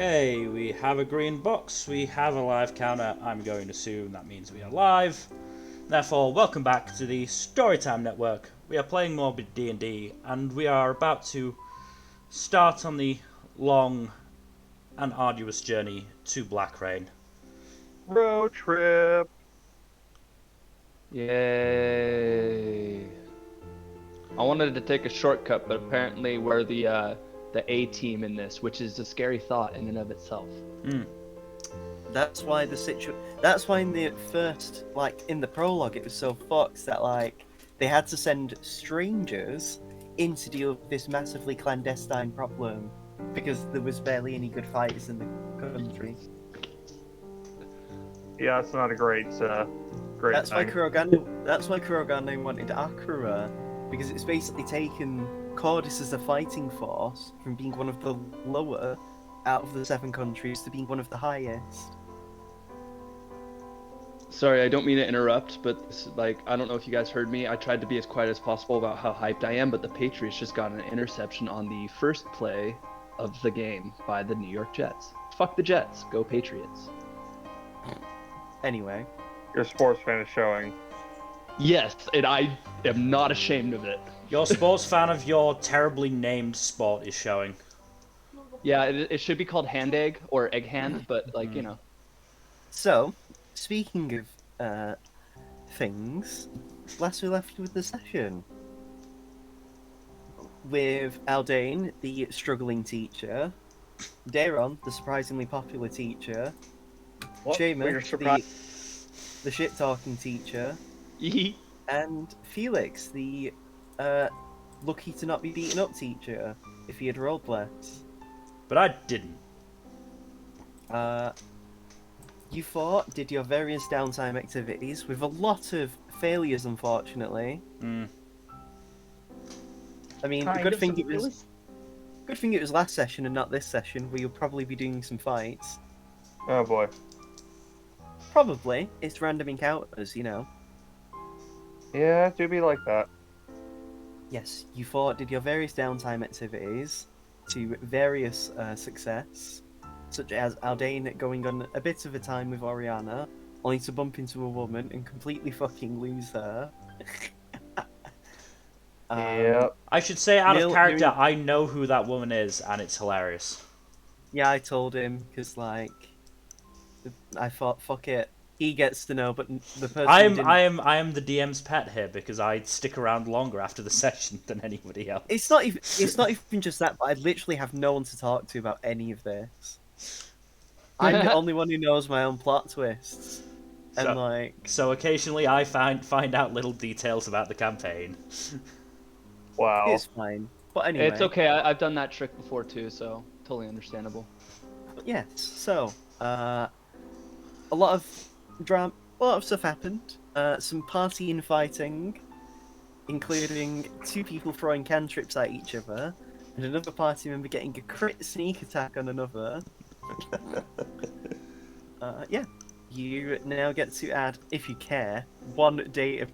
Okay, we have a green box, we have a live counter. I'm going to assume that means we are live. Therefore, welcome back to the Storytime Network. We are playing more D&D, and we are about to start on the long and arduous journey to Blackrain. Road trip. Yay. I wanted to take a shortcut, but apparently we're the A team in this, which is a scary thought in and of itself. That's why That's why in the first, in the prologue, it was so fucked that they had to send strangers in to deal with this massively clandestine problem because there was barely any good fighters in the country. Yeah, it's not a great That's why thing. Kurogane wanted Akura, because it's basically taken Cordis as a fighting force from being one of the lower out of the 7 countries to being one of the highest. Sorry, I don't mean to interrupt, but I don't know if you guys heard me. I tried to be as quiet as possible about how hyped I am, but the Patriots just got an interception on the first play of the game by the New York Jets. Fuck the Jets, go Patriots. Anyway. Your sports fan is showing. Yes, and I am not ashamed of it. Your sports fan of your terribly named sport is showing. Yeah, it should be called hand egg or egg hand, but you know. So, speaking of things, last we left with the session with Aldane, the struggling teacher, Daron, the surprisingly popular teacher, Seamus, the shit-talking teacher, and Felix, the lucky to not be beaten up teacher, if he had rolled less. But I didn't. You four did your various downtime activities with a lot of failures, unfortunately. I mean, good thing it was last session and not this session, where you'll probably be doing some fights. Oh boy. Probably. It's random encounters, you know. Yeah, it do be like that. Yes, you four did your various downtime activities to various success, such as Aldane going on a bit of a time with Oriana, only to bump into a woman and completely fucking lose her. Yep. I should say out of character, doing... I know who that woman is, and it's hilarious. Yeah, I told him, because, I thought, fuck it. He gets to know, but the person I am the DM's pet here because I stick around longer after the session than anybody else. It's not even just that, but I literally have no one to talk to about any of this. I'm the only one who knows my own plot twists. And so occasionally I find out little details about the campaign. Wow. It's fine. But anyway. It's okay, I've done that trick before too, so totally understandable. But yes, so a lot of stuff happened. Some party infighting, including 2 people throwing cantrips at each other, and another party member getting a crit sneak attack on another. Yeah, you now get to add, if you care, 1 day of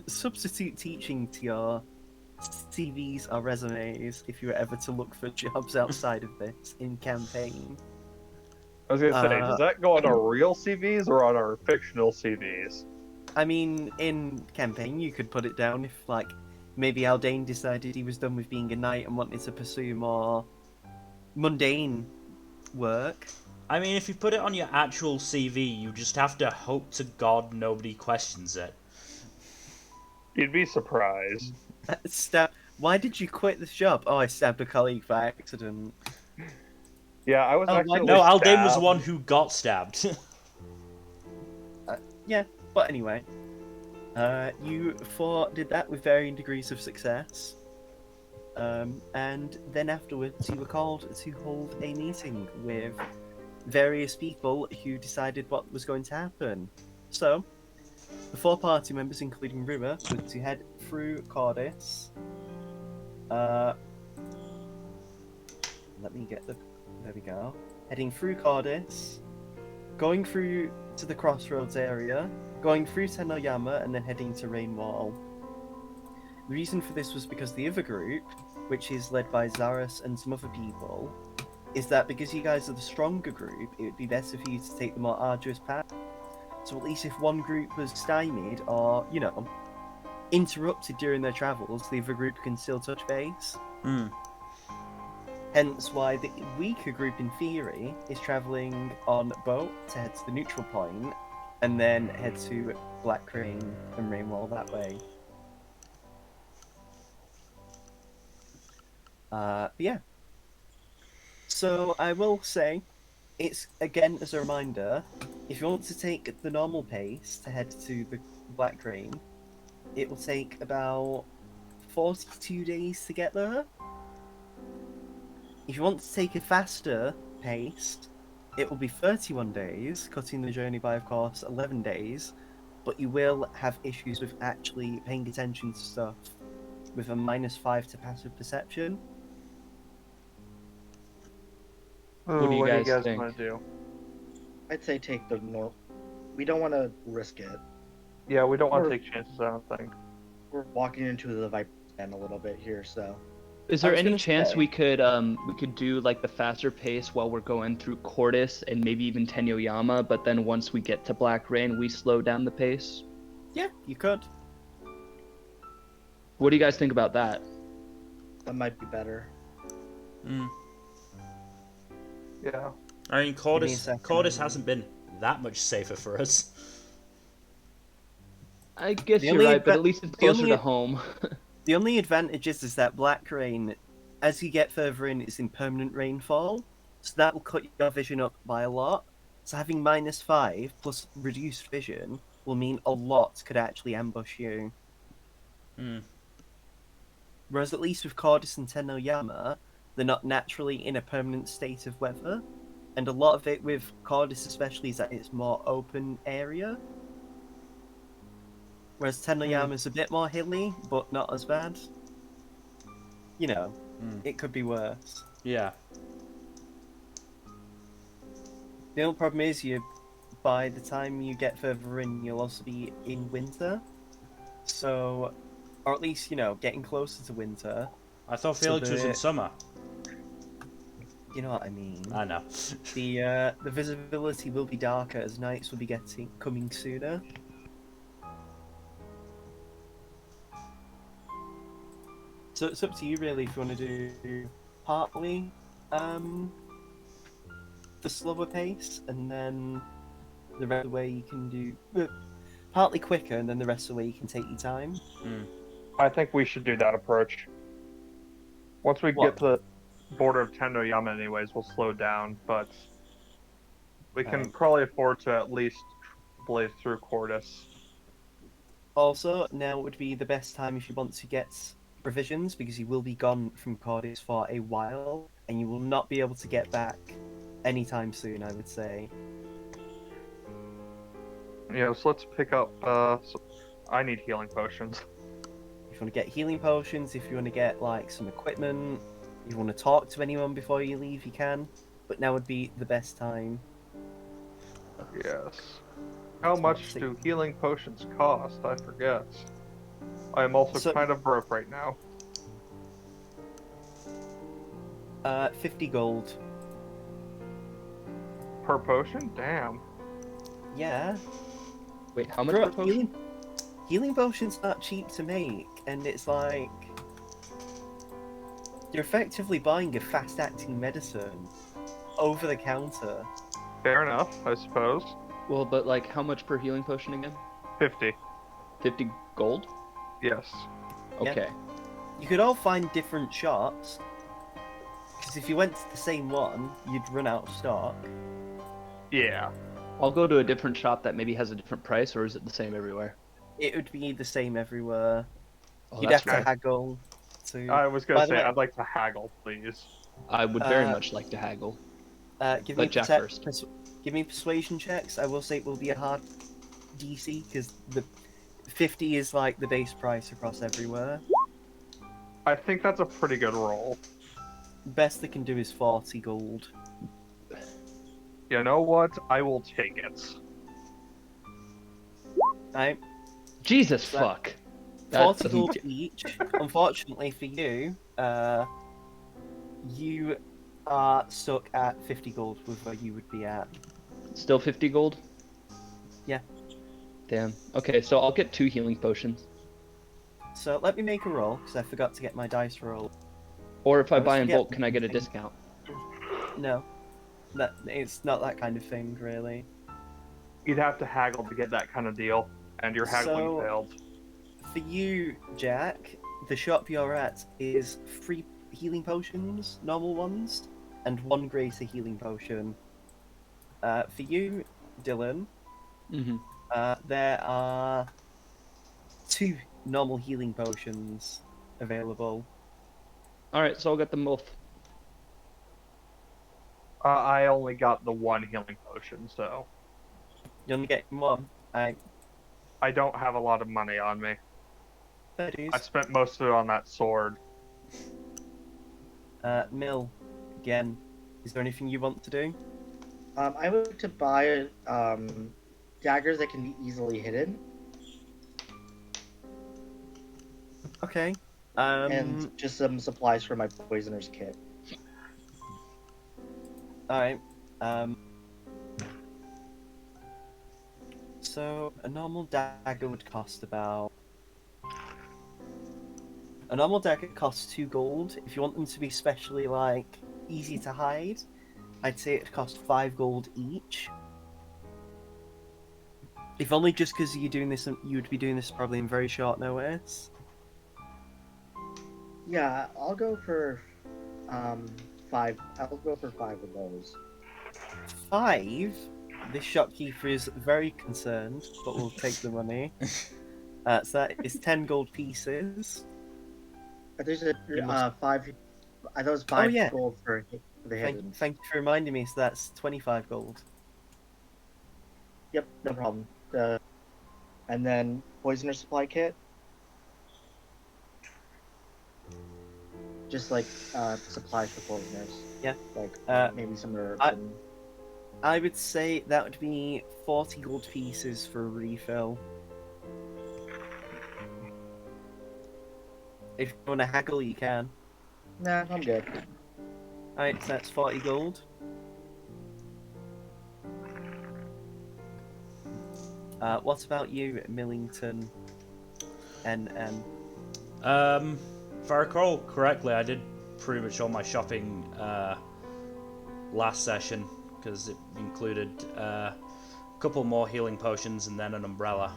substitute teaching to your CVs or resumes if you were ever to look for jobs outside of this in campaign. I was gonna say, does that go on our real CVs or on our fictional CVs? I mean, in campaign, you could put it down if, maybe Aldane decided he was done with being a knight and wanted to pursue more mundane work. I mean, if you put it on your actual CV, you just have to hope to God nobody questions it. You'd be surprised. Why did you quit this job? Oh, I stabbed a colleague by accident. Yeah, I was actually No, Aldane stabbed. was the one who got stabbed. Yeah, but anyway. You 4 did that with varying degrees of success. And then afterwards, you were called to hold a meeting with various people who decided what was going to happen. So, the 4 party members, including Rua, were to head through Cordis. Let me get the... There we go. Heading through Cordis, going through to the crossroads area, going through Tenoyama, and then heading to Rainwall. The reason for this was because the other group, which is led by Zaris and some other people, is that because you guys are the stronger group, it would be better for you to take the more arduous path. So at least if one group was stymied or, interrupted during their travels, the other group can still touch base. Hmm. Hence why the weaker group, in theory, is travelling on boat to head to the neutral point, and then head to Blackrain and Rainwall that way. But yeah. So I will say, it's again as a reminder, if you want to take the normal pace to head to the Blackrain, it will take about 42 days to get there. If you want to take a faster pace, it will be 31 days, cutting the journey by, of course, 11 days, but you will have issues with actually paying attention to stuff with a -5 to passive perception. What do you guys think? want to do? I'd say take the north. We don't want to risk it. Yeah, we don't want to Or- take chances, I don't think. We're walking into the Viper Den a little bit here, so Is I there was any gonna chance say- we could do like the faster pace while we're going through Cordis and maybe even Tenyoyama, but then once we get to Blackrain, we slow down the pace? Yeah, you could. What do you guys think about that? that might be better. Hmm. Yeah. I mean, me a Cordis second. hasn't been that much safer for us. I guess The you're only right, but adva- at least it's the closer only- to home. The only advantage is that Blackrain, as you get further in, it's in permanent rainfall, so that will cut your vision up by a lot. So having -5 plus reduced vision will mean a lot could actually ambush you. Hmm. Whereas at least with Cordis and Tennoyama, they're not naturally in a permanent state of weather, and a lot of it with Cordis especially is that it's more open area. Whereas Tennoyama is a bit more hilly, but not as bad. It could be worse. Yeah. The only problem is by the time you get further in, you'll also be in winter. So, or at least, getting closer to winter. I thought So Felix was in the- summer. You know what I mean. I know. The visibility will be darker as nights will be coming sooner. So it's up to you really if you want to do partly the slower pace and then the rest of the way you can do partly quicker and then the rest of the way you can take your time. I think we should do that approach. Once we What? get to the border of Tennoyama anyways, we'll slow down, but we can Right. probably afford to at least blaze through Cordis. Also, now would be the best time if you want to get provisions because you will be gone from Cordis for a while and you will not be able to get back anytime soon, I would say. Yeah, so let's pick up, I need healing potions. If you want to get healing potions, if you want to get like some equipment, if you want to talk to anyone before you leave, you can. But now would be the best time. Yes. How much do healing potions cost? I forget. I am also So- kind of broke right now. 50 gold. Per potion? Damn. Yeah. Wait, how much Bro, per potion? healing potions aren't cheap to make, and it's like you're effectively buying a fast-acting medicine over the counter. Fair enough, I suppose. Well, but like, how much per healing potion again? 50. 50 gold? Yes. Yeah. Okay. You could all find different shops, because if you went to the same one, you'd run out of stock. Yeah. I'll go to a different shop that maybe has a different price, or is it the same everywhere? It would be the same everywhere. Oh, You'd that's have to good. haggle. To I was By gonna the say, way- I'd like to haggle, please. I would very Uh, much like to haggle. give Let me Jack first. give me persuasion checks. I will say it will be a hard DC because the 50 is like the base price across everywhere. I think that's a pretty good roll. Best they can do is 40 gold. You know what? I will take it. Right, Jesus that- fuck. 40 That's gold each. Unfortunately for you, you are stuck at 50 gold with where you would be at. Still 50 gold? Yeah. Damn. Okay, so I'll get 2 healing potions. So let me make a roll, because I forgot to get my dice roll. Or if I always buy in forget bulk, can I get a things. discount? No, it's not that kind of thing, really. You'd have to haggle to get that kind of deal, and your haggling So- failed. For you, Jack, the shop you're at is 3 healing potions, normal ones, and 1 greater healing potion. For you, Dylan, Mm-hmm. there are 2 normal healing potions available. Alright, so I'll get them both. I only got the 1 healing potion, so You only get 1. I don't have a lot of money on me. Fair dues. I spent most of it on that sword. Mill, again, is there anything you want to do? I would like to buy daggers that can be easily hidden, Okay. and just some supplies for my poisoner's kit. Alright. So a normal dagger would cost about. A normal dagger costs 2 gold. If you want them to be specially like easy to hide, I'd say it costs 5 gold each. If only just because you're doing this, you'd be doing this probably in very short notice. Yeah, I'll go for 5. I'll go for 5 of those. 5. This shopkeeper is very concerned, but will take the money. So that is 10 gold pieces. There's a You must- 5. I thought it was 5 yeah. gold for the hidden. Thank you for reminding me. So that's 25 gold. Yep, no problem. And then poisoner supply kit. Just like supplies for poisoners. Yeah. Like maybe some herbs. I would say that would be 40 gold pieces for a refill. If you want to haggle, you can. Nah, I'm good. Alright, so that's 40 gold. What about you, Millington? NN? If I recall correctly, I did pretty much all my shopping last session because it included a couple more healing potions and then an umbrella.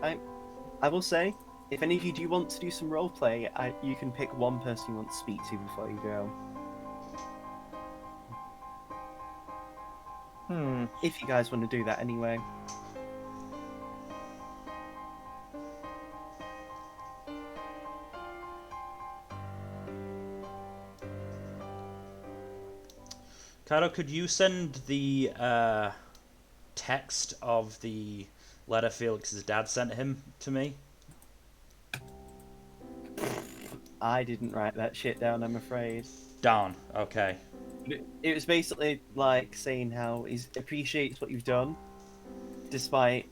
I will say, if any of you do want to do some roleplay, you can pick one person you want to speak to before you go. If you guys want to do that anyway. Kado, could you send the text of the letter Felix's dad sent him to me? I didn't write that shit down, I'm afraid. Darn. Okay. It was basically like saying how he appreciates what you've done, despite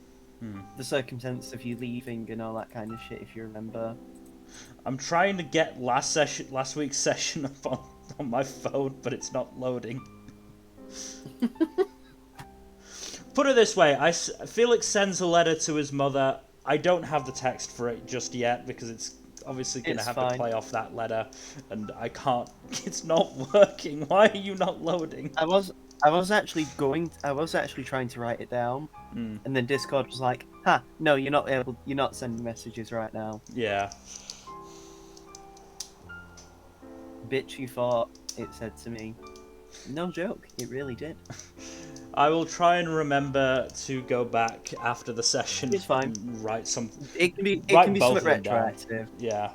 the circumstance of you leaving and all that kind of shit. If you remember, I'm trying to get last week's session up on my phone, but it's not loading. Put it this way: Felix sends a letter to his mother. I don't have the text for it just yet because it's obviously going to have to play off that letter, and I can't. It's not working. Why are you not loading? I was actually trying to write it down, and then Discord was like, "Ha, no, you're not sending messages right now." Yeah. Bitch, you thought it said to me. No joke, it really did. I will try and remember to go back after the session. It's fine. And write some. It can be both somewhat of them down. retroactive. Yeah.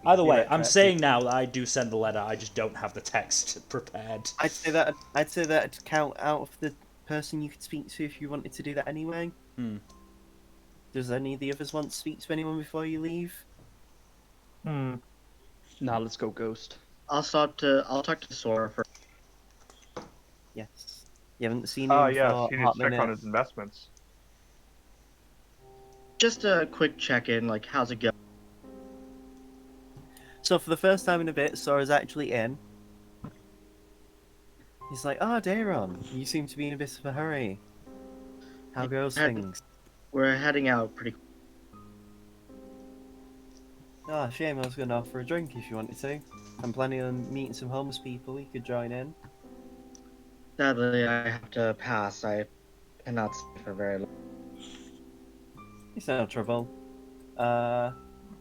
Either way, I'm retroactive. saying now that I do send the letter. I just don't have the text prepared. I'd say that'd count out of the person you could speak to if you wanted to do that anyway. Does any of the others want to speak to anyone before you leave? Nah, let's go Ghost. I'll talk to Sora for. Yes. You haven't seen him Yes, for he a needs hot to check minute. on his investments. Just a quick check-in, like how's it going? So for the first time in a bit, Sora's actually in. He's like, "Ah, Dayron, you seem to be in a bit of a hurry. How goes things?" We're heading out pretty. Ah, shame. I was going to offer a drink if you wanted to. I'm planning on meeting some homeless people. You could join in. Sadly, I have to pass. I cannot stay for very long. It's no trouble. I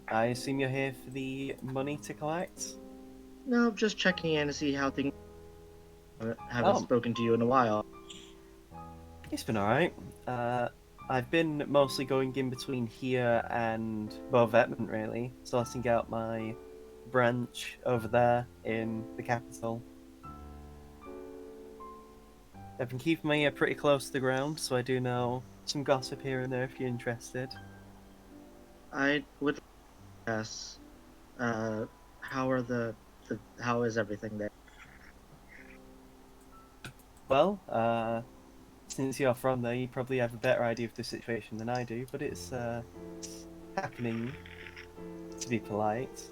assume you're here for the money to collect? No, just checking in to see how things. I haven't Oh. spoken to you in a while. It's been alright. I've been mostly going in between here and Bovetman, really, sorting out my branch over there in the capital. I've been keeping my ear pretty close to the ground, so I do know some gossip here and there if you're interested. I would guess. How are how is everything there? Well, since you're from there, you probably have a better idea of the situation than I do, but it's happening, to be polite.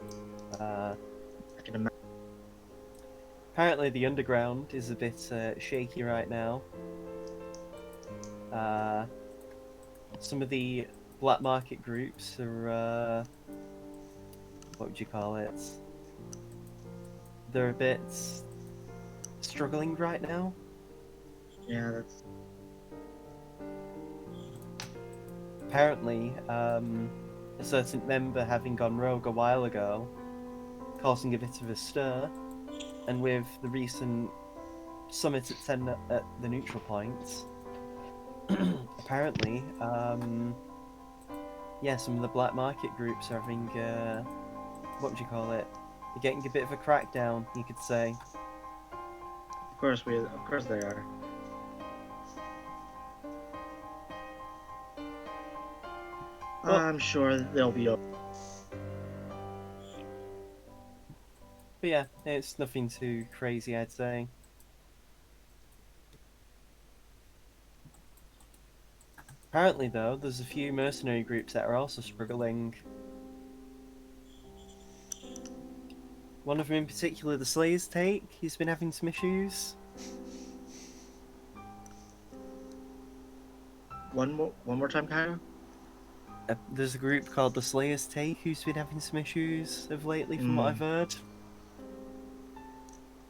I can imagine. Apparently the underground is a bit shaky right now. Some of the black market groups are, what would you call it? They're a bit struggling right now. Yeah, that's. Apparently, a certain member having gone rogue a while ago, causing a bit of a stir, and with the recent summit at the neutral points, apparently, yeah, some of the black market groups are having, what would you call it? They're getting a bit of a crackdown, you could say. Of course they are. Well- I'm sure they'll be okay. But yeah, it's nothing too crazy, I'd say. Apparently, though, there's a few mercenary groups that are also struggling. One of them in particular, the Slayer's Take, he's been having some issues. One more time, Kyle. There's a group called the Slayer's Take who's been having some issues of lately, from what I've heard.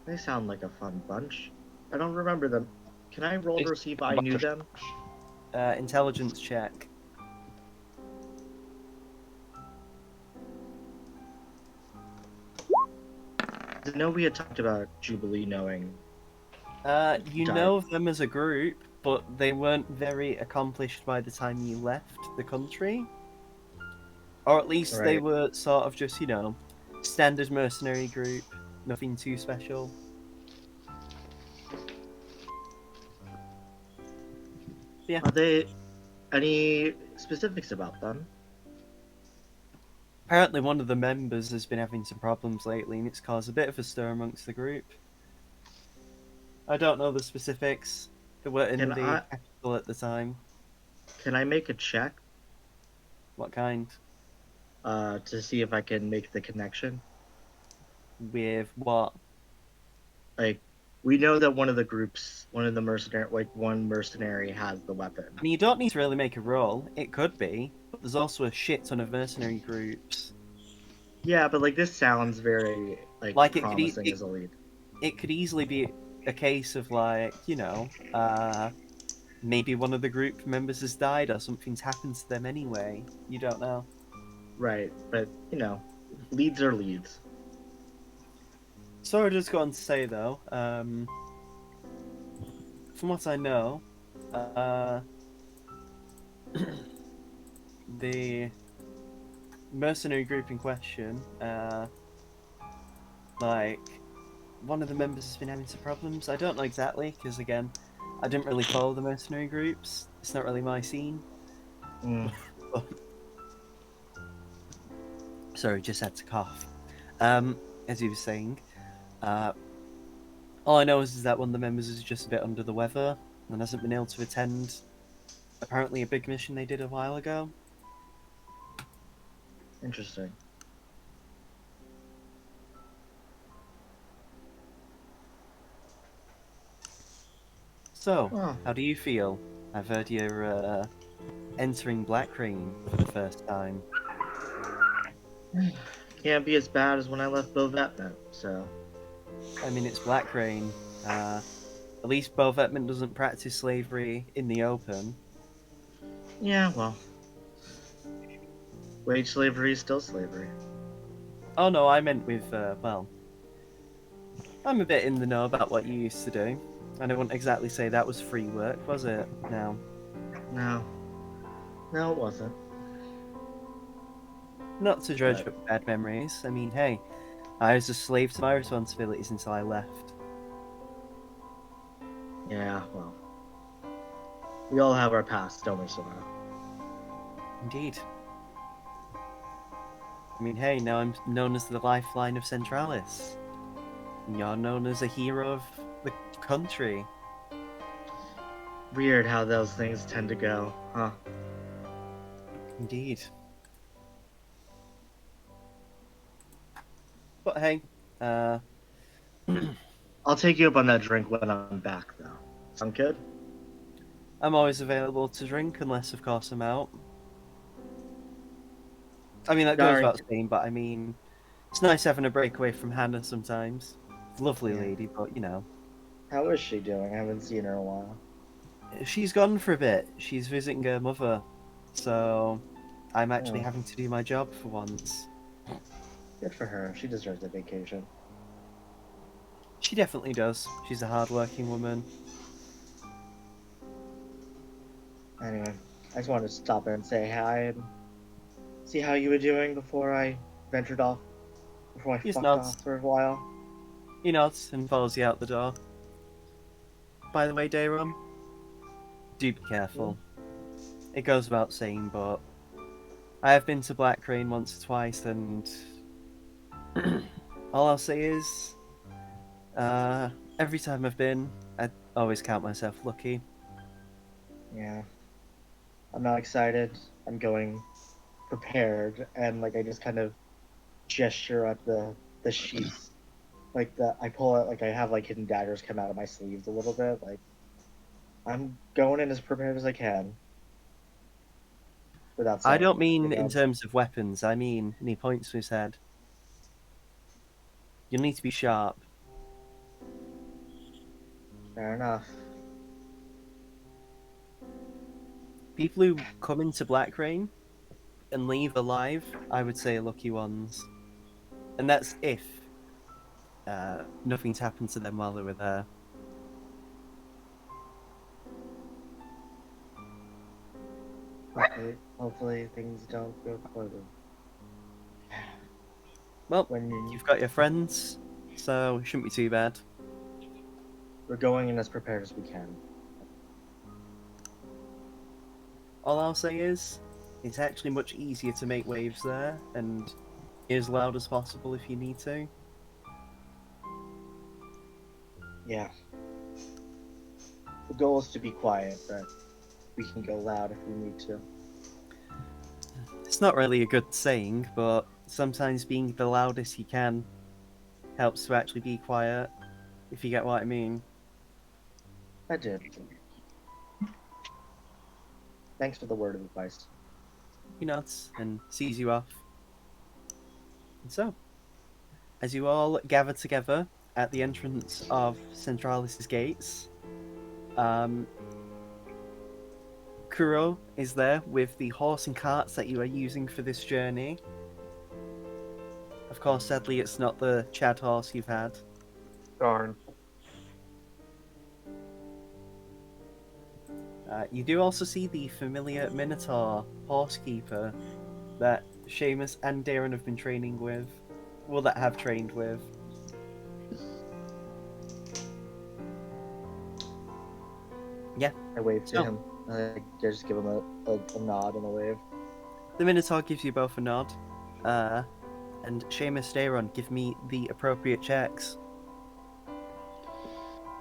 They sound like a fun bunch. I don't remember them. Can I roll to see if I knew them? Intelligence check. I know we had talked about Jubilee knowing. You Died. know of them as a group, but they weren't very accomplished by the time you left the country. Or at least they Right. were sort of just, standard mercenary group, nothing too special. Yeah. Are they any specifics about them? Apparently one of the members has been having some problems lately and it's caused a bit of a stir amongst the group. I don't know the specifics. They were in Can the capital at the time. Can I make a check What kind? to see if I can make the connection? With what? Like, we know that one of the one mercenary has the weapon. I mean, you don't need to really make a roll. It could be, but there's also a shit ton of mercenary groups. Yeah, but like this sounds very Like, it could promising as a lead. It could easily be a case of maybe one of the group members has died or something's happened to them anyway. You don't know. Right, but leads are leads. So I just got on to say though, from what I know, the mercenary group in question, one of the members has been having some problems. I don't know exactly, because again, I didn't really follow the mercenary groups. It's not really my scene. Sorry, just had to cough. As you were saying, all I know is that one of the members is just a bit under the weather and hasn't been able to attend apparently a big mission they did a while ago. Interesting. So, Oh, how do you feel? I've heard you're entering Blackrain for the first time. can't be as bad as when I left Bovetman, so. I mean, it's Blackrain. At least Bovetman doesn't practice slavery in the open. Yeah, well. Wage slavery is still slavery. Oh no, I meant with, well, I'm a bit in the know about what you used to do. And I wouldn't exactly say that was free work, was it? No. No. No, it wasn't. Not to dredge But- up bad memories. I mean, hey, I was a slave to my responsibilities until I left. Yeah, well. We all have our past, don't we, Sora? Indeed. I mean, hey, now I'm known as the lifeline of Centralis. And you're known as a hero of the country. Weird how those things tend to go, huh? Indeed. But hey, I'll take you up on that drink when I'm back, though. Sound good? I'm always available to drink, unless, of course, I'm out. I mean, that goes Darn. without saying, but I mean, it's nice having a break away from Hannah sometimes. Lovely Yeah. lady, but you know. How is she doing? I haven't seen her in a while. She's gone for a bit. She's visiting her mother. So, I'm actually Oh. having to do my job for once. Good for her. She deserves a vacation. She definitely does. She's a hard-working woman. Anyway, I just wanted to stop in and say hi and see how you were doing before I ventured off. Before I He's fucked not. off for a while. He nods and follows you out the door. By the way, Dayron, do be careful. It goes without saying, but I have been to Blackrain once or twice, and all I'll say is, every time I've been, I always count myself lucky. Yeah. I'm not excited. I'm going prepared, and like I just kind of gesture at the sheets. Like I pull out, like I have like hidden daggers come out of my sleeves a little bit. Like I'm going in as prepared as I can. Without I saying don't mean anything, in terms of weapons, I mean, and he points to his head. You'll need to be sharp. Fair enough. People who come into Blackrain and leave alive, I would say are lucky ones. And that's if nothing's happened to them while they were there. Hopefully things don't go further. Well, When you've got your friends, so it shouldn't be too bad. we're going in as prepared as we can. All I'll say is, it's actually much easier to make waves there, and be as loud as possible if you need to. Yeah. The goal is to be quiet, but we can go loud if we need to. It's not really a good saying, but sometimes being the loudest you can helps to actually be quiet, if you get what I mean. I did. Thanks for the word of advice. He nods and sees you off. And so, as you all gather together at the entrance of Centralis' gates, Kuro is there with the horse and carts that you are using for this journey. Of course, sadly, it's not the Chad horse you've had. Darn. You do also see the familiar Minotaur horsekeeper that Seamus and Darren have been training with. Well, that have trained with. I wave to So- him. I just give him a nod and a wave. The Minotaur gives you both a nod. And Seamus, Darren, give me the appropriate checks.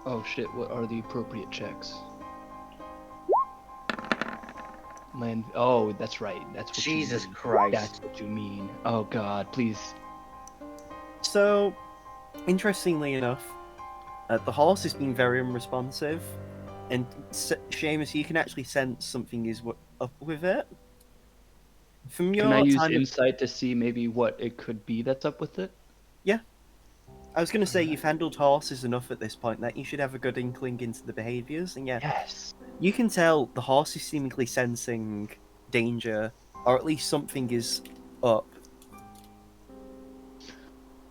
Oh shit, what are the appropriate checks? Man, oh, that's right. That's what Jesus you mean. Christ. That's what you mean. Oh god, please. So, interestingly enough, the horse has been very unresponsive. And Seamus, you can actually sense something is up with it. From your Can I use time, insight to see maybe what it could be that's up with it? I was going to say you've handled horses enough at this point that you should have a good inkling into the behaviors, and yeah, Yes. you can tell the horse is seemingly sensing danger, or at least something is up.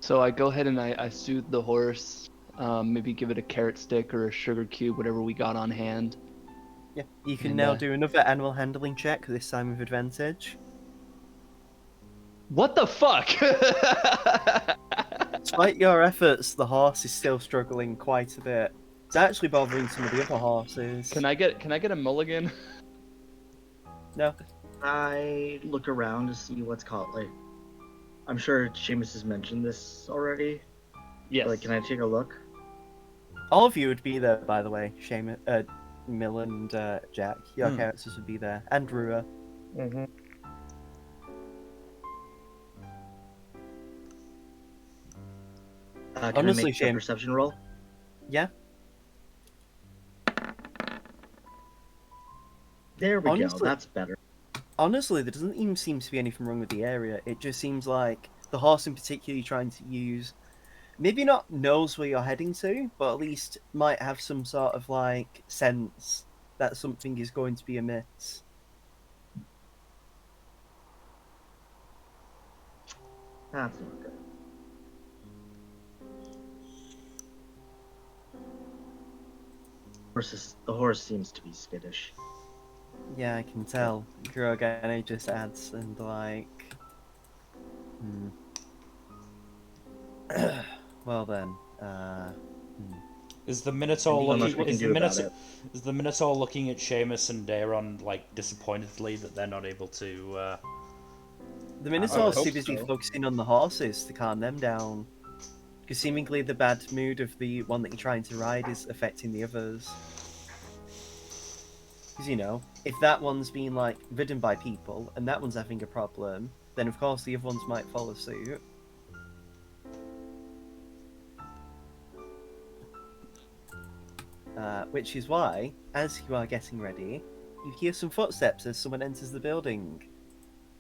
So I go ahead and I soothe the horse. Maybe give it a carrot stick or a sugar cube, whatever we got on hand. Yeah, you can And, now do another animal handling check, this time with advantage. What the fuck? Despite your efforts, the horse is still struggling quite a bit. It's actually bothering some of the other horses. Can I get a mulligan? No. I look around to see what's called. Like, I'm sure Seamus has mentioned this already. Yes. Like, can I take a look? All of you would be there, by the way. Mill and Jack. Your characters would be there. And Rua. Mm-hmm. Can Honestly, I make a Shane. perception roll? Yeah? There we Honestly- go. That's better. Honestly, there doesn't even seem to be anything wrong with the area. It just seems like the horse in particular trying to use... Maybe not knows where you're heading to, but at least might have some sort of, like, sense that something is going to be amiss. That's not good. The horse seems to be skittish. Yeah, I can tell. Kurogane just adds and like... well then, Is the Minotaur Not much looking? we can Is the do about Minotaur? it. Is the Minotaur looking at Seamus and Daron like disappointedly that they're not able to? The I Minotaur's hope too busy so. focusing on the horses to calm them down. Because seemingly the bad mood of the one that you're trying to ride is affecting the others. Because, you know, if that one's being, like, ridden by people, and that one's having a problem, then of course the other ones might follow suit. Which is why, as you are getting ready, you hear some footsteps as someone enters the building.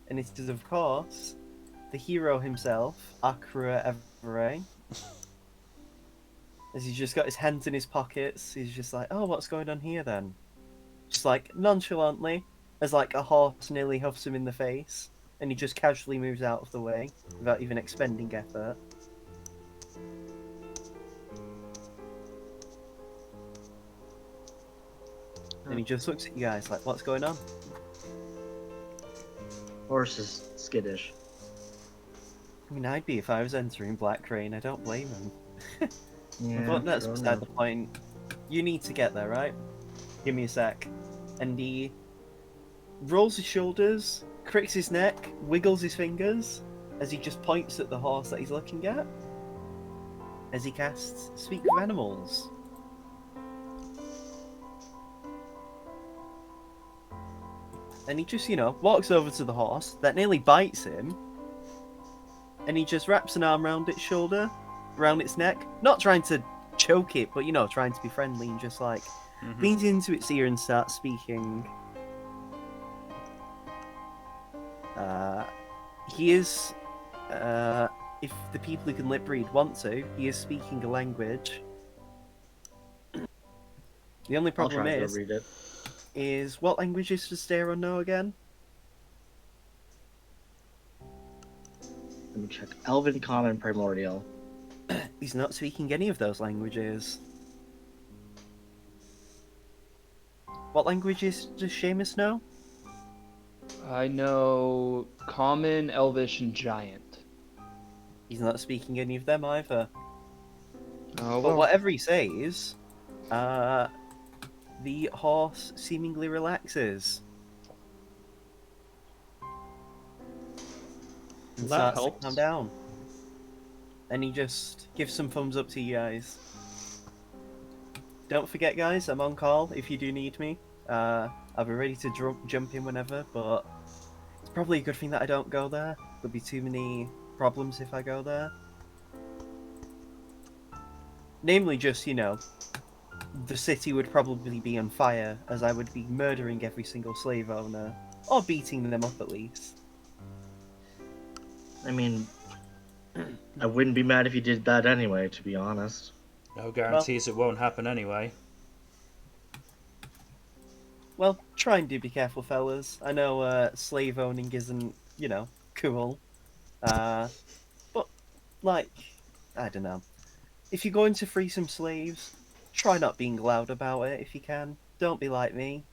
And it is, of course, the hero himself, Akura Everay. As he's just got his hands in his pockets, he's just like, oh, what's going on here then? Just like, nonchalantly, as like a horse nearly huffs him in the face, and he just casually moves out of the way, without even expending effort. And he just looks at you guys like, what's going on? Horse is skittish. I mean, I'd be if I was entering Blackrain, I don't blame him. Yeah, But that's sure beside enough. the point. You need to get there, right? Give me a sec. And he rolls his shoulders, cricks his neck, wiggles his fingers, as he just points at the horse that he's looking at. As he casts Speak with Animals. And he just, you know, walks over to the horse that nearly bites him. And he just wraps an arm around its shoulder, around its neck. Not trying to choke it, but, you know, trying to be friendly and just, like, leans into its ear and starts speaking. He is, if the people who can lip read want to, he is speaking a language. The only I'll problem try to read it. is what languages does Daron know again? Let me check. Elven, Common, Primordial. He's not speaking any of those languages. What languages does Seamus know? I know Common, Elvish, and Giant. He's not speaking any of them either. Oh, But whatever he says, the horse seemingly relaxes. And That starts to helps. calm down. And he just gives some thumbs up to you guys. Don't forget, guys, I'm on call if you do need me. I'll be ready to jump in whenever, but it's probably a good thing that I don't go there. There'll be too many problems if I go there. Namely, just, you know, the city would probably be on fire, as I would be murdering every single slave owner, or beating them up at least. I mean, I wouldn't be mad if you did that anyway, to be honest. No guarantees it won't happen anyway. Well, try and do be careful, fellas. I know slave owning isn't, cool. But, like, I don't know. If you're going to free some slaves, try not being loud about it if you can. Don't be like me.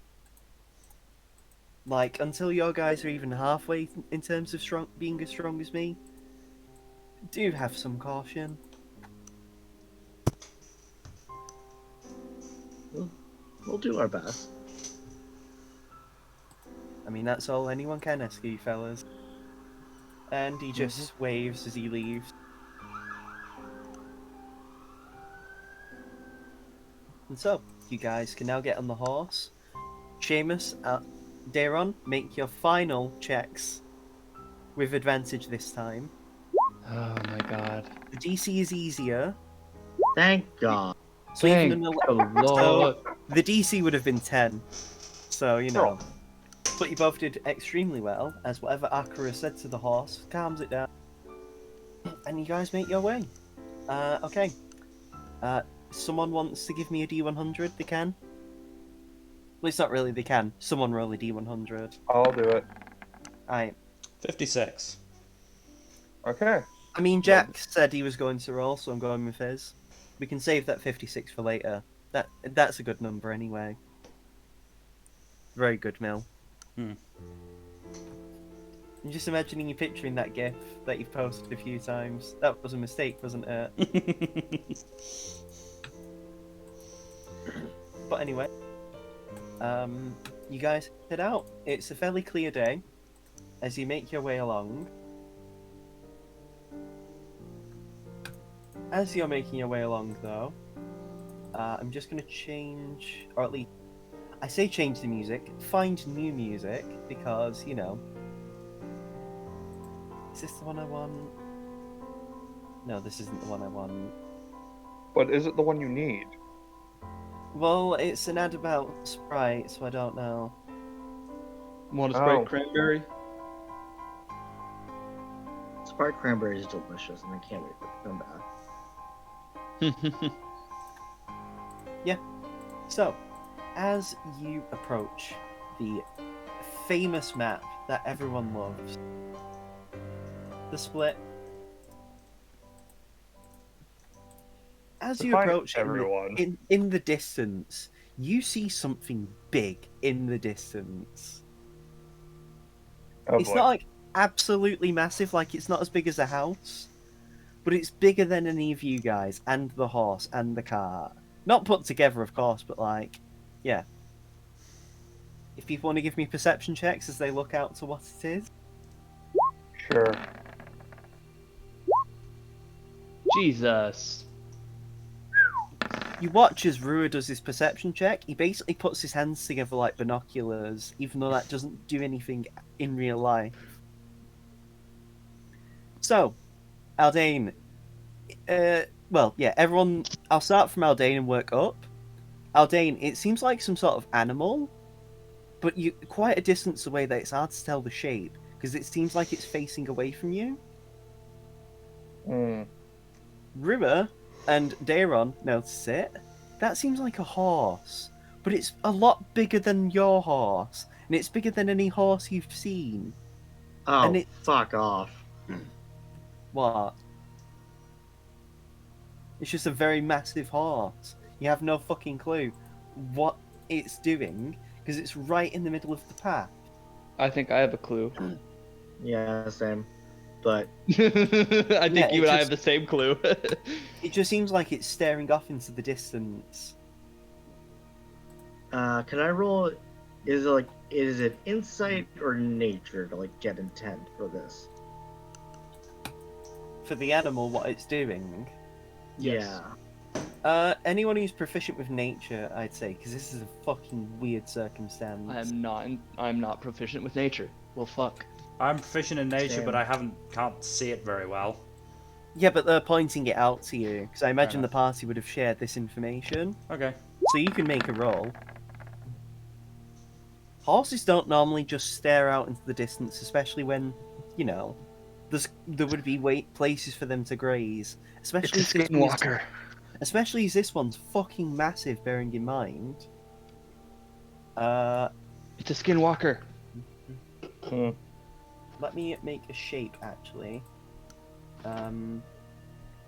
Like, until your guys are even halfway in terms of being as strong as me, do have some caution. We'll do our best. I mean, that's all anyone can ask you, fellas. And he just waves as he leaves. And so, you guys can now get on the horse. Seamus, Daron, make your final checks. With advantage this time. Oh my god. The DC is easier. Thank God. So Thank even the Lord. the DC would have been 10. So, But you both did extremely well, as whatever Akira said to the horse calms it down. And you guys make your way. Okay. Someone wants to give me a D100, they can? Well, it's not really they can. Someone roll a D100. I'll do it. Alright. 56. Okay. I mean, Jack said he was going to roll, so I'm going with his. We can save that 56 for later. That's a good number anyway. Very good, Mill. I'm just imagining you picturing that GIF that you've posted a few times. That was a mistake, wasn't it? But anyway, you guys head out. It's a fairly clear day as you make your way along. As you're making your way along, though, I'm just going to change, or at least, I say change the music, find new music, because, is this the one I want? No, this isn't the one I want. But is it the one you need? Well, it's an ad about Sprite, so I don't know. Want a Sprite Oh. cranberry? Spark cranberry is delicious, and I can't wait for it to come back. So, as you approach the famous map that everyone loves, the split, as you Define approach everyone. in the distance, you see something big in the distance. Oh, It's boy. not like absolutely massive, like it's not as big as a house, but it's bigger than any of you guys, and the horse, and the cart. Not put together, of course, but yeah. If people want to give me perception checks as they look out to what it is. Sure. Jesus. You watch as Rua does his perception check. He basically puts his hands together like binoculars, even though that doesn't do anything in real life. So, Aldane, everyone, I'll start from Aldane and work up. Aldane, it seems like some sort of animal, but you quite a distance away that it's hard to tell the shape, because it seems like it's facing away from you. Rua and Daron notice it. That seems like a horse, but it's a lot bigger than your horse, and it's bigger than any horse you've seen. Oh, And fuck off. What? It's just a very massive horse. You have no fucking clue what it's doing, because it's right in the middle of the path. I think I have a clue. Yeah, same. But I think you and I just- have the same clue. It just seems like it's staring off into the distance. can I roll? Is it insight or nature to get intent for this? For the animal, what it's doing. Yes. Yeah. Anyone who's proficient with nature, I'd say, because this is a fucking weird circumstance. I'm not proficient with nature. Well, fuck. I'm proficient in nature, Same. but I can't see it very well. Yeah, but they're pointing it out to you, because I imagine the enough. party would have shared this information. Okay. So you can make a roll. Horses don't normally just stare out into the distance, especially when, you know, there would be places for them to graze. Especially It's a if this one is, skinwalker. especially as this one's fucking massive, bearing in mind. It's a skinwalker. Hmm. Let me make a shape, actually.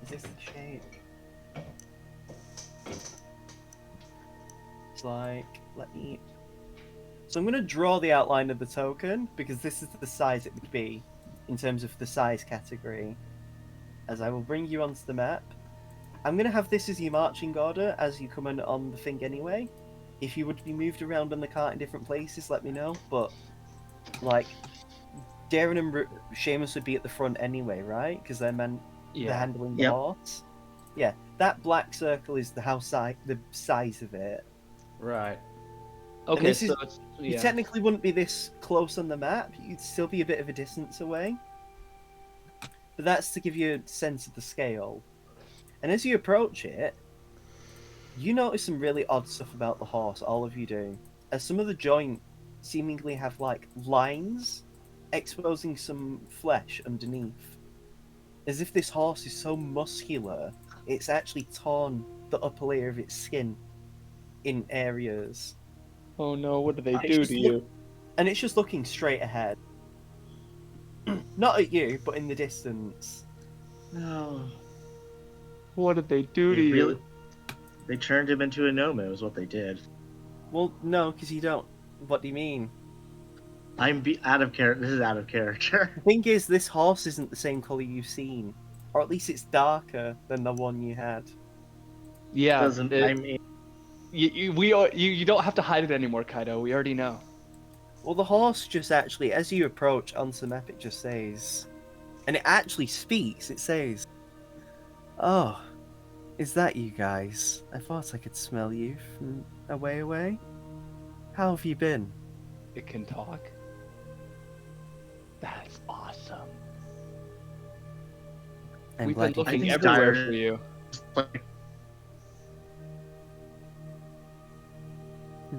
Is this the shape? It's like, So I'm going to draw the outline of the token, because this is the size it would be, in terms of the size category. As I will bring you onto the map. I'm going to have this as your marching order, as you come in on the thing anyway. If you would be moved around on the cart in different places, let me know. But, like, Darren and Seamus would be at the front anyway, right? Because they're handling the Yep. horse. Yeah, that black circle is the size of it. Right. Okay, this so is- it's You technically wouldn't be this close on the map. You'd still be a bit of a distance away. But that's to give you a sense of the scale. And as you approach it, you notice some really odd stuff about the horse, all of you do. As some of the joints seemingly have, like, lines exposing some flesh underneath. As if this horse is so muscular, it's actually torn the upper layer of its skin in areas. Oh no, what do they It's do just to you? And it's just looking straight ahead. Not at you, but in the distance. No. What did they do to They you? really. They turned him into a gnome, is what they did. Well, no, because you don't. What do you mean? Out of character. This is out of character. The thing is, this horse isn't the same colour you've seen. Or at least it's darker than the one you had. Yeah, Doesn't. I mean, you don't have to hide it anymore, Kaido. We already know. Well, the horse just actually, as you approach onto the map, it just says... And it actually speaks. It says, "Oh, is that you guys? I thought I could smell you from away. How have you been?" It can talk. That's awesome. I'm We've been glad you looking think everywhere Dire- for you. like,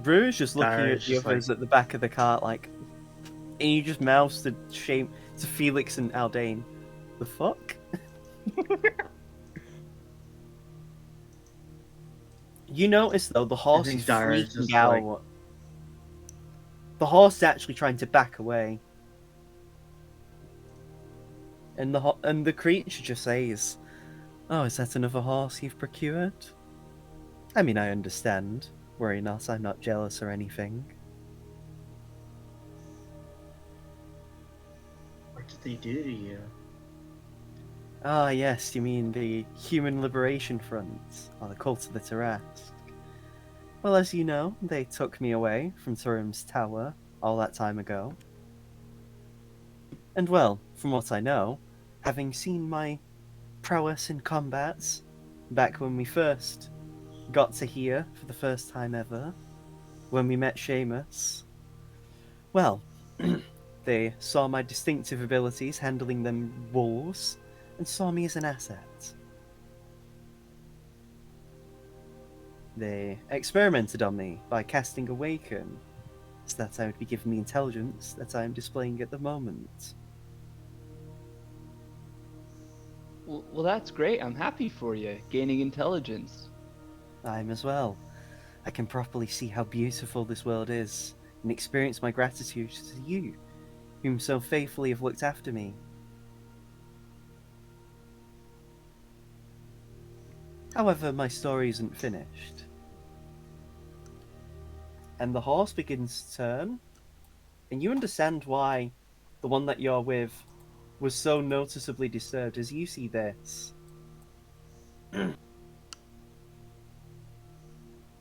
Rue's just looking Dire at is the just others at the back of the cart, like, and you just mouths to Felix and Aldane. The fuck? You notice though the horse think is Dire is freaking just, out. like- The horse is actually trying to back away, and the creature just says, "Oh, is that another horse you've procured? I mean, I understand. Worry not, I'm not jealous or anything." What did they do to you? Ah, yes, you mean the Human Liberation Front, or the Cult of the Tarrasque. Well, as you know, they took me away from Turim's tower all that time ago. And well, from what I know, having seen my prowess in combats back when we first got to here for the first time ever, when we met Seamus, well, they saw my distinctive abilities handling them wolves and saw me as an asset. They experimented on me by casting Awaken, so that I would be given the intelligence that I am displaying at the moment. Well, that's great. I'm happy for you, gaining intelligence. I'm as well. I can properly see how beautiful this world is, and experience my gratitude to you, whom so faithfully have looked after me. However, my story isn't finished. And the horse begins to turn, and you understand why the one that you're with was so noticeably disturbed as you see this.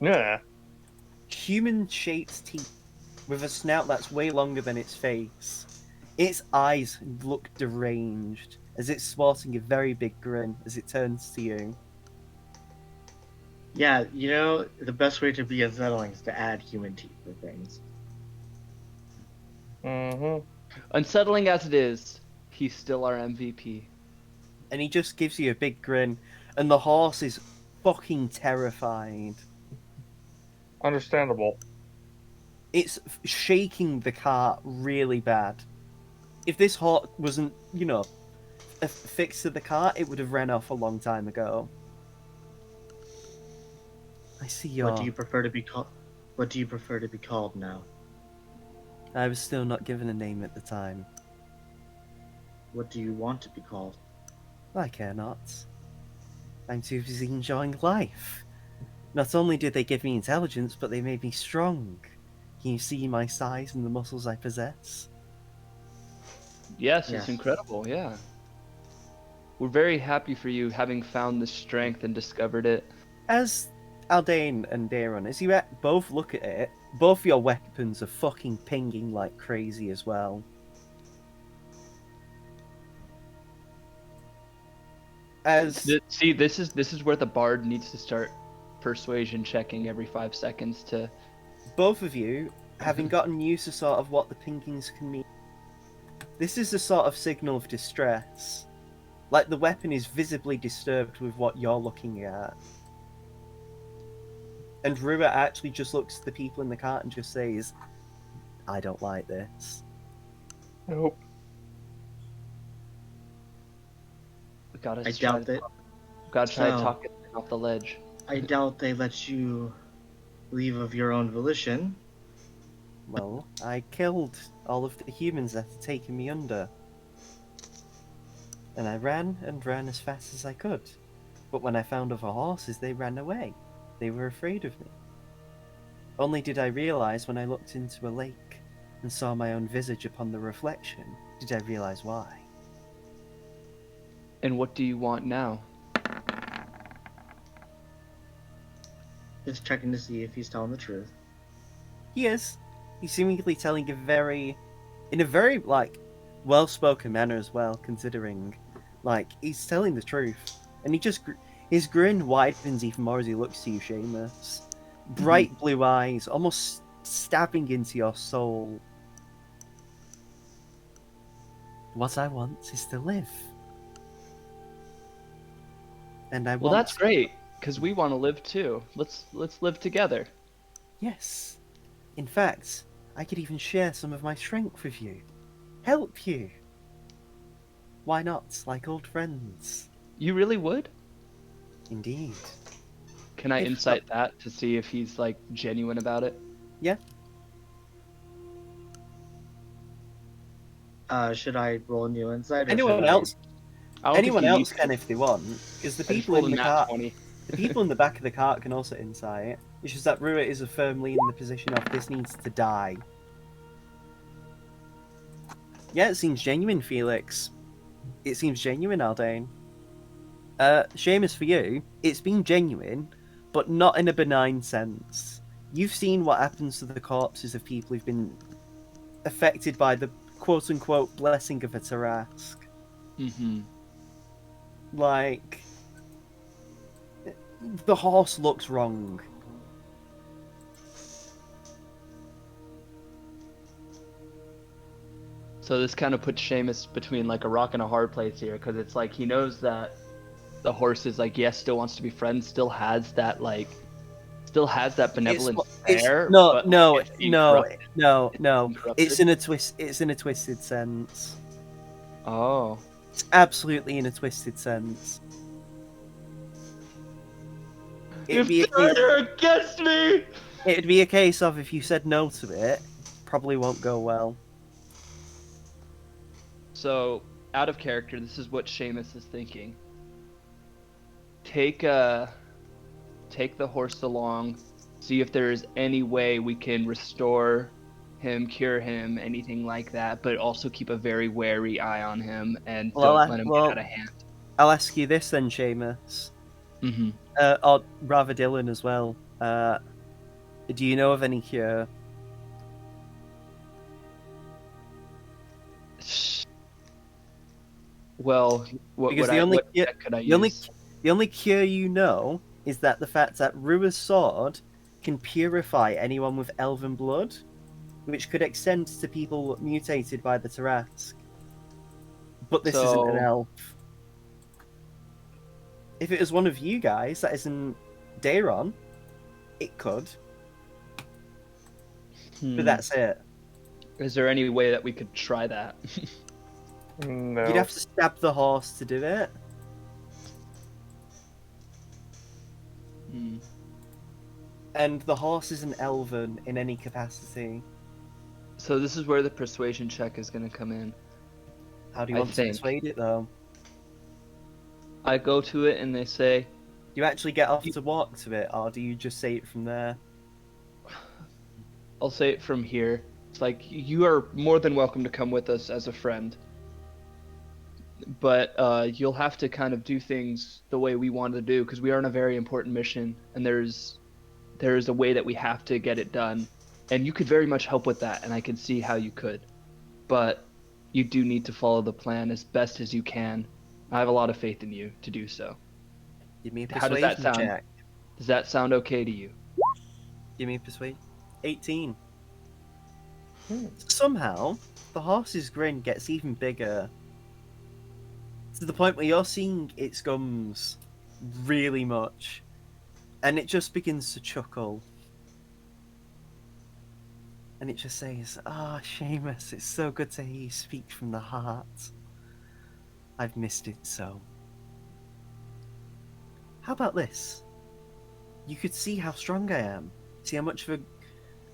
Yeah. Human-shaped teeth with a snout that's way longer than its face. Its eyes look deranged as it's sporting a very big grin as it turns to you. Yeah, the best way to be unsettling is to add human teeth to things. Mm-hmm. Unsettling as it is, he's still our MVP. and he just gives you a big grin, and the horse is fucking terrified. Understandable. It's shaking the cart really bad. If this horse wasn't, affixed to the cart, it would have ran off a long time ago. I see your... What do you prefer to be called? What do you prefer to be called now? I was still not given a name at the time. What do you want to be called? I care not. I'm too busy enjoying life. Not only did they give me intelligence, but they made me strong. Can you see my size and the muscles I possess? Yes, Yes. it's incredible. Yeah. We're very happy for you having found this strength and discovered it. As Aldane and Daron, as you both look at it, both your weapons are fucking pinging like crazy as well. See, this is where the bard needs to start persuasion checking every 5 seconds to... Both of you, having gotten used to sort of what the pingings can mean, this is a sort of signal of distress. Like the weapon is visibly disturbed with what you're looking at. And Rua actually just looks at the people in the cart and just says, I don't like this. Nope. We gotta I try doubt to that. try to So- talk it off the ledge. I doubt they let you leave of your own volition. Well, I killed all of the humans that had taken me under. And I ran and ran as fast as I could. But when I found other horses, they ran away. They were afraid of me. Only did I realize when I looked into a lake and saw my own visage upon the reflection, did I realize why. And what do you want now? Just checking to see if he's telling the truth. He is. He's seemingly telling in a very, well-spoken manner as well, considering, he's telling the truth. And his grin widens even more as he looks to you, Seamus. Bright blue eyes, almost stabbing into your soul. What I want is to live. And I Well, want... that's great, because we want to live too. Let's live together. Yes. In fact, I could even share some of my strength with you. Help you. Why not, like old friends? You really would? Indeed. Can I If insight that to see if he's genuine about it? Yeah. Should I roll a new insight? Or Anyone should I- else? I don't think Anyone you else need can to. if they want, because the I just people rolled in a the nat cart, 20. the people in the back of the cart can also insight. It's just that Rua is firmly in the position of this needs to die. Yeah, it seems genuine, Felix. It seems genuine, Aldane. Seamus, for you, it's been genuine, but not in a benign sense. You've seen what happens to the corpses of people who've been affected by the quote-unquote blessing of a Tarask. Mm-hmm. The horse looks wrong. So this kind of puts Seamus between a rock and a hard place here, because it's he knows that the horse is yes, still wants to be friends, still has that benevolence there. No. It's being corrupted. It's in a twist. It's in a twisted sense. Oh. It's absolutely in a twisted sense. It'd be against me! It'd be a case of if you said no to it, probably won't go well. So, out of character, this is what Seamus is thinking. Take the horse along, see if there is any way we can restore him, cure him, anything like that, but also keep a very wary eye on him and don't let him get out of hand. I'll ask you this then, Seamus. Mm-hmm. Or rather Dylan as well. Do you know of any cure? Well, what Because would the only what cure- tech could I the only use? the only cure you know is that the fact that Rua's sword can purify anyone with elven blood, which could extend to people mutated by the Tarask. But this isn't an So- elf. If it was one of you guys that isn't Dayron, it could. But that's it. Is there any way that we could try that? No. You'd have to stab the horse to do it. Hmm. And the horse isn't elven in any capacity. So this is where the persuasion check is going to come in. How do you I want to think. persuade it, though? I go to it and they say, Do you actually get off to walk to it, or do you just say it from there? I'll say it from here. It's like, you are more than welcome to come with us as a friend. But you'll have to kind of do things the way we want to do, because we are on a very important mission, and there's a way that we have to get it done. And you could very much help with that, and I can see how you could. But you do need to follow the plan as best as you can. I have a lot of faith in you to do so. Give me a How does persuasion that sound? check. Does that sound okay to you? Give me a persuade. 18. Somehow, the horse's grin gets even bigger. To the point where you're seeing its gums really much. And it just begins to chuckle. And it just says, "Ah, Seamus, it's so good to hear you speak from the heart. I've missed it so. How about this? You could see how strong I am. See how much of a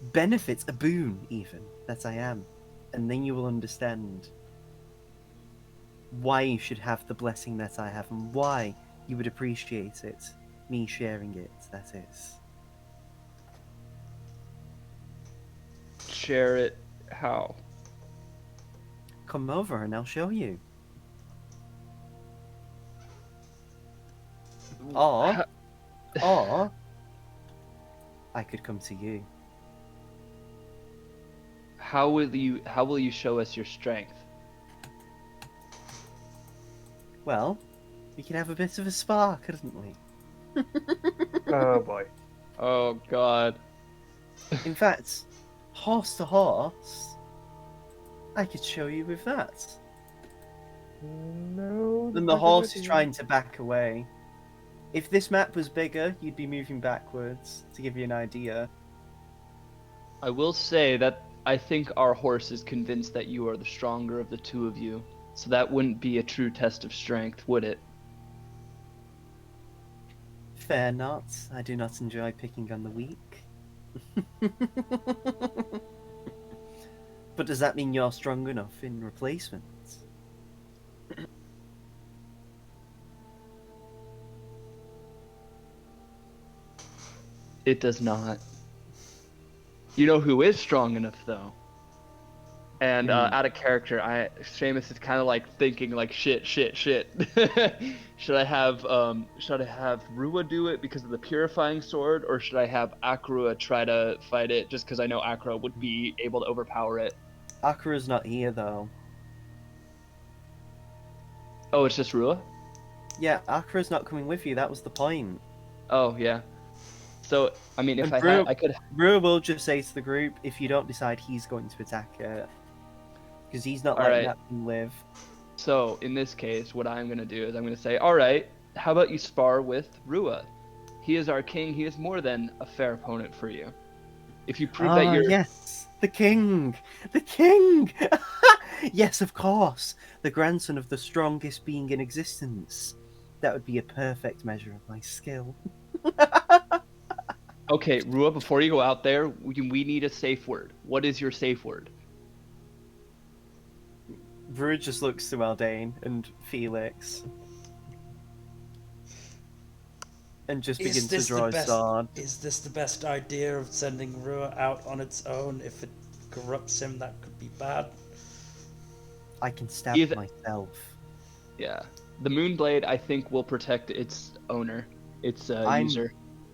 benefit, a boon even, that I am. And then you will understand why you should have the blessing that I have and why you would appreciate it. Me sharing it, that is." Share it how? Come over and I'll show you. Or I could come to you. How will you show us your strength? Well, we can have a bit of a spar, couldn't we? Oh boy. Oh god. In fact, horse to horse, I could show you with that. No. And the horse is trying to back away. If this map was bigger, you'd be moving backwards, to give you an idea. I will say that I think our horse is convinced that you are the stronger of the two of you. So that wouldn't be a true test of strength, would it? Fair not. I do not enjoy picking on the weak. But does that mean you're strong enough in replacement? It does not. You know who is strong enough, though? And out of character, Seamus is kind of like thinking like shit. Should I have Rua do it because of the purifying sword, or should I have Akrua try to fight it just because I know Akrua would be able to overpower it? Akira's not here though. Oh, it's just Rua? Yeah, Akira's not coming with you. That was the point. Oh yeah. So I mean, if And I could. Rua will just say to the group if you don't decide he's going to attack it, because he's not All letting right. that thing live. So in this case, what I'm gonna do is I'm gonna say, all right, how about you spar with Rua? He is our king. He is more than a fair opponent for you. If you prove that you're Yes, the king, the king. Yes, of course, the grandson of the strongest being in existence. That would be a perfect measure of my skill. Okay, Rua, before you go out there, we need a safe word. What is your safe word? Rua just looks to Aldane and Felix, and just begins to draw his sword. Is this the best idea of sending Rua out on its own? If it corrupts him, that could be bad. I can stab Either- myself. Yeah. The Moonblade, I think, will protect its owner, its user.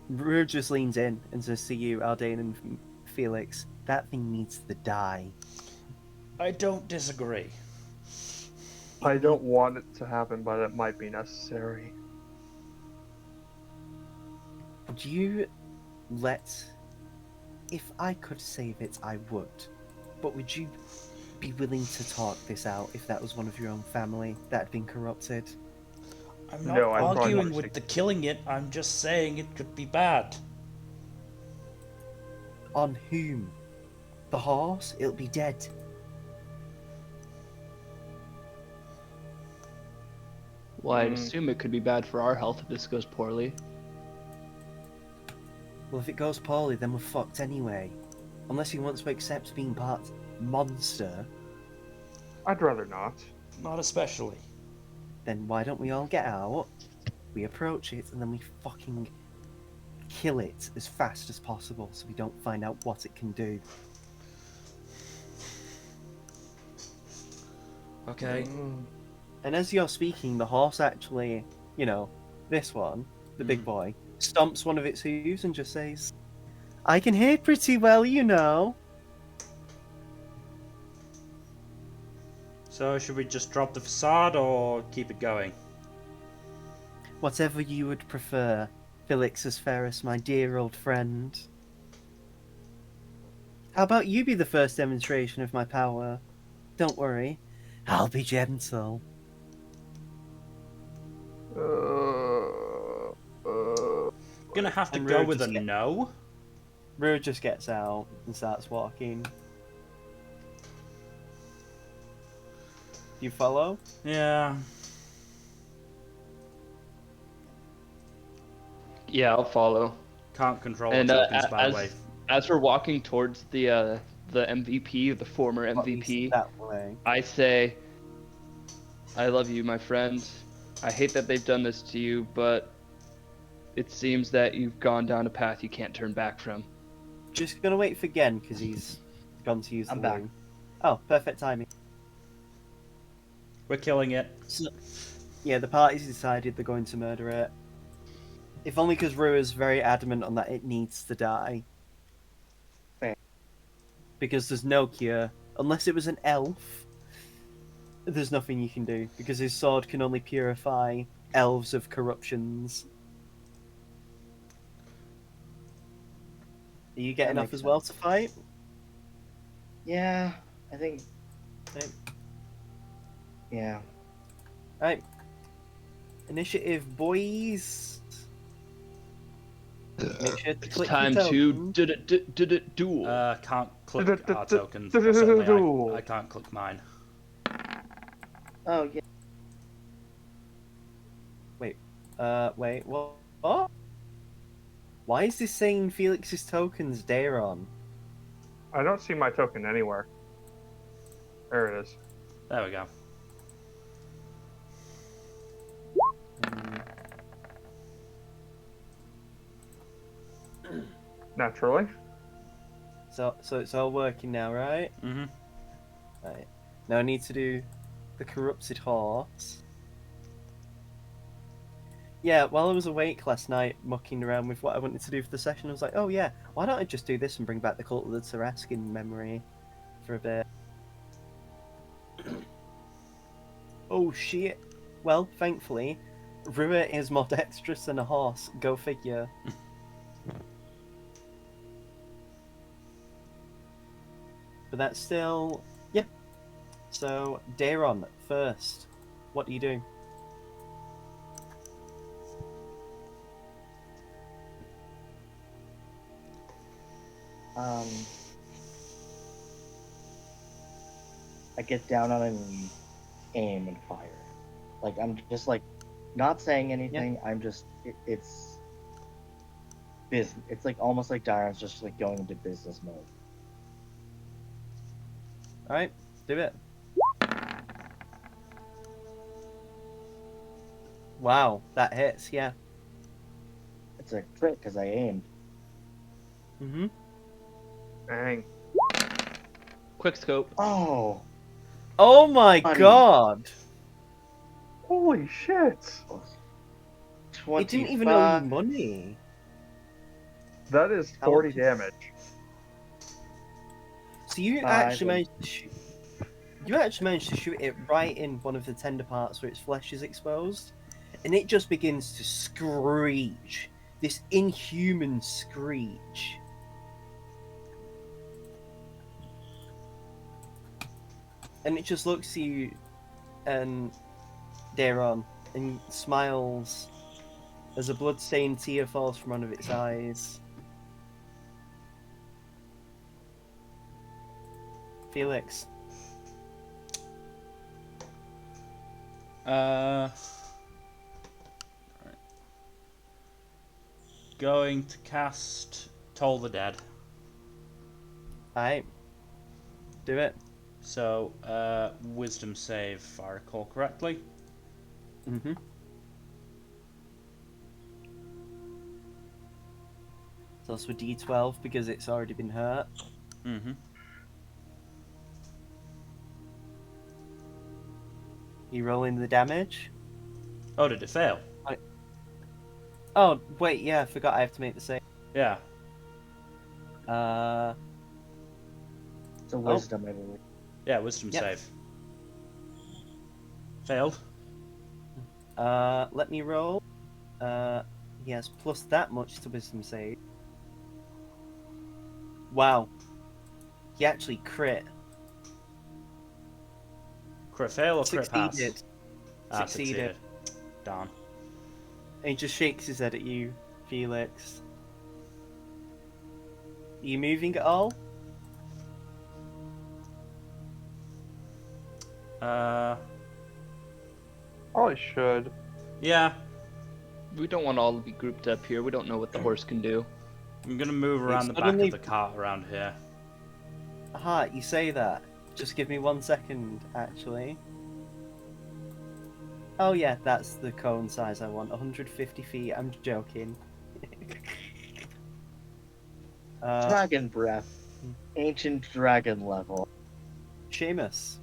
Rua just leans in and says to you, Aldane and Felix, that thing needs to die. I don't disagree. I don't want it to happen, but it might be necessary. Would you let... If I could save it, I would. But would you be willing to talk this out if that was one of your own family that had been corrupted? I'm not No, I'd probably arguing wanna with see- the killing it, I'm just saying it could be bad. On whom? The horse? It'll be dead. Well, I'd assume it could be bad for our health if this goes poorly. Well, if it goes poorly, then we're fucked anyway. Unless he wants to accept being part monster, I'd rather not. Not especially. then why don't we all get out, we approach it, and then we fucking kill it as fast as possible so we don't find out what it can do. Okay. And as you're speaking, the horse actually, you know, this one, the big boy, stomps one of its hooves and just says, I can hear pretty well, you know. So should we just drop the facade or keep it going? Whatever you would prefer, Felixus Ferris, my dear old friend. How about you be the first demonstration of my power? Don't worry, I'll be gentle. Gonna have to And go Rue with a just get- no. Rue just gets out and starts walking. You follow? Yeah. Yeah, I'll follow. Can't control And tokens, by the way. as we're walking towards the MVP, the former At least MVP, that way. I say, I love you, my friend. I hate that they've done this to you, but it seems that you've gone down a path you can't turn back from. Just gonna wait for Gen because he's gone to use I'm the back. room. Oh, perfect timing. We're killing it. So, yeah, the party's decided they're going to murder it. If only because Rue is very adamant on that it needs to die. Fair. Because there's no cure. Unless it was an elf, there's nothing you can do. Because his sword can only purify elves of corruptions. Are you getting That off makes as well sense. to fight? Yeah, I think. Right. Yeah. Right. Initiative, boys. Make sure to It's click time your to token. duel. Can't click our tokens. Or certainly I can't click mine. Oh yeah. Wait, what? What? Why is this saying Felix's tokens Daron? I don't see my token anywhere. There it is. There we go. Naturally. So it's all working now, right? Mm-hmm. Right. Now I need to do the corrupted horse. Yeah, while I was awake last night, mucking around with what I wanted to do for the session, I was like, oh yeah, why don't I just do this and bring back the Cult of the Tarascan memory for a bit? Oh shit. Well, thankfully, Rua is more dexterous than a horse. Go figure. But that's still... Yeah. So, Daron, first. What do you do? I get down on a knee, aim, and fire. Like I'm just like not saying anything. I'm just it's business. It's like almost like Darren's just like going into business mode. Alright, do it. Wow, that hits, yeah. It's a crit because I aimed. Mm-hmm. Dang. Quick scope. Oh, Oh my Buddy. god! Holy shit! It didn't even owe you 25. money. That is How 40 much? damage. So you actually managed to shoot... You actually managed to shoot it right in one of the tender parts where its flesh is exposed. And it just begins to screech. This inhuman screech. And it just looks at you and Daron and smiles as a blood-stained tear falls from one of its eyes. Felix. Right. Going to cast Toll the Dead. Alright. Do it. So, wisdom save, if I recall correctly. Mm-hmm. It's also a D12 because it's already been hurt. Mm-hmm. You rolling the damage? Oh, did it fail? Oh, wait, yeah, I forgot I have to make the save. Yeah. It's a wisdom, I believe. Yeah, wisdom Yep. save. Failed. Let me roll. He has plus that much to wisdom save. Wow. He actually crit. Crit fail or crit pass? Succeeded. Ah, Succeeded. Darn. And he just shakes his head at you, Felix. Are you moving at all? Probably should. Yeah. We don't want to all be grouped up here. We don't know what the horse can do. I'm gonna move around the back suddenly- of the cart around here. Aha, you say that. Just give me 1 second, actually. Oh yeah, that's the cone size I want. 150 feet. I'm joking. Dragon breath. Ancient dragon level. Seamus.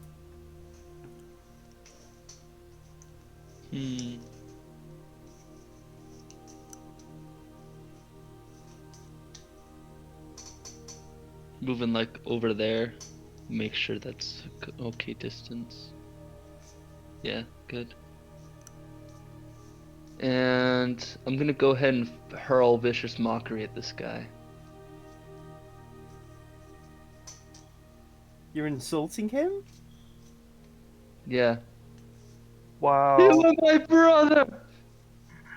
Moving like over there. Make sure that's okay distance. Yeah, good. And I'm gonna go ahead and hurl vicious mockery at this guy. You're insulting him? Yeah. Wow. You are my brother!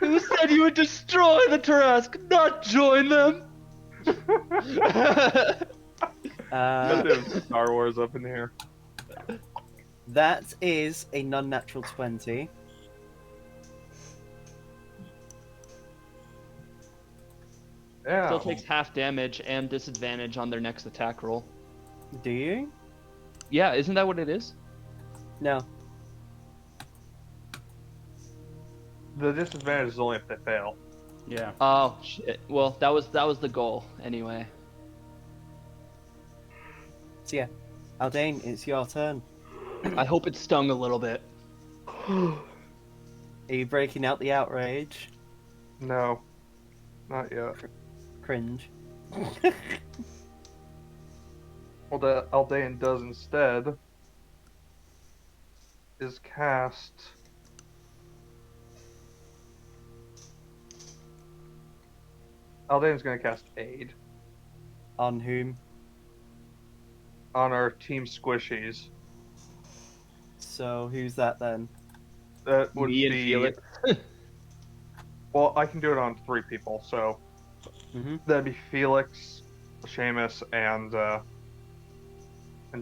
You said you would destroy the Tarask, not join them! Goddamn Star Wars up in here. That is a non-natural 20. Yeah. Still takes half damage and disadvantage on their next attack roll. Do you? Yeah, isn't that what it is? No. The disadvantage is only if they fail. Yeah. Oh shit. Well, that was the goal anyway. So yeah, Aldane, it's your turn. I hope it stung a little bit. Are you breaking out the outrage? No. Not yet. Cringe. What Aldean does instead is cast Aldane's gonna cast Aid On whom? on our team squishies. So who's that then? That would Me and be Felix. well, I can do it on 3 people, so Mm-hmm. that'd be Felix, Seamus, and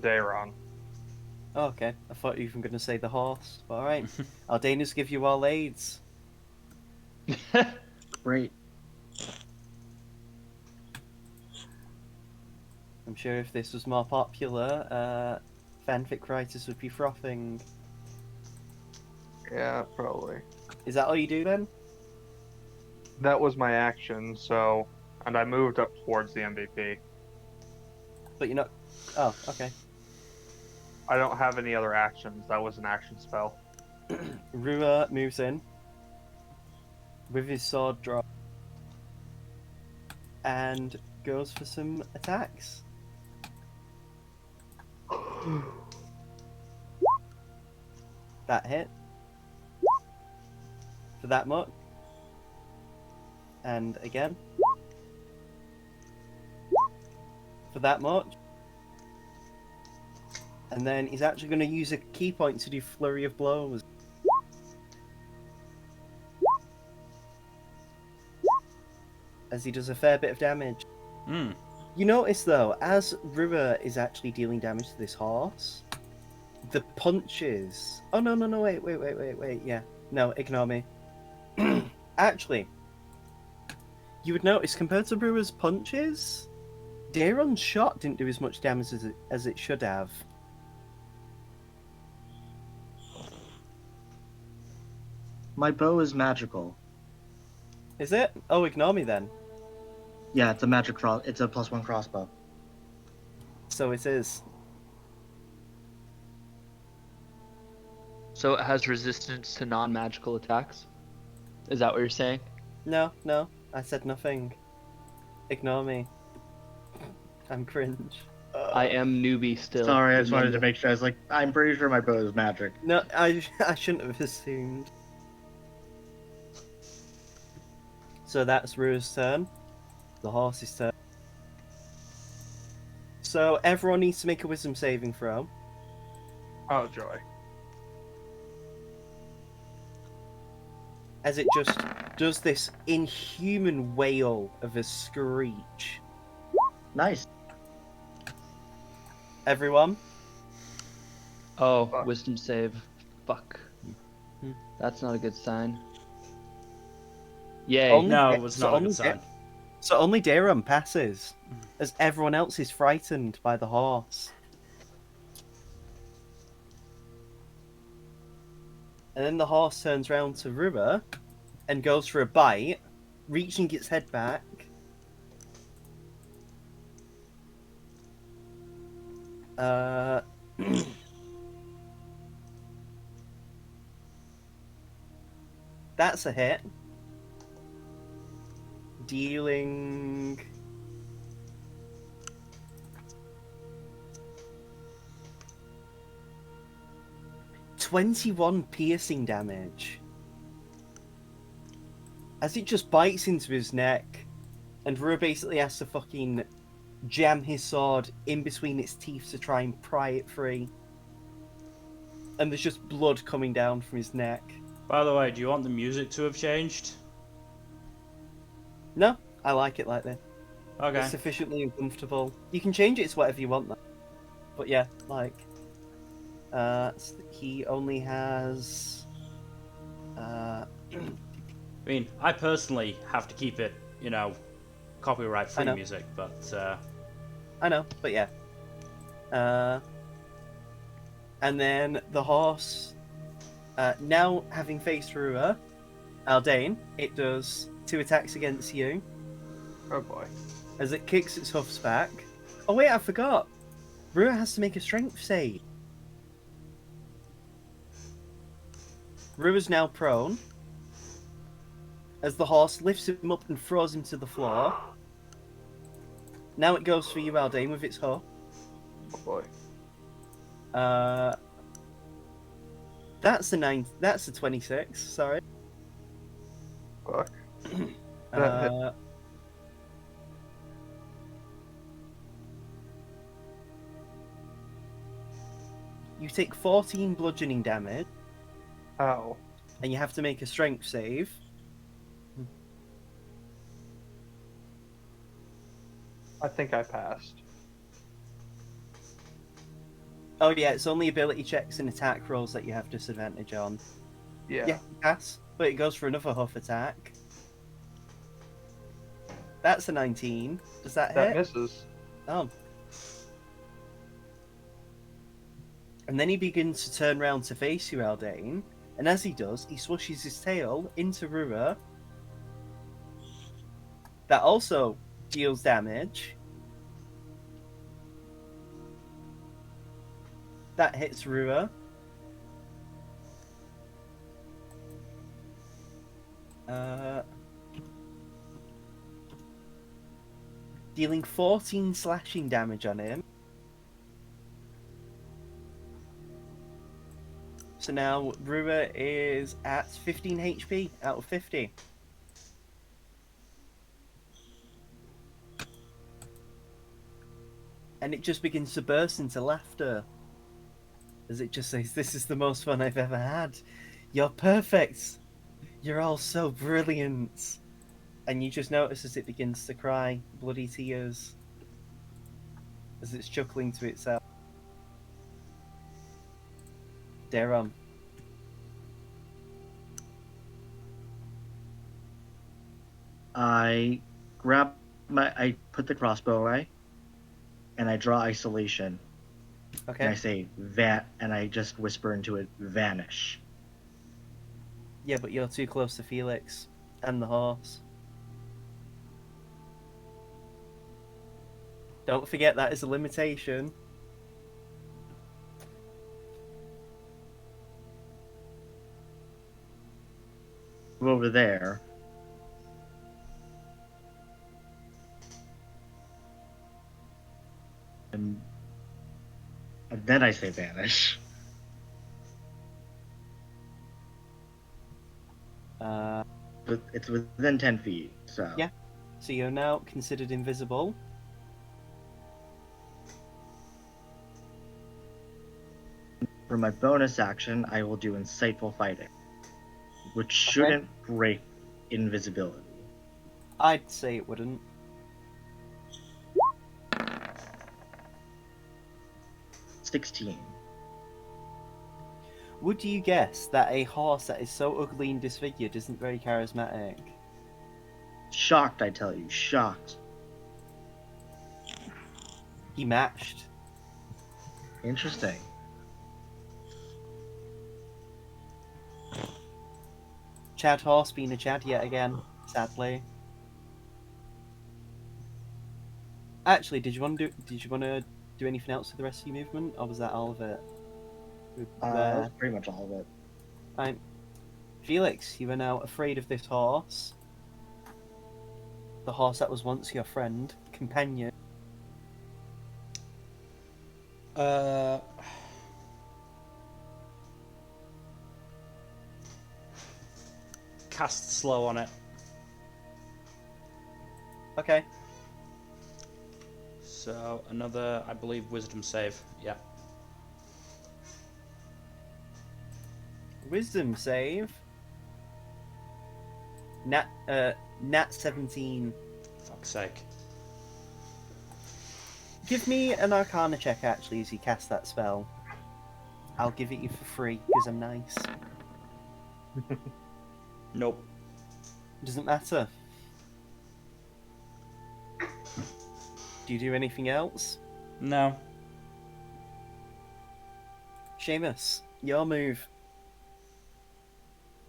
Dayron. Oh, okay. I thought you were going to say the horse. All right. Aldane's give you all aids. Great. I'm sure if this was more popular, fanfic writers would be frothing. Yeah, probably. Is that all you do then? That was my action, so and I moved up towards the MVP. But you're not. Oh, okay. I don't have any other actions. That was an action spell. Rua moves in with his sword drawn and goes for some attacks. That hit for that much, and again for that much, and then he's actually going to use a key point to do flurry of blows. as he does a fair bit of damage. Hmm. You notice, though, as Rua is actually dealing damage to this horse, the punches... Oh, no, wait, yeah. No, ignore me. Actually, you would notice, compared to Rua's punches, Daron's shot didn't do as much damage as it should have. My bow is magical. Is it? Oh, ignore me then. Yeah, it's a magic cross. It's a +1 crossbow. So it is. So it has resistance to non-magical attacks? Is that what you're saying? No, I said nothing. Ignore me. I'm cringe. I am newbie still. Sorry, I just wanted to remember. make sure. I was like, I'm pretty sure my bow is magic. No, I shouldn't have assumed. So that's Rua's turn. The horse's turn. So everyone needs to make a wisdom saving throw. Oh joy. As it just does this inhuman wail of a screech. Nice. Everyone? Oh, Fuck. wisdom save. Fuck. Hmm. That's not a good sign. Yay. Only- No, it was so not a only good sign. So only Daron passes, as everyone else is frightened by the horse. And then the horse turns round to Rua and goes for a bite, reaching its head back. That's a hit. Dealing 21 piercing damage. As it just bites into his neck, and Rua basically has to fucking jam his sword in between its teeth to try and pry it free. And there's just blood coming down from his neck. By the way, do you want the music to have changed? No, I like it like this. Okay. It's sufficiently uncomfortable. You can change it to whatever you want, though. But yeah, like... he only has... I mean, I personally have to keep it, you know, copyright-free know. music, but I know, but yeah. And then the horse, now having faced Rua, Aldane, it does 2 attacks against you Oh boy. as it kicks its hoofs back. Oh wait, I forgot. Rua has to make a strength save. Rua's now prone, as the horse lifts him up and throws him to the floor. Now it goes for you, Aldane, with its hoof. Oh boy. That's a 26. Sorry. Fuck. Uh, you take 14 bludgeoning damage, Ow. and you have to make a strength save. I think I passed. Oh yeah, it's only ability checks and attack rolls that you have disadvantage on. Yeah. Yeah, you pass, but it goes for another hoof attack. That's a 19. Does that That hit? misses. Oh. And then he begins to turn round to face you, Aldane. And as he does, he swishes his tail into Rua. That also deals damage. That hits Rua. Dealing 14 slashing damage on him. So now Rua is at 15 HP out of 50. And it just begins to burst into laughter. As it just says, "This is the most fun I've ever had. You're perfect. You're all so brilliant." And you just notice as it begins to cry bloody tears as it's chuckling to itself. Deron. I I put the crossbow away, and I draw isolation. And I Okay. say and I just whisper into it, vanish. Yeah, but you're too close to Felix and the horse. Don't forget that is a limitation. Move over there. And then I say vanish. But it's within 10 feet, so. Yeah. So you're now considered invisible. For my bonus action, I will do insightful fighting, which shouldn't break invisibility. I'd say it wouldn't. $16. Would you guess that a horse that is so ugly and disfigured isn't very charismatic? Shocked, I tell you, shocked. He matched. Interesting. Chad horse being a Chad yet again, sadly. Actually, did you want to do anything else with the rest of your movement, or was that all of it? That was pretty much all of it. Right. Felix, you are now afraid of this horse. The horse that was once your friend, companion. Cast slow on it. Okay. So another, I believe, wisdom save. Yeah. Wisdom save. Nat 17. Fuck's sake. Give me an Arcana check actually as you cast that spell. I'll give it you for free because I'm nice. Nope. Doesn't matter. Do you do anything else? No. Seamus, your move.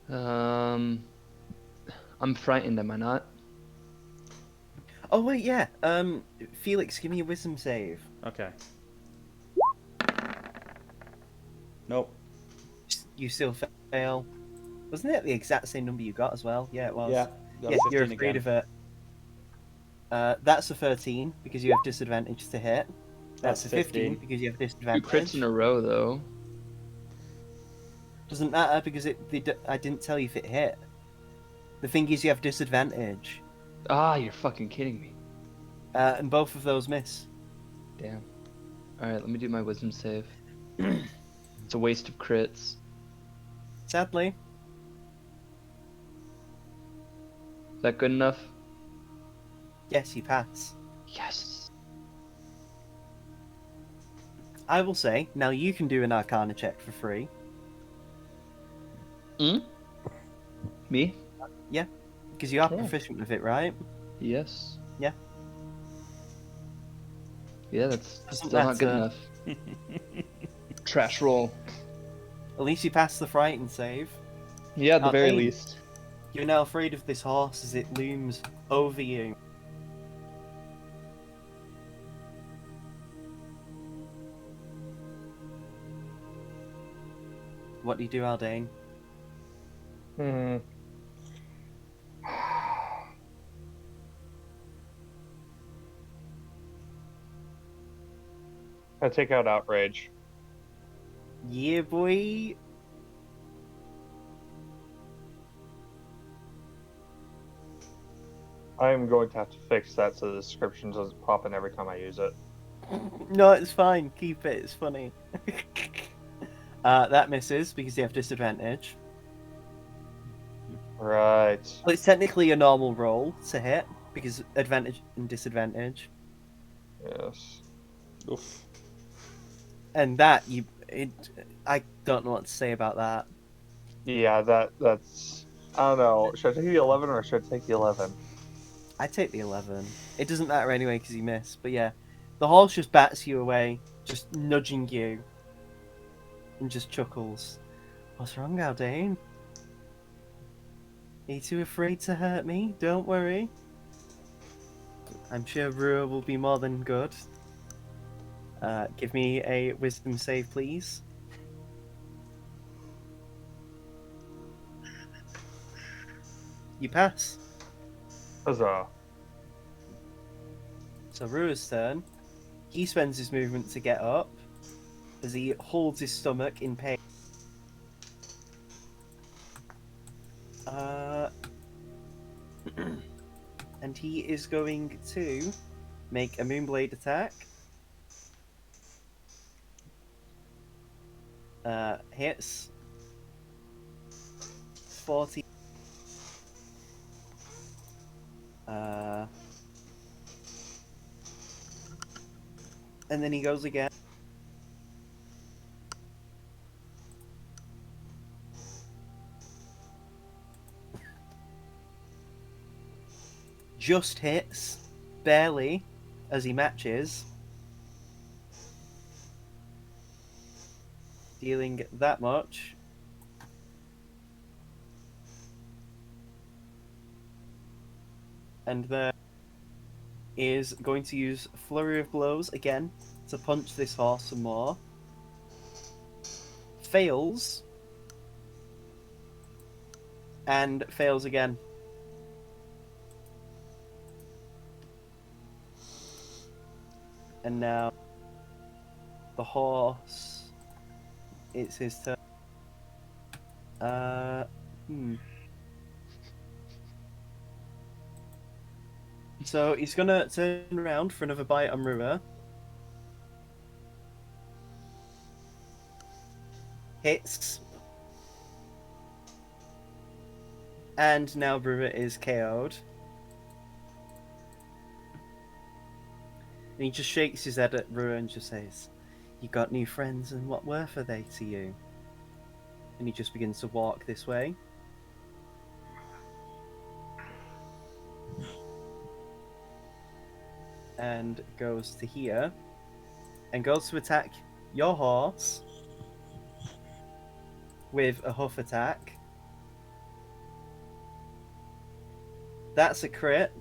I'm frightened, am I not? Oh wait, yeah. Felix, give me a wisdom save. Okay. Nope. You still fail. Wasn't it the exact same number you got as well? Yeah, it was. Yeah. Got a Yeah, you're 15 afraid again. of it. That's a 13 because you have disadvantage to hit. That's a 15 because you have Two disadvantage. crits in a row, though. Doesn't matter because I didn't tell you if it hit. The thing is, you have disadvantage, Ah, you're fucking kidding me. and both of those miss. Damn. Alright, let me do my wisdom save. It's a waste of crits. Sadly, Is that good enough? yes, you pass. Yes. I will say now you can do an Arcana check for free. Me? Because you are Yeah. proficient with it, right? Yes. Yeah. Yeah, that's Doesn't still not good matter. enough. Trash roll. At least you passed the frighten save. Yeah, at the Now, very Dane, least. You're now afraid of this horse as it looms over you. What do you do, Aldane? Hmm. I take out outrage. Yeah, boy. I am going to have to fix that so the description doesn't pop in every time I use it. No, it's fine. Keep it. It's funny. That misses because you have disadvantage. Right. Well, it's technically a normal roll to hit because advantage and disadvantage, Yes. Oof. and that I don't know what to say about that. Yeah, that's. I don't know. Should I take the 11 or should I take the 11? I take the 11. It doesn't matter anyway because you miss. But yeah, the horse just bats you away, just nudging you, and just chuckles. What's wrong, Aldane? Are you too afraid to hurt me? Don't worry. I'm sure Rua will be more than good. Give me a wisdom save, please. You pass. Huzzah. So Rua's turn. He spends his movement to get up as he holds his stomach in pain. And he is going to make a Moonblade attack. Hits. 40. And then he goes again. Just hits. Barely. As he matches. Dealing that much. And then is going to use Flurry of Blows again to punch this horse some more. Fails. And fails again. And now the horse. It's his turn. So he's gonna turn around for another bite on Rua. Hits. And now Rua is KO'd. And he just shakes his head at Rua and just says, "You got new friends, and what worth are they to you?" And he just begins to walk this way. And goes to here. And goes to attack your horse with a hoof attack. That's a crit.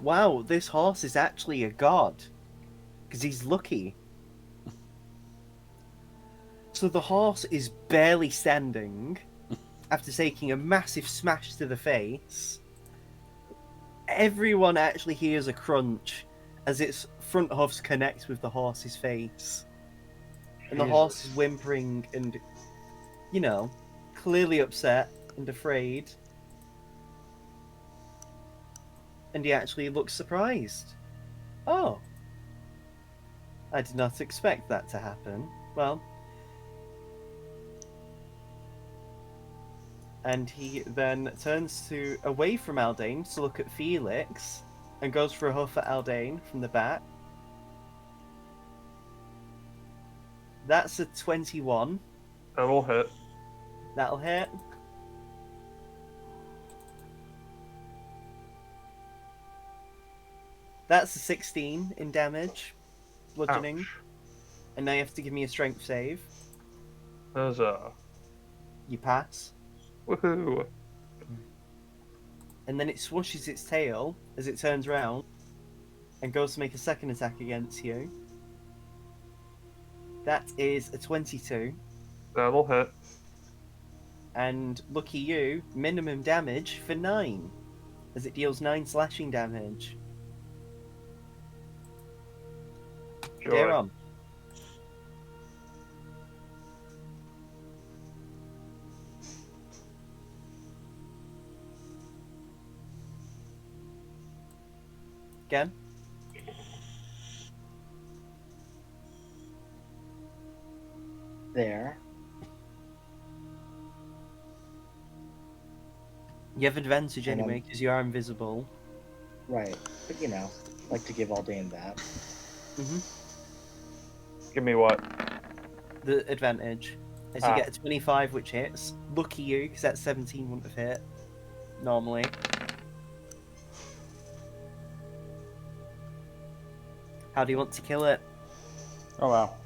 Wow, this horse is actually a god. Because he's lucky. So the horse is barely standing after taking a massive smash to the face. Everyone actually hears a crunch as its front hoofs connect with the horse's face. And the horse is whimpering and, clearly upset and afraid. And he actually looks surprised. Oh. I did not expect that to happen. Well. And he then turns away from Aldane to look at Felix and goes for a hoof at Aldane from the back. That's a 21. That'll hit. That'll hit. That's a 16 in damage. Bludgeoning. Ouch. And now you have to give me a strength save. Huzzah. You pass. Woohoo. And then it swooshes its tail as it turns around and goes to make a second attack against you. That is a 22. That'll hit. And lucky you, minimum damage for 9, as it deals 9 slashing damage. Joy. Daron. Again? There. You have advantage And anyway, because you are invisible. Right. But you know, like to give Aldane that. Mm-hmm. Give me what? The advantage. As you get a 25, which hits. Lucky you, because that 17 wouldn't have hit. Normally. How do you want to kill it? Oh wow.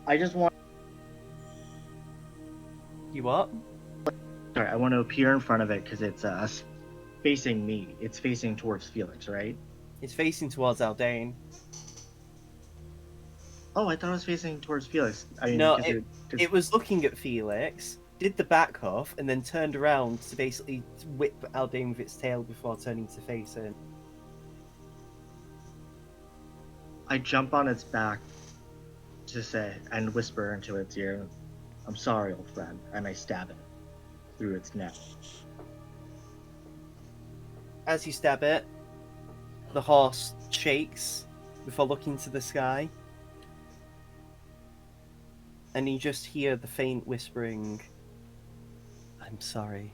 I just want. You what? Sorry, I want to appear in front of it because it's facing me. It's facing towards Felix, right? It's facing towards Aldane. Oh, I thought it was facing towards Felix. I mean, No, because it was looking at Felix, did the back huff, and then turned around to basically whip Aldane with its tail before turning to face him. I jump on its back to say and whisper into its ear, "I'm sorry, old friend," and I stab it through its neck. As you stab it, the horse shakes before looking to the sky. And you just hear the faint whispering, "I'm sorry,"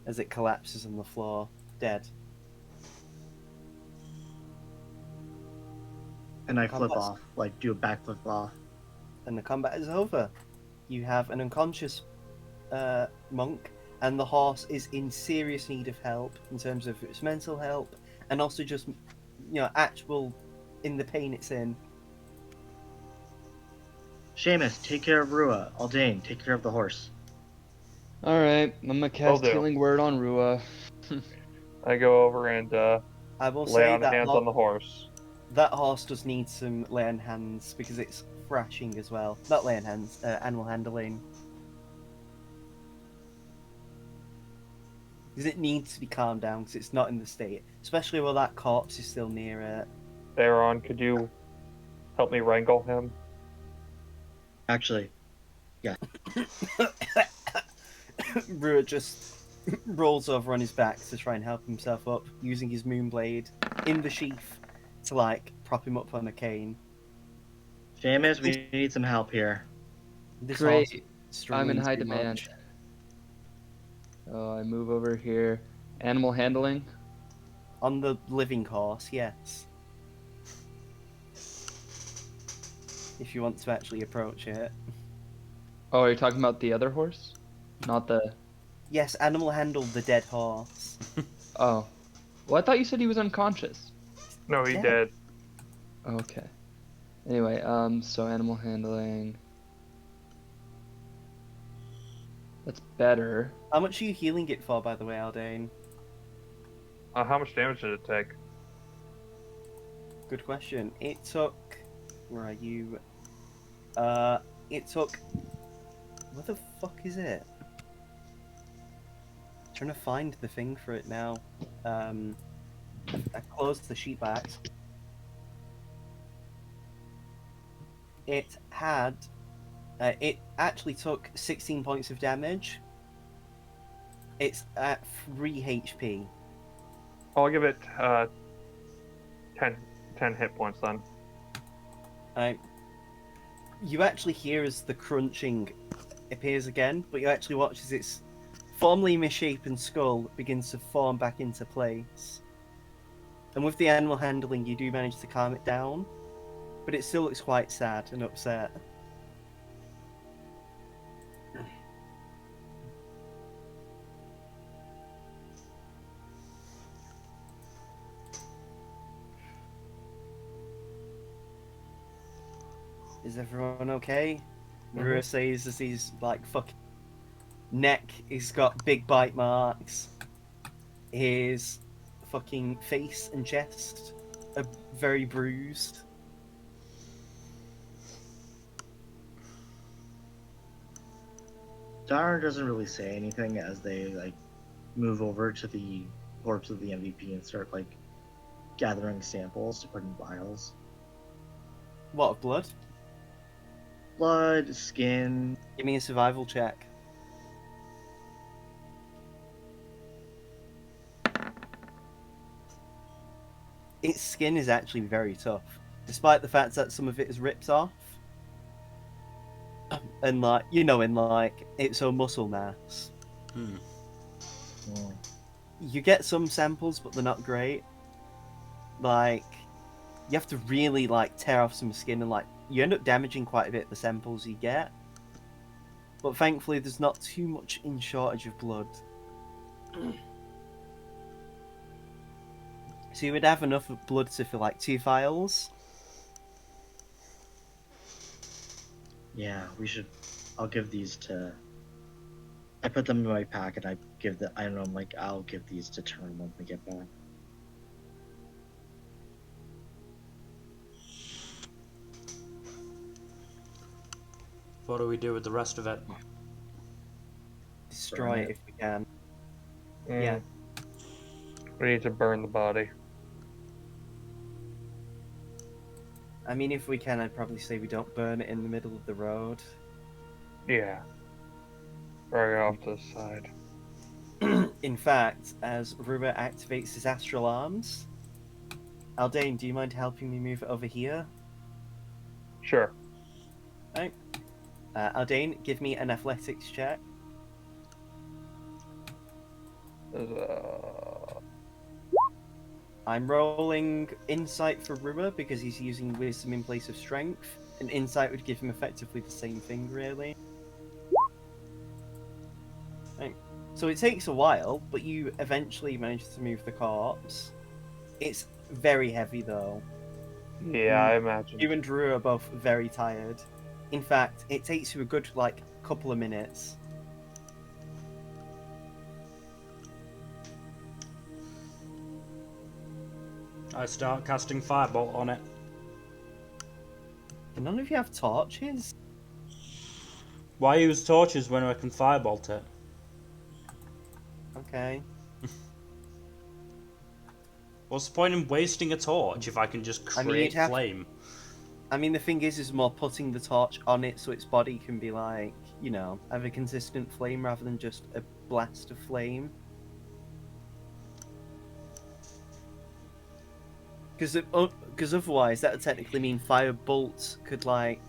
as it collapses on the floor, dead. And I flip Combat's- off, like do a backflip off. And the combat is over. You have an unconscious monk, and the horse is in serious need of help in terms of its mental help, and also just, actual in the pain it's in. Seamus, take care of Rua. Aldane, take care of the horse. All right, I'm gonna cast do. Healing Word on Rua. I go over and I will lay say on hands on the horse. that horse does need some lay on hands because it's thrashing as well. Not lay on hands, animal handling. Because it needs to be calmed down because it's not in the state, especially while that corpse is still near it. Theron, could you help me wrangle him? Actually, Rua just rolls over on his back to try and help himself up, using his moonblade in the sheath to prop him up on a cane. Seamus, we need some help here. This Great. horse is I'm struggling in high too demand. much. Oh, I move over here. Animal handling. On the living horse, yes. If you want to actually approach it. Oh, are you talking about the other horse? Not the. Yes, animal handle the dead horse. Oh. Well, I thought you said he was unconscious. No, he Yeah. did. Okay. Anyway, so animal handling. That's better. How much are you healing it for, by the way, Aldane? How much damage did it take? Good question. It took... Where are you? It took... What the fuck is it? Trying to find the thing for it now. I closed the sheet by accident. It had... it actually took 16 points of damage. It's at 3 HP. I'll give it 10 hit points then. You actually hear as the crunching appears again, but you actually watch as its formerly misshapen skull begins to form back into place. And with the animal handling, you do manage to calm it down, but it still looks quite sad and upset. Is everyone okay? Rua says as he's fucking neck, he's got big bite marks. His fucking face and chest are very bruised. Darren doesn't really say anything as they move over to the corpse of the MVP and start gathering samples to put in vials. What, of blood? Blood, skin. Give me a survival check. its skin is actually very tough, despite the fact that some of it is ripped off. And like, you know, in like its own muscle mass. Hmm. Mm. You get some samples, but they're not great. Like, you have to really like tear off some skin, and like you end up damaging quite a bit the samples you get. But thankfully, there's not too much in shortage of blood. So you would have enough of blood to fill like 2 vials. Yeah, we should. I'll give these to. I put them in my pack, and I give the. I don't know. I'm like, I'll give these to Turn when we get back. What do we do with the rest of it? Destroy Burn it it. if we can. Mm. Yeah. We need to burn the body. I mean, if we can, I'd probably say we don't burn it in the middle of the road. Yeah. Burn it off to the side. In fact, as Ruma activates his astral arms, Aldane, do you mind helping me move it over here? Sure. Aldane, give me an athletics check. I'm rolling insight for Ruma because he's using wisdom in place of strength, and insight would give him effectively the same thing, really. Right. So it takes a while, but you eventually manage to move the corpse. It's very heavy, though. Yeah, I imagine. You and Drew are both very tired. In fact, it takes you a good, like, couple of minutes. I start casting firebolt on it. Do none of you have torches? Why use torches when I can firebolt it? Okay. What's the point in wasting a torch if I can just I mean, create you'd have- flame? I mean, the thing is more putting the torch on it so its body can be like, you know, have a consistent flame rather than just a blast of flame. Because otherwise, that would technically mean fire bolts could like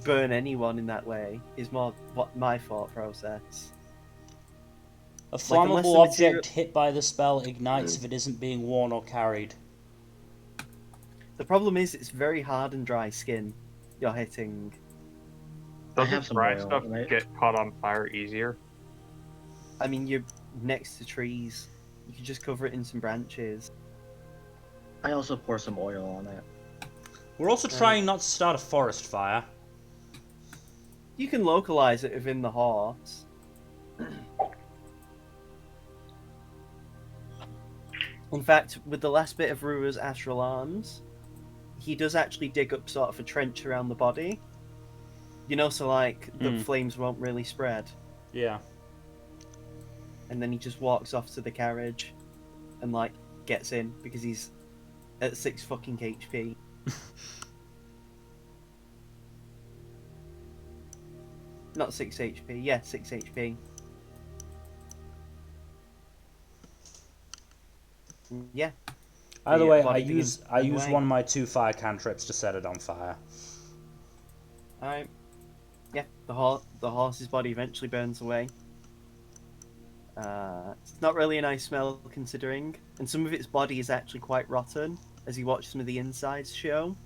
burn anyone in that way. Is more what my thought process. A unless flammable the material- object hit by the spell ignites if it isn't being worn or carried. The problem is, it's very hard and dry skin you're hitting. I Doesn't have some dry oil, stuff and I- get caught on fire easier? I mean, you're next to trees. You can just cover it in some branches. I also pour some oil on it. We're also trying not to start a forest fire. You can localize it within the horse. In fact, with the last bit of Rua's astral arms, he does actually dig up sort of a trench around the body. You know, so like the flames won't really spread. Yeah. And then he just walks off to the carriage and like gets in because he's at 6 fucking HP. Not 6 HP, yeah, 6 HP. Yeah. Either The way, body I begins use to burn away. one of my 2 fire cantrips to set it on fire. Alright. Yeah, the horse's body eventually burns away. It's not really a nice smell considering, and some of its body is actually quite rotten as you watch some of the insides show.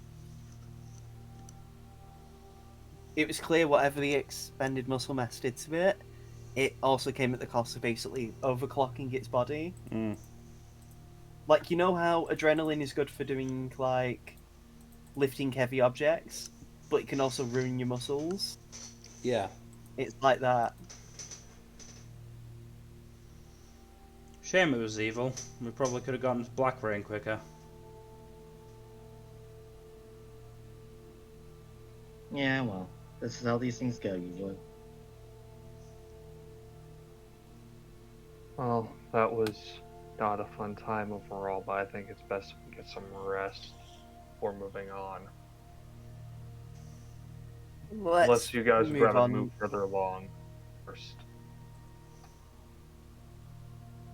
It was clear whatever the expended muscle mass did to it, it also came at the cost of basically overclocking its body. Like, you know how adrenaline is good for doing, like, lifting heavy objects, but it can also ruin your muscles? Yeah. It's like that. Shame it was evil. We probably could have gotten to Blackrain quicker. Yeah, well, this is how these things go usually. Well, that was not a fun time overall, but I think it's best if we get some rest before moving on. Unless you guys would rather move further along first.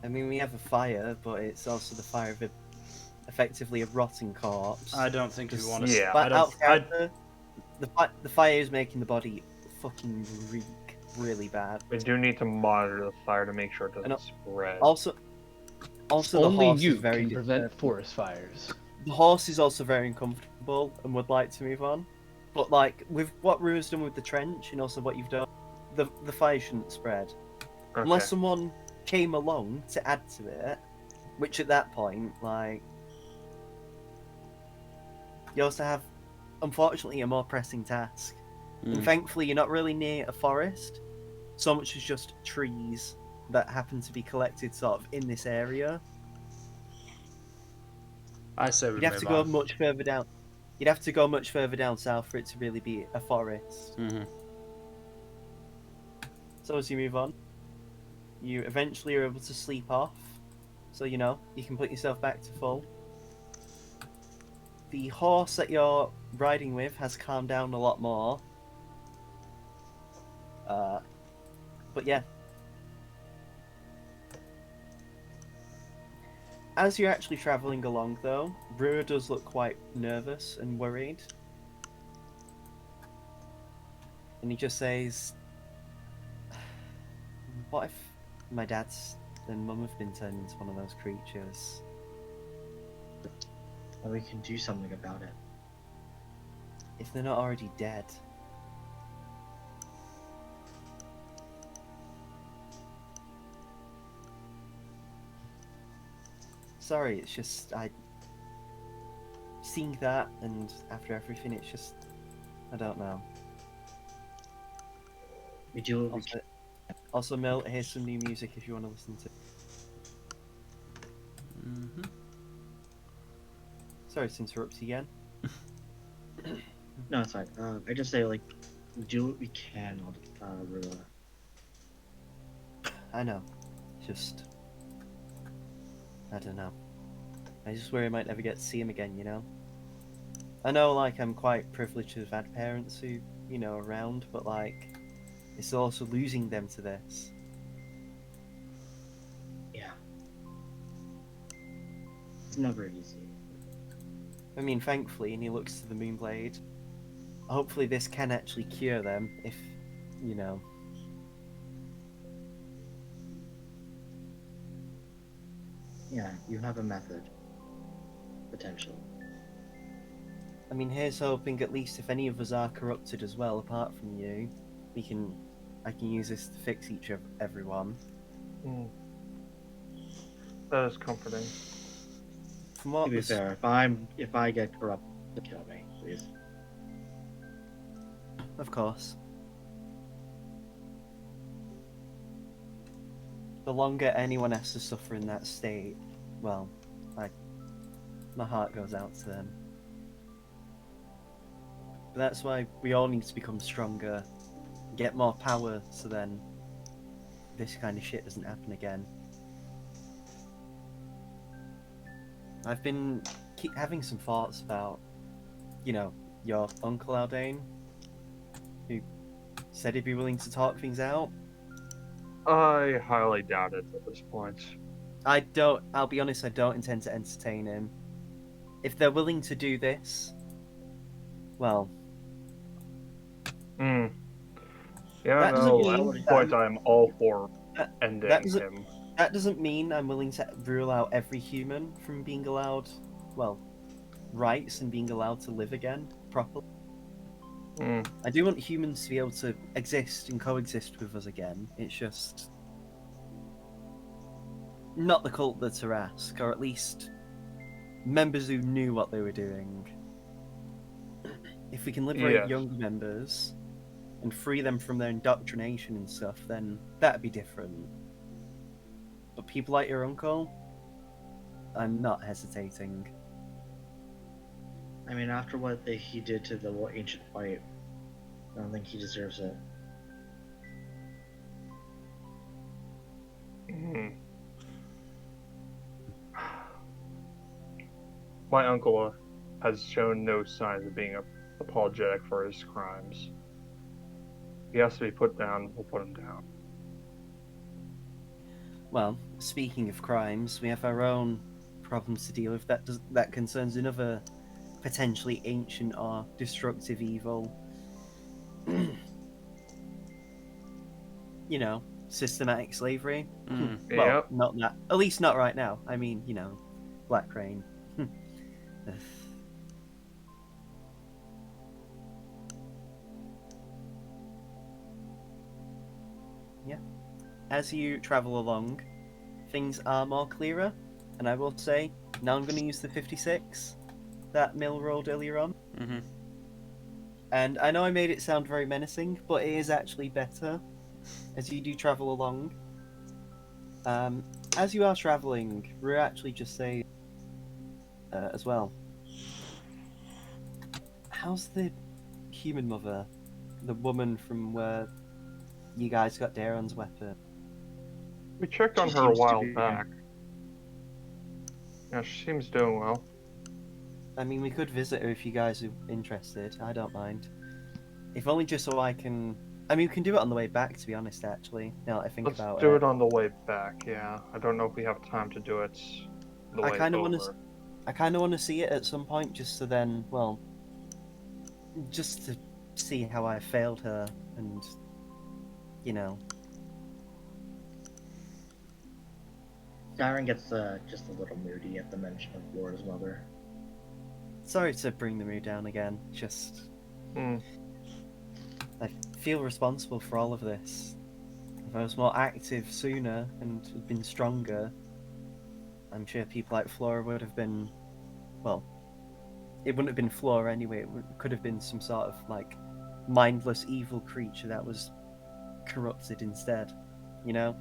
I mean, we have a fire, but it's also the fire of a effectively a rotting corpse. I don't think we want to. Yeah. But I out of don't. I, character, the fire is making the body fucking reek really bad. We do need to monitor the fire to make sure it And doesn't spread. Also, the Only horse you is very can prevent disturbed. forest fires. The horse is also very uncomfortable and would like to move on. But like with what Rua's done with the trench and also what you've done, the fire shouldn't spread. Okay. Unless someone came along to add to it, which at that point, like, you also have, unfortunately, a more pressing task. And Mm. thankfully, you're not really near a forest, so much as just trees that happen to be collected sort of in this area. I say we You'd have move to go on. much further down. You'd have to go much further down south for it to really be a forest. Mhm. So as you move on, you eventually are able to sleep off. So you know you can put yourself back to full. The horse that you're riding with has calmed down a lot more. But yeah. As you're actually travelling along, though, Rua does look quite nervous and worried. And he just says, "What if my dad's and mum have been turned into one of those creatures?" And we can do something about it. If they're not already dead. Sorry, it's just seeing that, and after everything, it's just I don't know. We do what we can. Also, Mill, here's some new music if you want to listen to. Mhm. Sorry to interrupt you again. No, it's fine. I just say, like, we do what we can, Rua. I know. Just I don't know. I just worry I might never get to see him again, you know? I know, like, I'm quite privileged to have had parents who, you know, are around, but, like, it's also losing them to this. Yeah. It's never easy. I mean, thankfully, and he looks to the Moonblade, hopefully this can actually cure them if, you know. Yeah, you have a method. Potentially. I mean, here's hoping at least if any of us are corrupted as well, apart from you, I can use this to fix everyone. That is comforting. From what To be was, fair, if I get corrupted, kill me, please. of course. The longer anyone has to suffer in that state, well, my heart goes out to them. But that's why we all need to become stronger, get more power, so then this kind of shit doesn't happen again. I've been keep having some thoughts about, you know, your uncle Aldane, who said he'd be willing to talk things out. I highly doubt it at this point. I'll be honest, I don't intend to entertain him. If they're willing to do this, well, Yeah, That doesn't no, at mean this that point I'm all for that ending doesn't- him. that doesn't mean I'm willing to rule out every human from being allowed, well, rights and being allowed to live again properly. I do want humans to be able to exist and coexist with us again. It's just not the cult that's Tarask, or at least members who knew what they were doing. If we can liberate Yes. younger members and free them from their indoctrination and stuff, then that'd be different. But people like your uncle, I'm not hesitating. I mean, after what he did to the ancient white, I don't think he deserves it. My uncle has shown no signs of being apologetic for his crimes. If he has to be put down, we'll put him down. Well, speaking of crimes, we have our own problems to deal with. That concerns another potentially ancient or destructive evil. You know, systematic slavery. Mm. Well, Yep. not that. At least not right now. I mean, Blackrain. Yeah. As you travel along, things are more clearer, and I will say, now I'm going to use the 56 that Mill rolled earlier on. Mm-hmm. And I know I made it sound very menacing, but it is actually better as you do travel along. As you are traveling, we're actually just saying as well. How's the human mother, the woman from where you guys got Daron's weapon? We checked on She her a seems to while be- back. Yeah, she seems doing well. I mean, we could visit her if you guys are interested. I don't mind. If only just so I can. I mean, we can do it on the way back. To be honest, actually, now that I think Let's about do it, it on the way back, yeah. I don't know if we have time to do it the I way kind of over. want to. I kind of want to see it at some point, just so then, well, just to see how I failed her, and you know. Darren gets just a little moody at the mention of Laura's mother. Sorry to bring the mood down again. Just Hmm. I feel responsible for all of this. If I was more active sooner and had been stronger, I'm sure people like Flora would have been. Well, it wouldn't have been Flora anyway. Could have been some sort of like mindless evil creature that was corrupted instead. You know.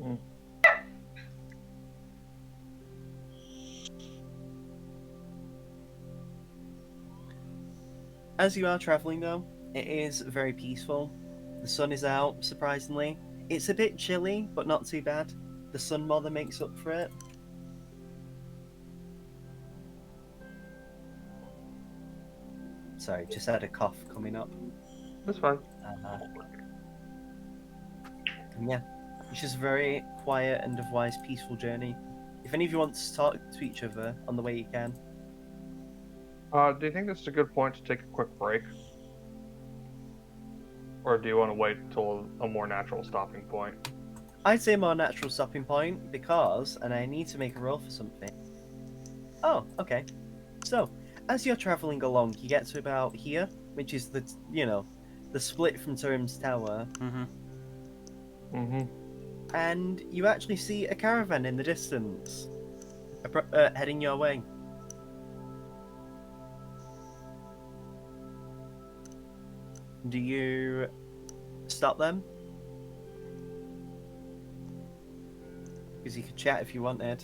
Hmm. As you are traveling, though, it is very peaceful. The sun is out, surprisingly. It's a bit chilly, but not too bad. The sun more than makes up for it. Sorry, just had a cough coming up. That's fine. And yeah, it's just a very quiet and otherwise peaceful journey. If any of you want to talk to each other on the way, you can. Do you think this is a good point to take a quick break? Or do you want to wait until a more natural stopping point? I'd say a more natural stopping point because, and I need to make a roll for something. Oh, okay. So, as you're traveling along, you get to about here, which is the split from Turim's Tower, Mm-hmm. Mm-hmm. and you actually see a caravan in the distance, heading your way. Do you stop them? Because you could chat if you wanted.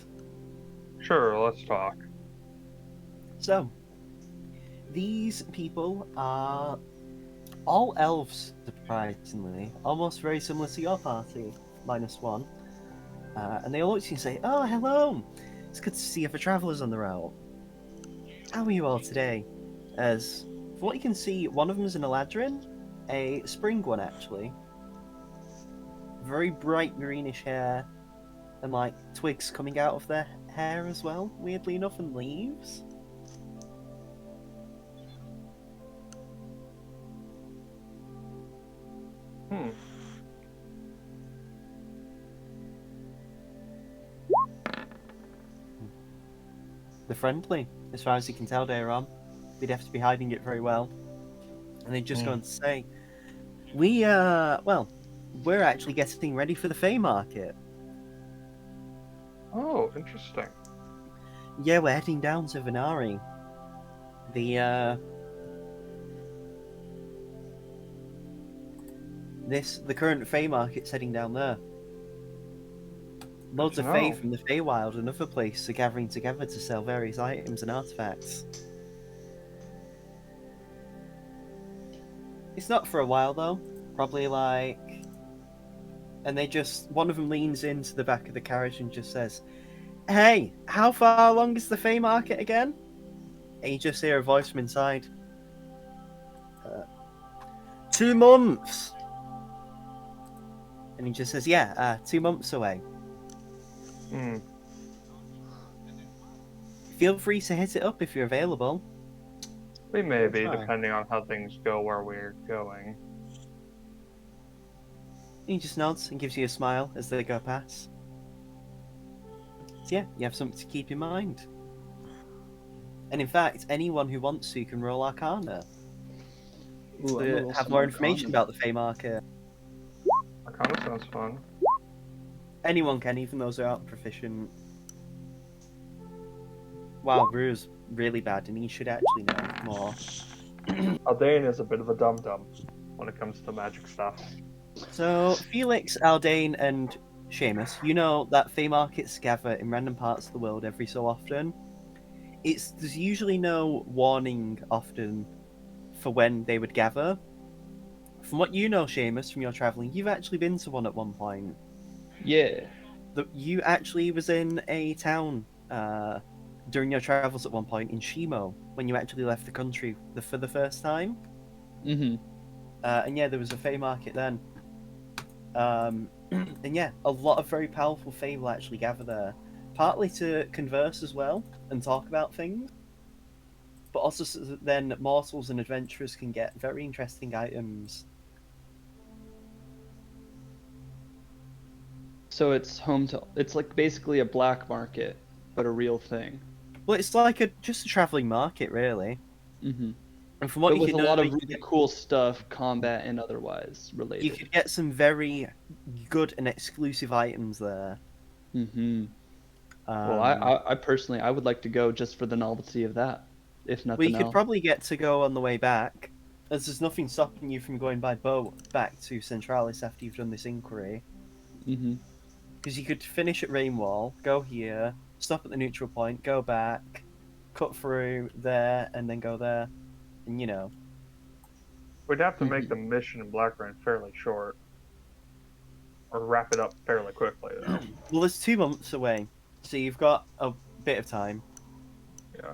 Sure, let's talk. So, these people are all elves, surprisingly, almost very similar to your party, -1. And they all look to you and say, "Oh, hello! It's good to see other travellers on the route. How are you all today?" As, from what you can see, one of them is an Eladrin, a spring one actually. Very bright greenish hair, and like twigs coming out of their hair as well, weirdly enough, and leaves. Hmm. They're friendly, as far as you can tell, Daron. They'd have to be hiding it very well. And they just go on to say, we're actually getting ready for the Fey Market. Oh, interesting. Yeah, we're heading down to Venari. The current Fey Market's heading down there. Loads to of Fey know. from the Feywild and other places are gathering together to sell various items and artifacts. It's not for a while though. Probably like... And one of them leans into the back of the carriage and just says, "Hey, how far along is the Fey Market again?" And you just hear a voice from inside. 2 months! And he just says, "Yeah, 2 months away." Hmm. Feel free to hit it up if you're available. We may be, Try. depending on how things go where we're going. He just nods and gives you a smile as they go past. So yeah, you have something to keep in mind. And in fact, anyone who wants to can roll Arcana Ooh, I'm gonna to roll have some more Arcana information then. about the Fey Market. Arcana sounds fun. Anyone can, even those who aren't proficient. Wow, Rue's really bad, and he should actually know more. Aldane is a bit of a dum-dum when it comes to magic stuff. So, Felix, Aldane, and Seamus, you know that Fey Markets gather in random parts of the world every so often. There's usually no warning often for when they would gather. From what you know, Seamus, from your travelling, you've actually been to one at one point. Yeah. You actually was in a town during your travels at one point in Shimo when you actually left the country for the first time. Mm-hmm. And yeah, there was a Fey market then. And yeah, a lot of very powerful Fey will actually gather there, partly to converse as well and talk about things, but also so that then mortals and adventurers can get very interesting items. So it's like basically a black market, but a real thing. Well, it's like just a traveling market, really. Mm-hmm. And from what But you with can a know, lot of really cool stuff, combat and otherwise you related. could get some very good and exclusive items there. Mm-hmm. Well, Um, I personally I would like to go just for the novelty of that, if well, you nothing could else. probably get to go on the way back, as there's nothing stopping you from going by boat back to Centralis after you've done this inquiry. Mm-hmm. Because you could finish at Rainwall, go here, stop at the neutral point, go back, cut through there, and then go there. And you know, We'd have to make Mm-hmm. the mission in Blackrain fairly short, or wrap it up fairly quickly, though. well, it's 2 months away, so you've got a bit of time. Yeah.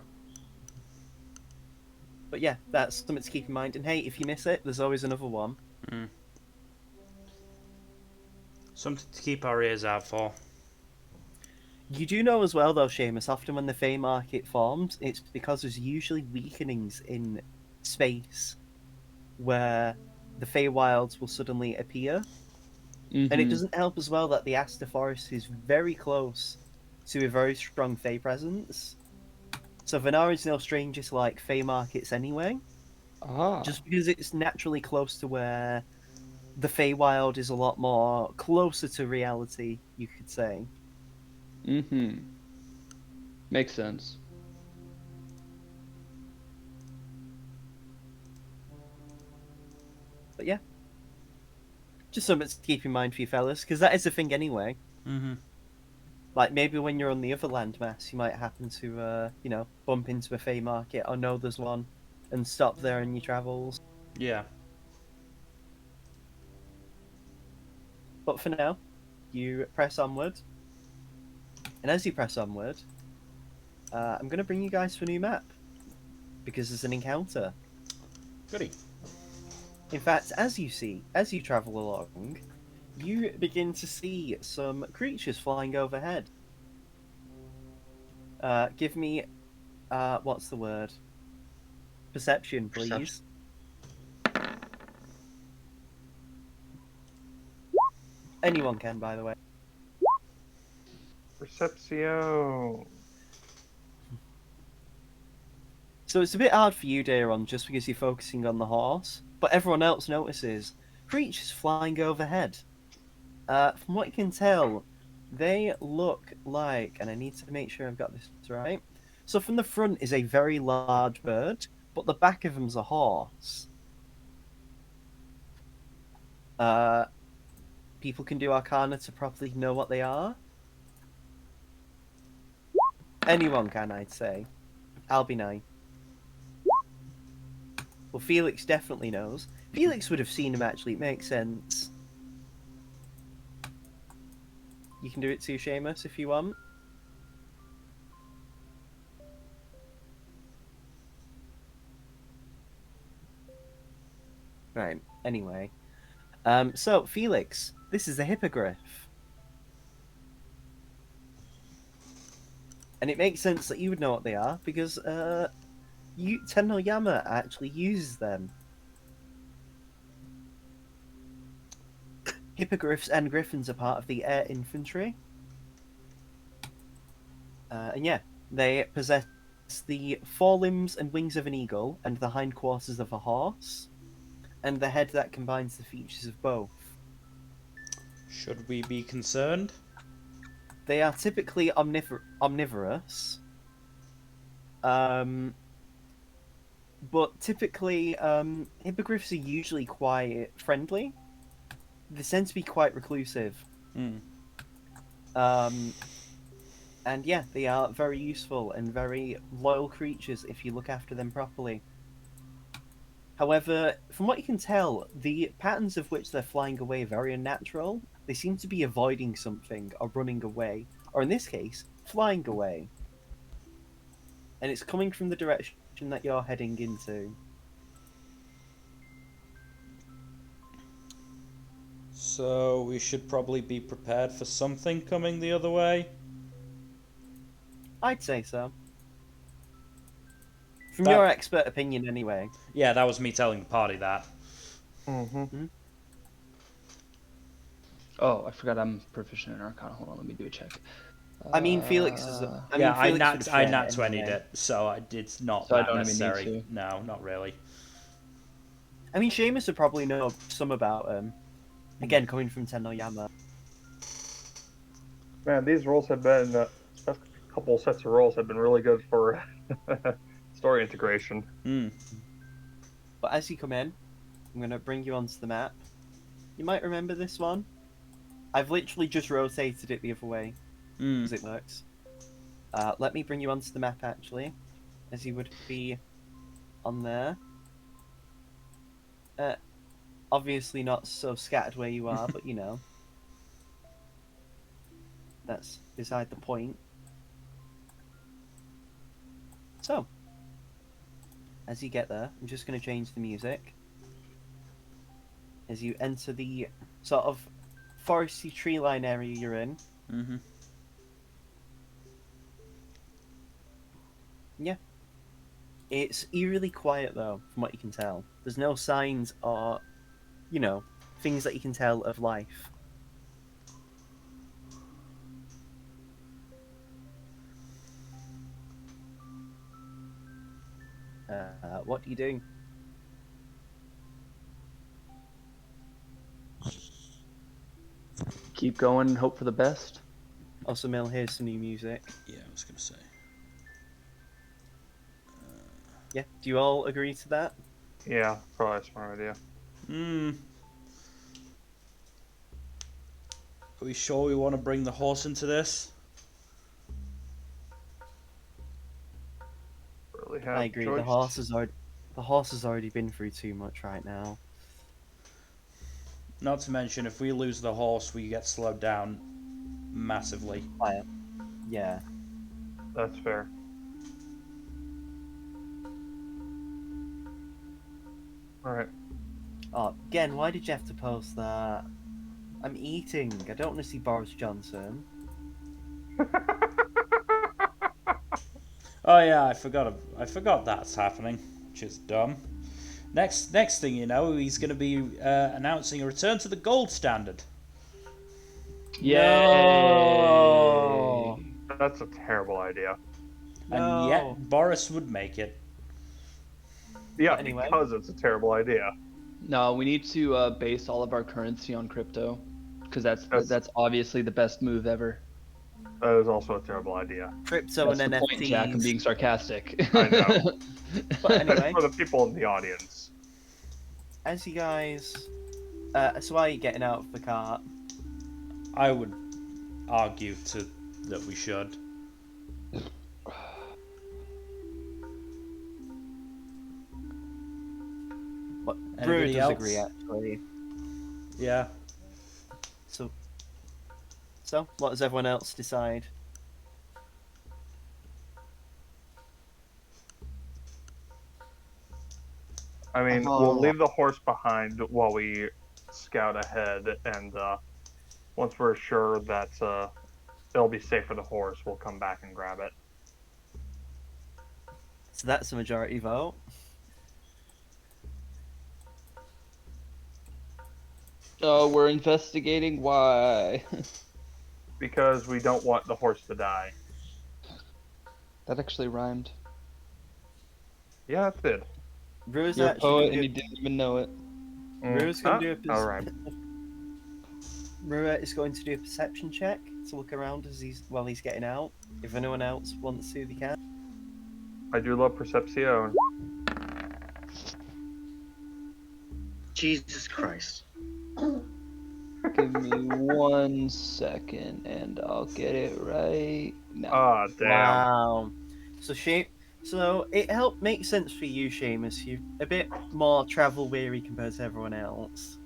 But yeah, that's something to keep in mind. And hey, if you miss it, there's always another one. Mm. Something to keep our ears out for. You do know as well, though, Seamus, often when the Fey market forms, it's because there's usually weakenings in space where the Fey wilds will suddenly appear. And it Mm-hmm. doesn't help as well that the Aster Forest is very close to a very strong Fey presence. So Venari's no stranger to like Fey markets anyway, Ah. just because it's naturally close to where the Feywild is a lot more closer to reality, you could say. Mm-hmm. Makes sense. But yeah, just something to keep in mind for you fellas, because that is the thing anyway. Mm-hmm. Like maybe when you're on the other landmass, you might happen to, bump into a Fey market or know there's one, and stop there in your travels. Yeah. But for now, you press onward, and as you press onward, I'm going to bring you guys to a new map because there's an encounter. Goody. In fact, as you travel along, you begin to see some creatures flying overhead. Give me, what's the word? Perception, please. Perception. Anyone can, by the way. Perception. So it's a bit hard for you, Daron, just because you're focusing on the horse, but everyone else notices creatures flying overhead. From what you can tell, they look like, and I need to make sure I've got this right. So from the front is a very large bird, but the back of them's a horse. People can do Arcana to properly know what they are. Anyone can, I'd say. I'll be 9. Well, Felix definitely knows. Felix would have seen him, actually. It makes sense. You can do it too, Seamus, if you want. Right, anyway. So, Felix, this is a hippogriff. And it makes sense that you would know what they are because Tennoyama actually uses them. Hippogriffs and griffins are part of the air infantry. And yeah, they possess the forelimbs and wings of an eagle and the hindquarters of a horse, and the head that combines the features of both. Should we be concerned? They are typically omnivorous, but typically hippogriffs are usually quite friendly. They tend to be quite reclusive. Hmm. And yeah, they are very useful and very loyal creatures if you look after them properly. However, from what you can tell, the patterns of which they're flying away are very unnatural. They seem to be avoiding something or running away, or in this case, flying away. And it's coming from the direction that you're heading into. So we should probably be prepared for something coming the other way. I'd say so. From That- your expert opinion, anyway. Yeah, that was me telling the party that. Mm-hmm. Oh, I forgot I'm proficient in Arcana. Hold on, let me do a check. I mean, Felix is. I Felix would nat share 20'd anyway. it, so it's not So I that don't even need necessary. to. No, not really. I mean, Seamus would probably know some about him. Again, coming from Tennoyama. Man, these rolls have been a couple sets of rolls have been really good for story integration. Hmm. But as you come in, I'm going to bring you onto the map. You might remember this one. I've literally just rotated it the other way, Hmm. because it works. Let me bring you onto the map, actually, as you would be on there. Obviously not so scattered where you are, but you know. That's beside the point. So, as you get there, I'm just going to change the music. As you enter the sort of foresty tree line area you're in. Mm-hmm. Yeah. It's eerily quiet, though, from what you can tell. There's no signs or, you know, things that you can tell of life. What do you do? Keep going and hope for the best. Also, Mill, here's some new music. Yeah, I was gonna say. Yeah, do you all agree to that? Yeah, probably a smart idea. Hmm. Are we sure we want to bring the horse into this? Really have I agree. choice. The horse has already been through too much right now. Not to mention, if we lose the horse, we get slowed down massively. Yeah. That's fair. Alright. Oh, again, why did you have to post that? I'm eating. I don't want to see Boris Johnson. Oh yeah, I forgot that's happening, which is dumb. Next thing you know, he's going to be announcing a return to the gold standard. Yay! No! That's a terrible idea. And No. yet Boris would make it. Yeah, But anyway. because it's a terrible idea. No, we need to base all of our currency on crypto, because that's obviously the best move ever. That is also a terrible idea. Crypto That's and the NFTs. point, Jack. I'm being sarcastic. I know. But anyway, For the people in the audience. as you guys, so are you getting out of the cart? I would argue that we should. What Brewer Anybody does else? agree, actually. Yeah. So, what does everyone else decide? I mean, Oh. we'll leave the horse behind while we scout ahead, and once we're sure that it'll be safe for the horse, we'll come back and grab it. So that's a majority vote. Oh, we're investigating why. Because we don't want the horse to die. That actually rhymed. Yeah, it did. Rua's You're a actually poet gonna and you do. didn't even know it. Rua's gonna do a Alright. Rua is going to do a perception check to look around as while he's getting out. If anyone else wants to, they can. I do love Perception. Jesus Christ. Give me 1 second and I'll get it right now. Ah, damn. Wow. So it helped make sense for you, Seamus. You're a bit more travel weary compared to everyone else.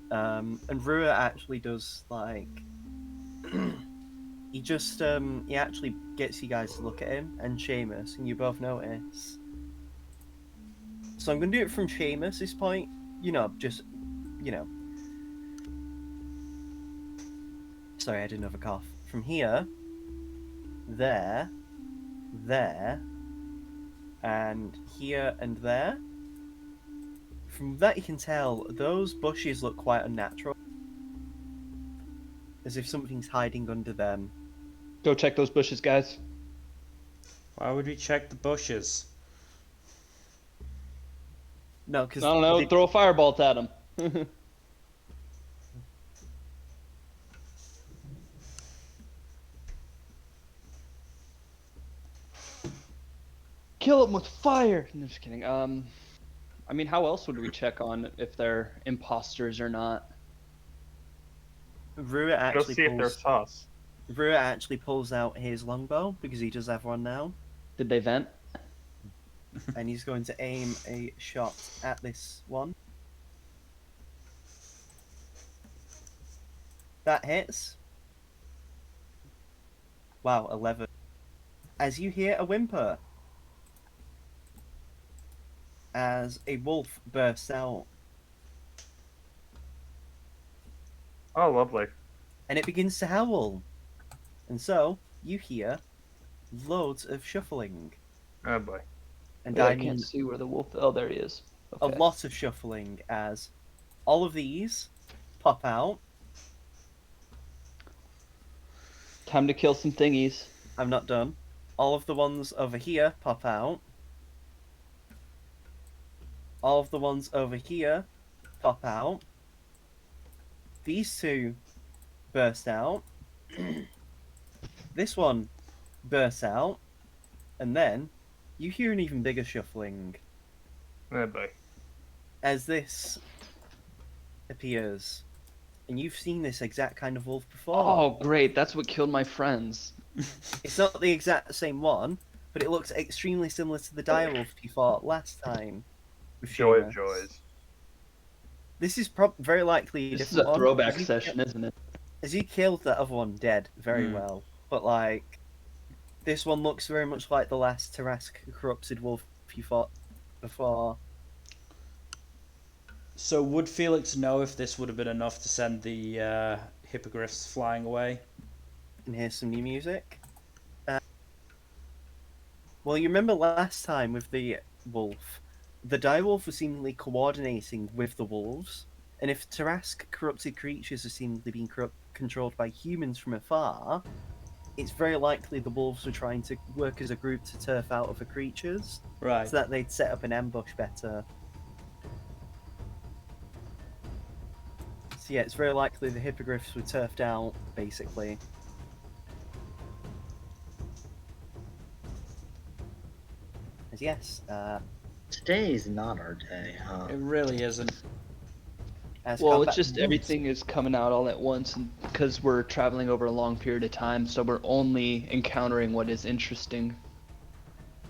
And Rua actually does like he actually gets you guys to look at him and Seamus, and you both notice. So I'm gonna do it from Seamus's point. Sorry, I had another cough. From here, there, and here and there. From that you can tell those bushes look quite unnatural. As if something's hiding under them. Go check those bushes, guys. Why would we check the bushes? No, because I don't know, throw a firebolt at them. Kill them with fire! No, just kidding. I mean, how else would we check on if they're imposters or not? Rua Go actually see if they're sus. Rua actually pulls out his longbow because he does have one now, Did they vent? and he's going to aim a shot at this one. That hits. Wow, 11. As you hear a whimper, as a wolf bursts out, Oh, lovely. and it begins to howl. And so, you hear loads of shuffling. Oh boy. And Wait, I I mean can't see where the wolf. Oh, there he is. a Okay. lot of shuffling as all of these pop out. Time to kill some thingies. I'm not done. All of the ones over here pop out. All of the ones over here pop out. These two burst out. This one bursts out. And then you hear an even bigger shuffling Oh boy. as this appears. And you've seen this exact kind of wolf before. Oh, great. That's what killed my friends. It's not the exact same one, but it looks extremely similar to the direwolf you fought last time. With Joy of Seamus. joys. This is very likely a This is different a one. throwback As you session, isn't it? As you killed that other one dead very Hmm. well, but like this one looks very much like the last Tarask corrupted wolf you fought before. So would Felix know if this would have been enough to send the hippogriffs flying away? And here's some new music. Well, you remember last time with the wolf, the direwolf was seemingly coordinating with the wolves, and if Tarask corrupted creatures are seemingly being controlled by humans from afar, it's very likely the wolves were trying to work as a group to turf out other creatures, Right. so that they'd set up an ambush better. So yeah, it's very likely the hippogriffs were turfed out, basically. As yes, Today's not our day, huh? It really isn't. as Well, combat it's just moves. everything is coming out all at once, and because we're traveling over a long period of time, so we're only encountering what is interesting.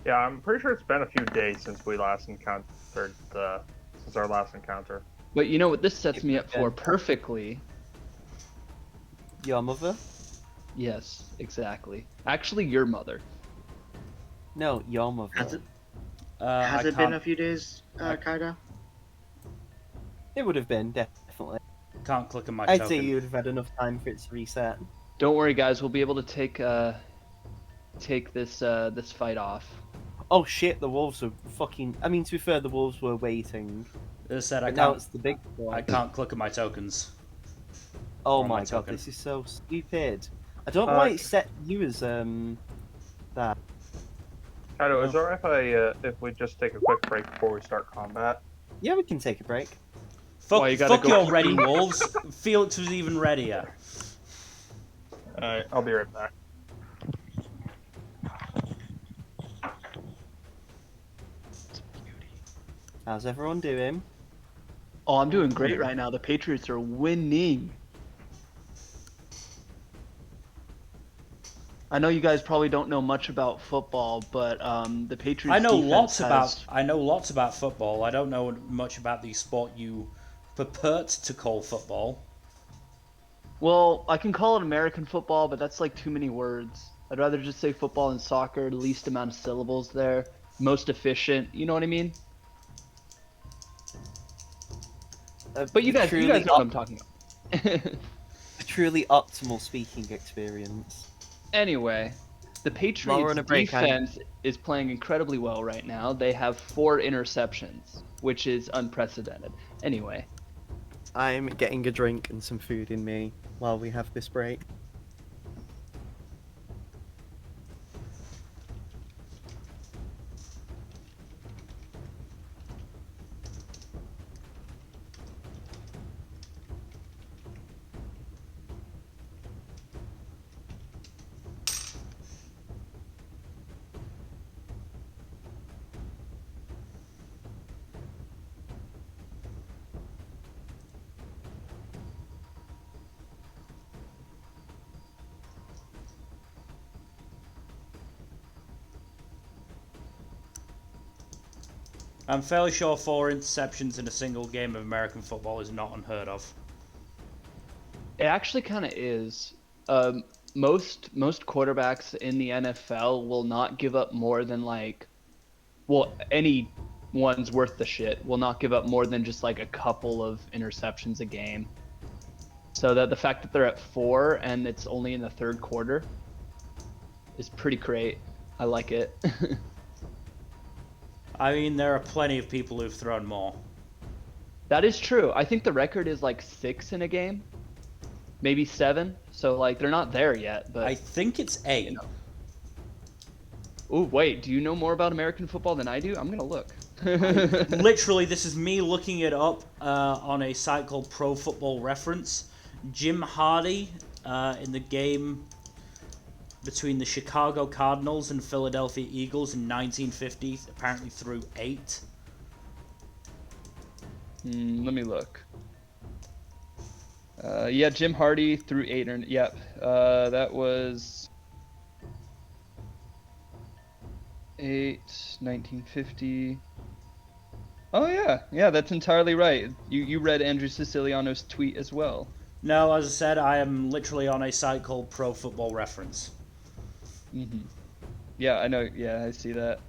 Yeah, I'm pretty sure it's been a few days since we last encountered since our last encounter. But you know what this sets me up for Yeah. perfectly? Your mother? Yes, exactly. Actually, your mother. No, your mother. Has it, I has it been can't, a few days, Kaida? It would have been, definitely. can't click on my I'd token. say you would have had enough time for it to reset. Don't worry, guys. We'll be able to take this fight off. Oh shit! The wolves are fucking. I mean, to be fair, the wolves were waiting. As I said, But now it's the big boy. I can't click on my tokens. Oh on my my god, token. this is so stupid. I don't know why it set you as that. Shadow, is it alright if we just take a quick break before we start combat? Yeah, we can take a break. Fuck, Well, you gotta fuck go your pee. ready wolves. Felix was even readier. Alright, I'll be right back. How's everyone doing? Oh, I'm doing great right now. The Patriots are winning. I know you guys probably don't know much about football, but the Patriots I know defense lots about football. I don't know much about the sport you purport to call football. Well, I can call it American football, but that's like too many words. I'd rather just say football and soccer, least amount of syllables there, most efficient. You know what I mean? But you guys know what I'm talking about. A truly optimal speaking experience. Anyway, the Patriots defense is playing incredibly well right now. They have 4 interceptions, which is unprecedented. Anyway. I'm getting a drink and some food in me while we have this break. I'm fairly sure 4 interceptions in a single game of American football is not unheard of. It actually kind of is. Most quarterbacks in the NFL will not give up more than any one's worth the shit will not give up more than just like a couple of interceptions a game. So that the fact that they're at 4 and it's only in the 3rd quarter is pretty great. I like it. I mean, there are plenty of people who've thrown more. That is true. I think the record is like 6 in a game, maybe 7. So like they're not there yet. But I think it's 8. You know. Oh wait, do you know more about American football than I do? I'm gonna look. Literally, this is me looking it up on a site called Pro Football Reference. Jim Hardy in the game between the Chicago Cardinals and Philadelphia Eagles in 1950 apparently threw 8. Let me look. Yeah, Jim Hardy threw 8. Yep, that was 1950. Oh yeah, that's entirely right. You read Andrew Siciliano's tweet as well. No, as I said, I am literally on a site called Pro Football Reference. Yeah, I know. Yeah, I see that.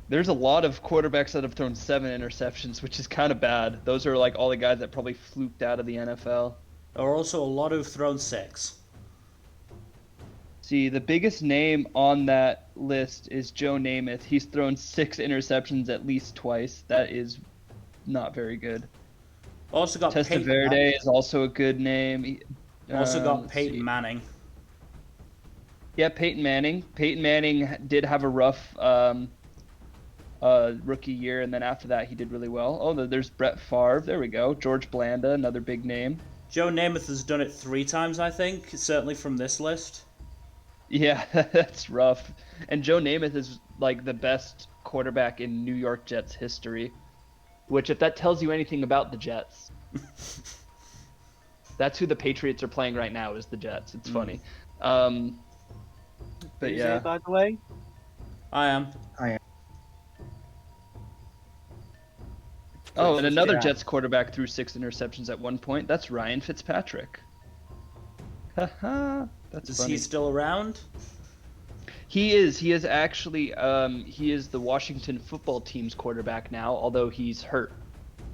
There's a lot of quarterbacks that have thrown 7 interceptions, which is kind of bad. Those are like all the guys that probably fluked out of the NFL. There are also a lot who've thrown 6. See, the biggest name on that list is Joe Namath. He's thrown 6 interceptions at least twice. That is not very good. Also got Testaverde is also a good name. Also got Peyton Manning. Yeah, Peyton Manning. Peyton Manning did have a rough rookie year, and then after that he did really well. Oh, there's Brett Favre. There we go. George Blanda, another big name. Joe Namath has done it 3 times, I think, certainly from this list. Yeah, that's rough. And Joe Namath is like the best quarterback in New York Jets history, which if that tells you anything about the Jets, that's who the Patriots are playing right now is the Jets. It's funny. But Who's yeah. it, by the way? I am. Oh, and another Jets quarterback threw 6 interceptions at one point. That's Ryan Fitzpatrick. Haha, that's Is funny. he still around? He is. He is actually. He is the Washington football team's quarterback now, although he's hurt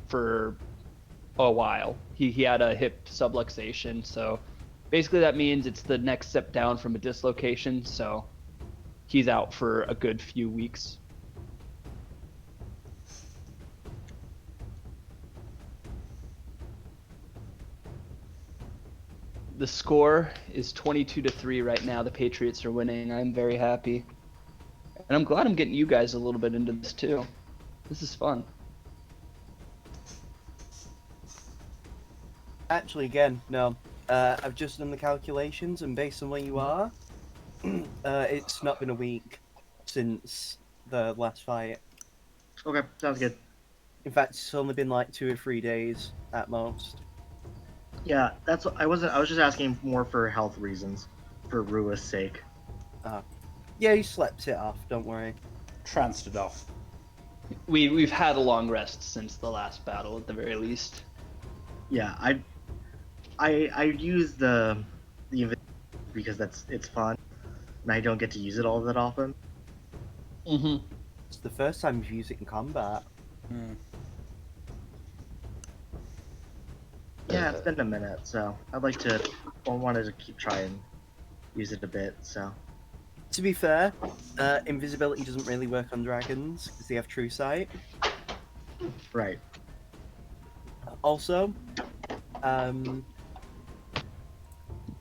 for a while. He had a hip subluxation, so basically that means it's the next step down from a dislocation. So he's out for a good few weeks. The score is 22-3 right now. The Patriots are winning. I'm very happy. And I'm glad I'm getting you guys a little bit into this too. This is fun. Actually, again, no. I've just done the calculations, and based on where you are, it's not been a week since the last fight. Okay, sounds good. In fact, it's only been like 2 or 3 days at most. Yeah, that's what I wasn't. I was just asking more for health reasons, for Rua's sake. Yeah, he slept it off. Don't worry. Tranced it off. We've had a long rest since the last battle, at the very least. Yeah, I use the because it's fun, and I don't get to use it all that often. Mm-hmm. It's the first time you've used it in combat. Hmm. Yeah, it's been a minute, so I wanted to keep trying use it a bit. So To be fair, invisibility doesn't really work on dragons because they have true sight. right, Also,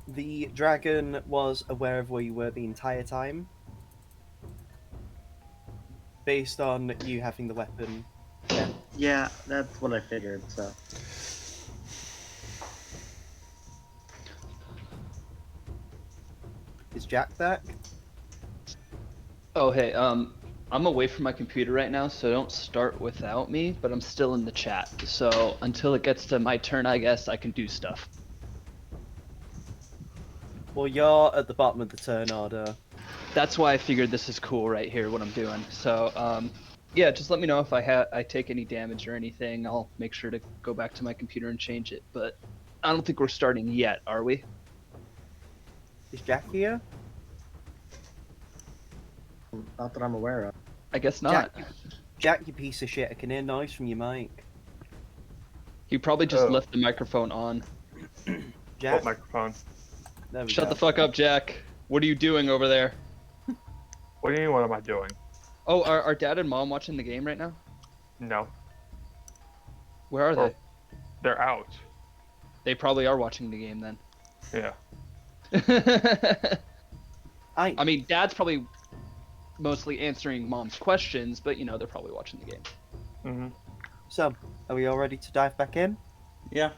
the dragon was aware of where you were the entire time, based on you having the weapon. yeah, that's what I figured. So Is Jack back? Oh, hey, I'm away from my computer right now, so don't start without me, but I'm still in the chat. So until it gets to my turn, I guess I can do stuff. Well, you're at the bottom of the turn order. That's why I figured this is cool right here, what I'm doing. So, yeah, just let me know if I take any damage or anything. I'll make sure to go back to my computer and change it. But I don't think we're starting yet, are we? Is Jack here? not that I'm aware of. I guess not. Jack, you piece of shit. I can hear noise from your mic. He probably just Oh. left the microphone on. Jack, Oh, microphone. there we Shut go. the fuck up, Jack. What are you doing over there? What do you mean? What am I doing? Oh, are Dad and Mom watching the game right now? No, Where are Or- they? they're out. They probably are watching the game then. Yeah. I mean, Dad's probably mostly answering Mom's questions, but you know, they're probably watching the game. Mm-hmm. So, are we all ready to dive back in? Yeah.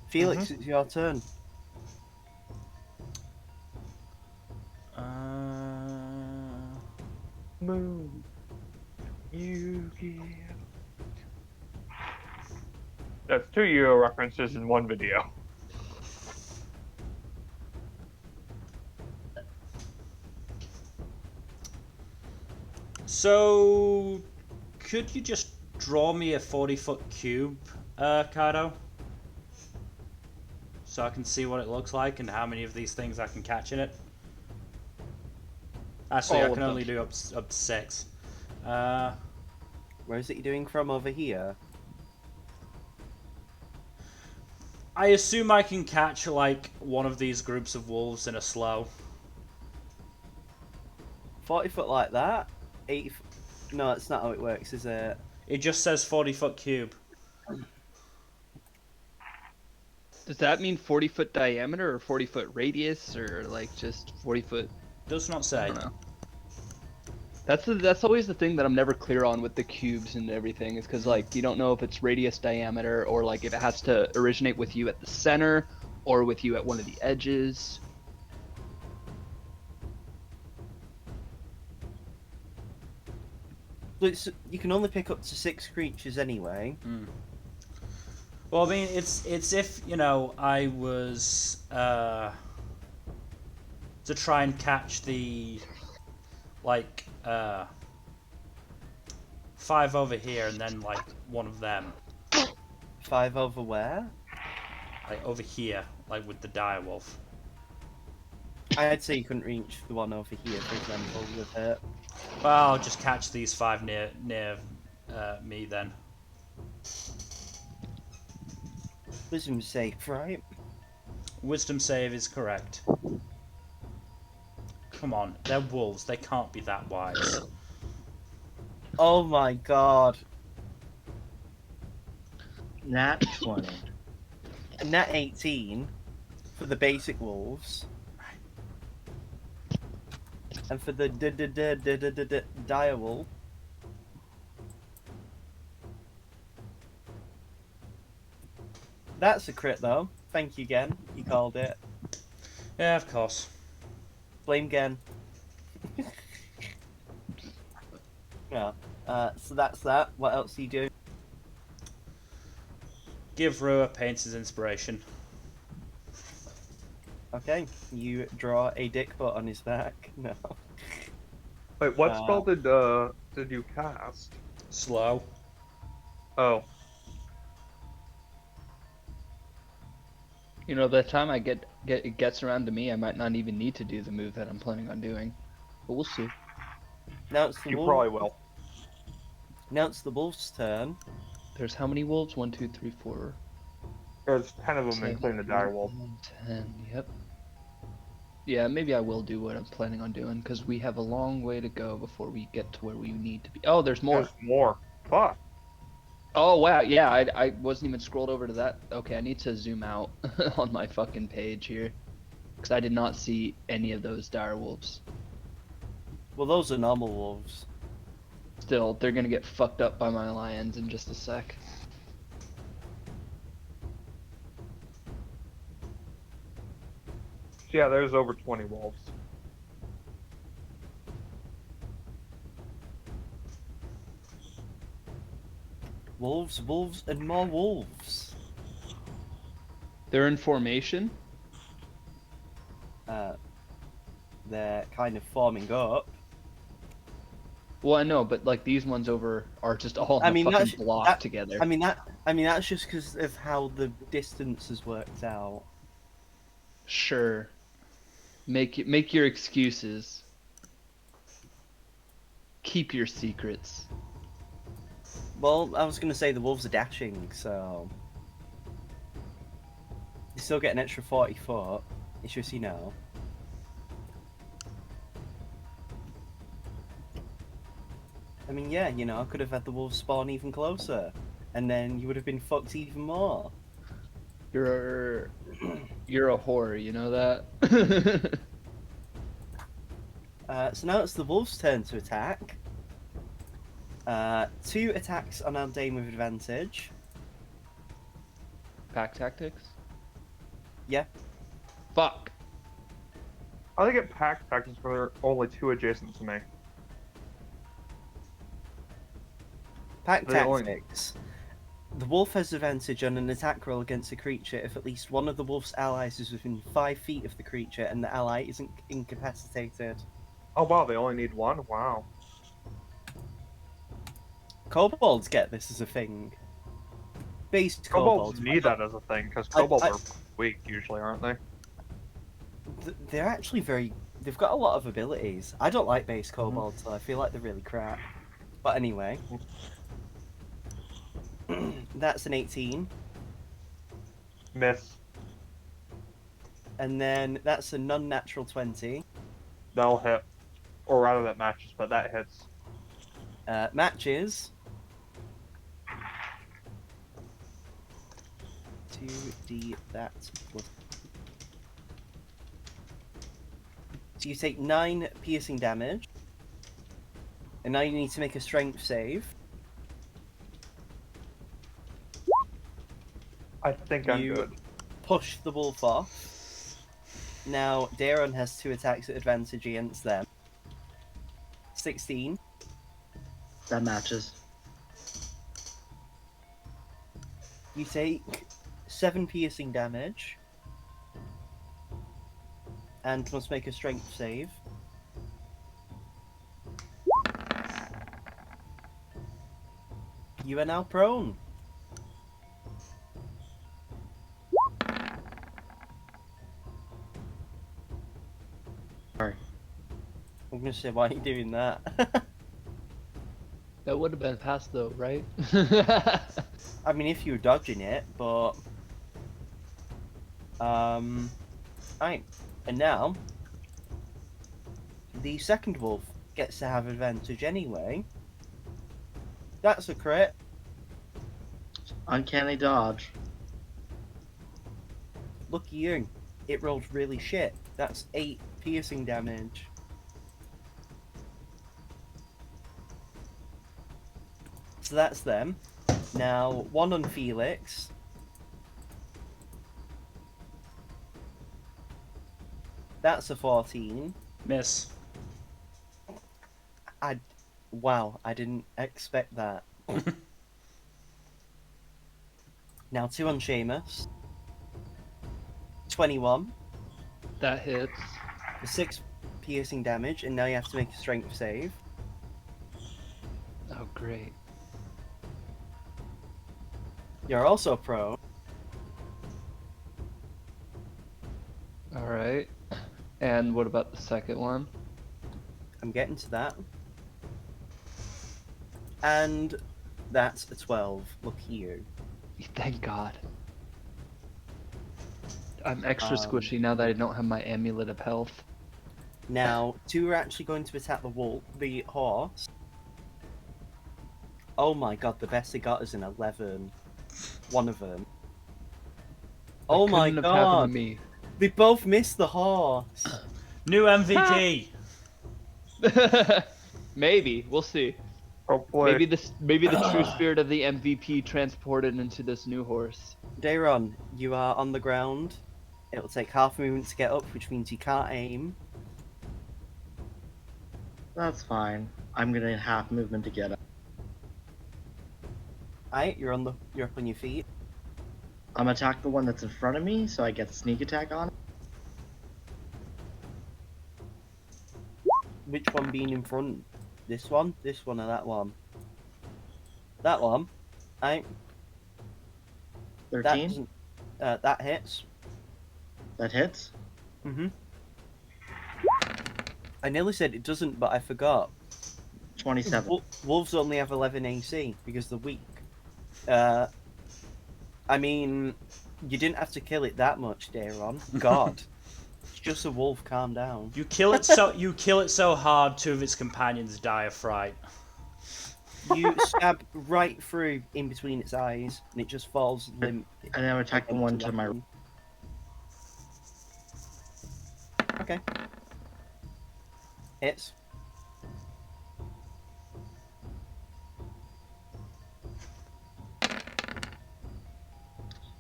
Felix, it's your turn. Move. You give. That's 2 Euro references in one video. So, could you just draw me a 40-foot cube, Cardo? So I can see what it looks like and how many of these things I can catch in it. Actually, All I of can them. only do up to 6. Where is it you're doing from over here? I assume I can catch, like, one of these groups of wolves in a slow. 40 foot like that? 80 foot... No, it's not how it works, is it? It just says 40-foot cube. Does that mean 40-foot diameter or 40-foot radius or like just 40-foot? Does not I say. don't know. That's always the thing that I'm never clear on with the cubes and everything, is because like you don't know if it's radius, diameter, or like if it has to originate with you at the center or with you at one of the edges. But you can only pick up to 6 creatures anyway. Well, I mean, it's if, you know, I was to try and catch the, like, 5 over here and then, like, one of them. 5 over where? Like, over here, like, with the direwolf. I'd say you couldn't reach the one over here, for example, with it. Well, I'll just catch these 5 near me then. Wisdom safe, right? Wisdom save is correct. Come on, they're wolves. They can't be that wise. Oh my god. Nat 20. Nat 18 for the basic wolves. And for the dire wolf. That's a crit though. Thank you again. You called it. Yeah, of course. Blame again. Yeah. So that's that. What else do you do? Give Rue a painter's inspiration. Okay. You draw a dick butt on his back. No. Wait, what spell did you cast? Slow. Oh, You know, by the time it gets around to me, I might not even need to do the move that I'm planning on doing. But we'll see. Now it's the you wolf. probably will. Now it's the wolf's turn. There's how many wolves? 1, 2, 3, 4. There's 10 of them, 7, including the 8, dire wolf. 9, 10. Yep. Yeah, maybe I will do what I'm planning on doing because we have a long way to go before we get to where we need to be. Oh, there's more. There's more. Fuck. Oh wow, yeah, I wasn't even scrolled over to that. Okay, I need to zoom out on my fucking page here because I did not see any of those dire wolves. Well, those are normal wolves. Still, they're gonna get fucked up by my lions in just a sec. Yeah, there's over 20 wolves. Wolves, wolves, and more wolves. They're in formation. They're kind of forming up. Well, I know, but like these ones over are just all in a fucking block together. I mean that's just because of how the distance has worked out. Sure. Make your excuses. Keep your secrets. Well, I was gonna say the wolves are dashing, so you still get an extra 40 foot. It's just, you know. I mean, yeah, you know, I could have had the wolves spawn even closer, and then you would have been fucked even more. You're a whore, you know that? So now it's the wolves' turn to attack. 2 attacks on Aldane with advantage. Pack tactics? Yeah. Fuck. I think it pack tactics where there are only 2 adjacent to me. Pack They only- tactics. The wolf has advantage on an attack roll against a creature if at least one of the wolf's allies is within 5 feet of the creature and the ally isn't incapacitated. Oh wow, they only need 1? Wow. Kobolds get this as a thing. Based Kobolds kobolds. need that as a thing, because I- kobolds I- are weak usually, aren't they? They're actually very... They've got a lot of abilities. I don't like base kobolds, though. I feel like they're really crap. But anyway. That's an 18. Miss. And then that's a non-natural 20. That'll hit. Or rather that matches, but that hits. Matches. 2d that plus... So you take 9 piercing damage. And now you need to make a strength save. I think I'm You- good. Push the wolf off. Now, Daron has 2 attacks at advantage against them. 16. That matches. You take 7 piercing damage. And must make a strength save. You are now prone. Sorry. I'm gonna say, why are you doing that? That would have been fast though, right? I mean, if you were dodging it, but... Right. And now... the second wolf gets to have advantage anyway. That's a crit. Uncanny dodge. Lucky you. It rolled really shit. That's 8 piercing damage. So that's them. Now, one on Felix. That's a 14. Miss. Wow, I didn't expect that. Now, 2 on Seamus. 21. That hits. For 6 piercing damage, and now you have to make a strength save. Oh, great. You're also prone. All right. And what about the second one? I'm getting to that. And that's a 12. Lucky you. Thank God. I'm extra Um, squishy now that I don't have my amulet of health. Now, 2 are actually going to attack the horse. Oh my god, the best they got is an 11. One of them. Oh my Couldn't have happened god! to me. They both missed the horse! New MVP. Maybe we'll see. Hopefully. Maybe the true spirit of the MVP transported into this new horse. Dayron, you are on the ground. It'll take half a movement to get up, which means you can't aim. That's fine. I'm gonna half movement to get up. Alright, you're up on your feet. I'm gonna attack the one that's in front of me, so I get sneak attack on it. Which one being in front? This one, or that one? That one. Alright, 13. that hits. That hits. Mm-hmm. I nearly said it doesn't, but I forgot. 27. Wolves only have 11 AC because they're weak. I mean, you didn't have to kill it that much, Dayron. God. It's just a wolf, calm down. You kill it so hard 2 of its companions die of fright. You stab right through in between its eyes, and it just falls limp. And then I'm gonna attack the one to my. Okay. Hits.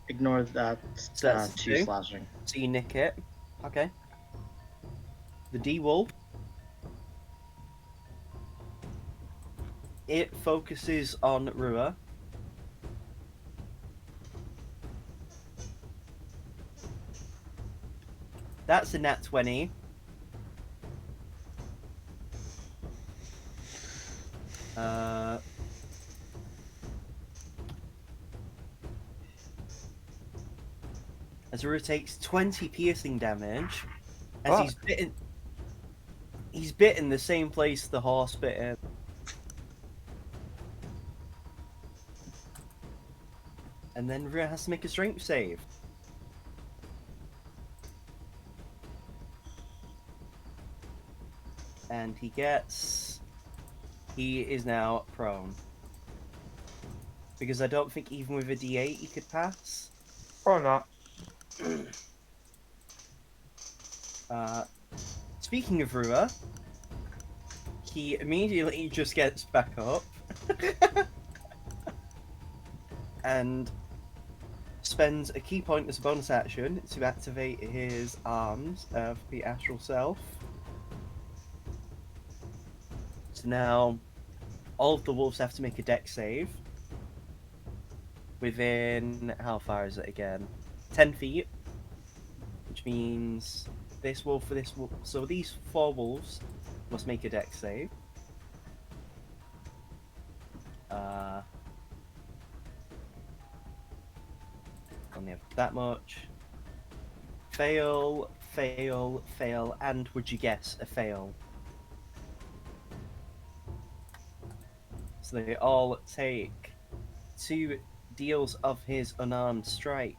Ignore that. So that's 2 2. slashing. So you nick it. Okay. The D-Wolf. It focuses on Rua. That's a nat 20. As Rua takes 20 piercing damage, as he's bitten the same place the horse bit him. And then Rua has to make a strength save. And he is now prone. Because I don't think even with a D8 he could pass. Or not. Speaking of Rua, he immediately just gets back up. And spends a key point as a bonus action to activate his arms of the astral self. So now all of the wolves have to make a dex save. Within, how far is it again? 10 feet. Which means this wolf for this wolf. So these 4 wolves must make a dex save. Only have that much. Fail, fail, fail, and would you guess a fail? So they all take 2 deals of his unarmed strike.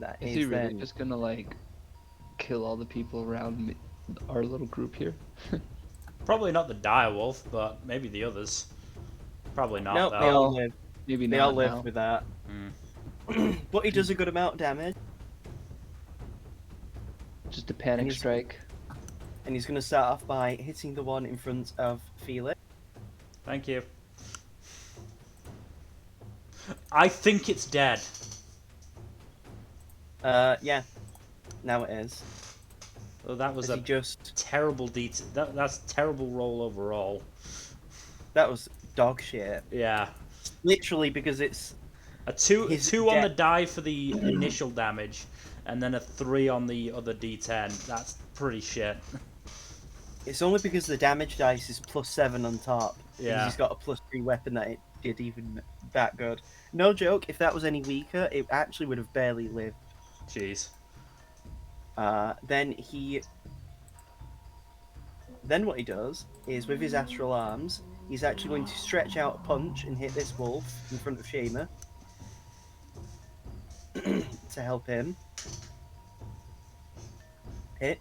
That Is is he really then. just gonna like kill all the people around me, our little group here? Probably not the direwolf, but maybe the others. Probably not, No, though. they all Well, live. maybe They all not live now. with that. Hmm. But he does a good amount of damage, Just a panic he's- strike. and he's going to start off by hitting the one in front of Felix. Thank you. I think it's dead. Yeah, now it is. Oh, that was As a he just terrible that's terrible roll overall. that was dog shit. Yeah. Literally because it's A two his on the death. die for the initial damage, and then a 3 on the other d10. That's pretty shit. It's only because the damage dice is +7 on top. Because Yeah. he's got a +3 weapon that it did even that good. No joke, if that was any weaker, it actually would have barely lived. Jeez. Then what he does is with his astral arms, he's actually going to stretch out a punch and hit this wolf in front of Shamer to help him. Hit.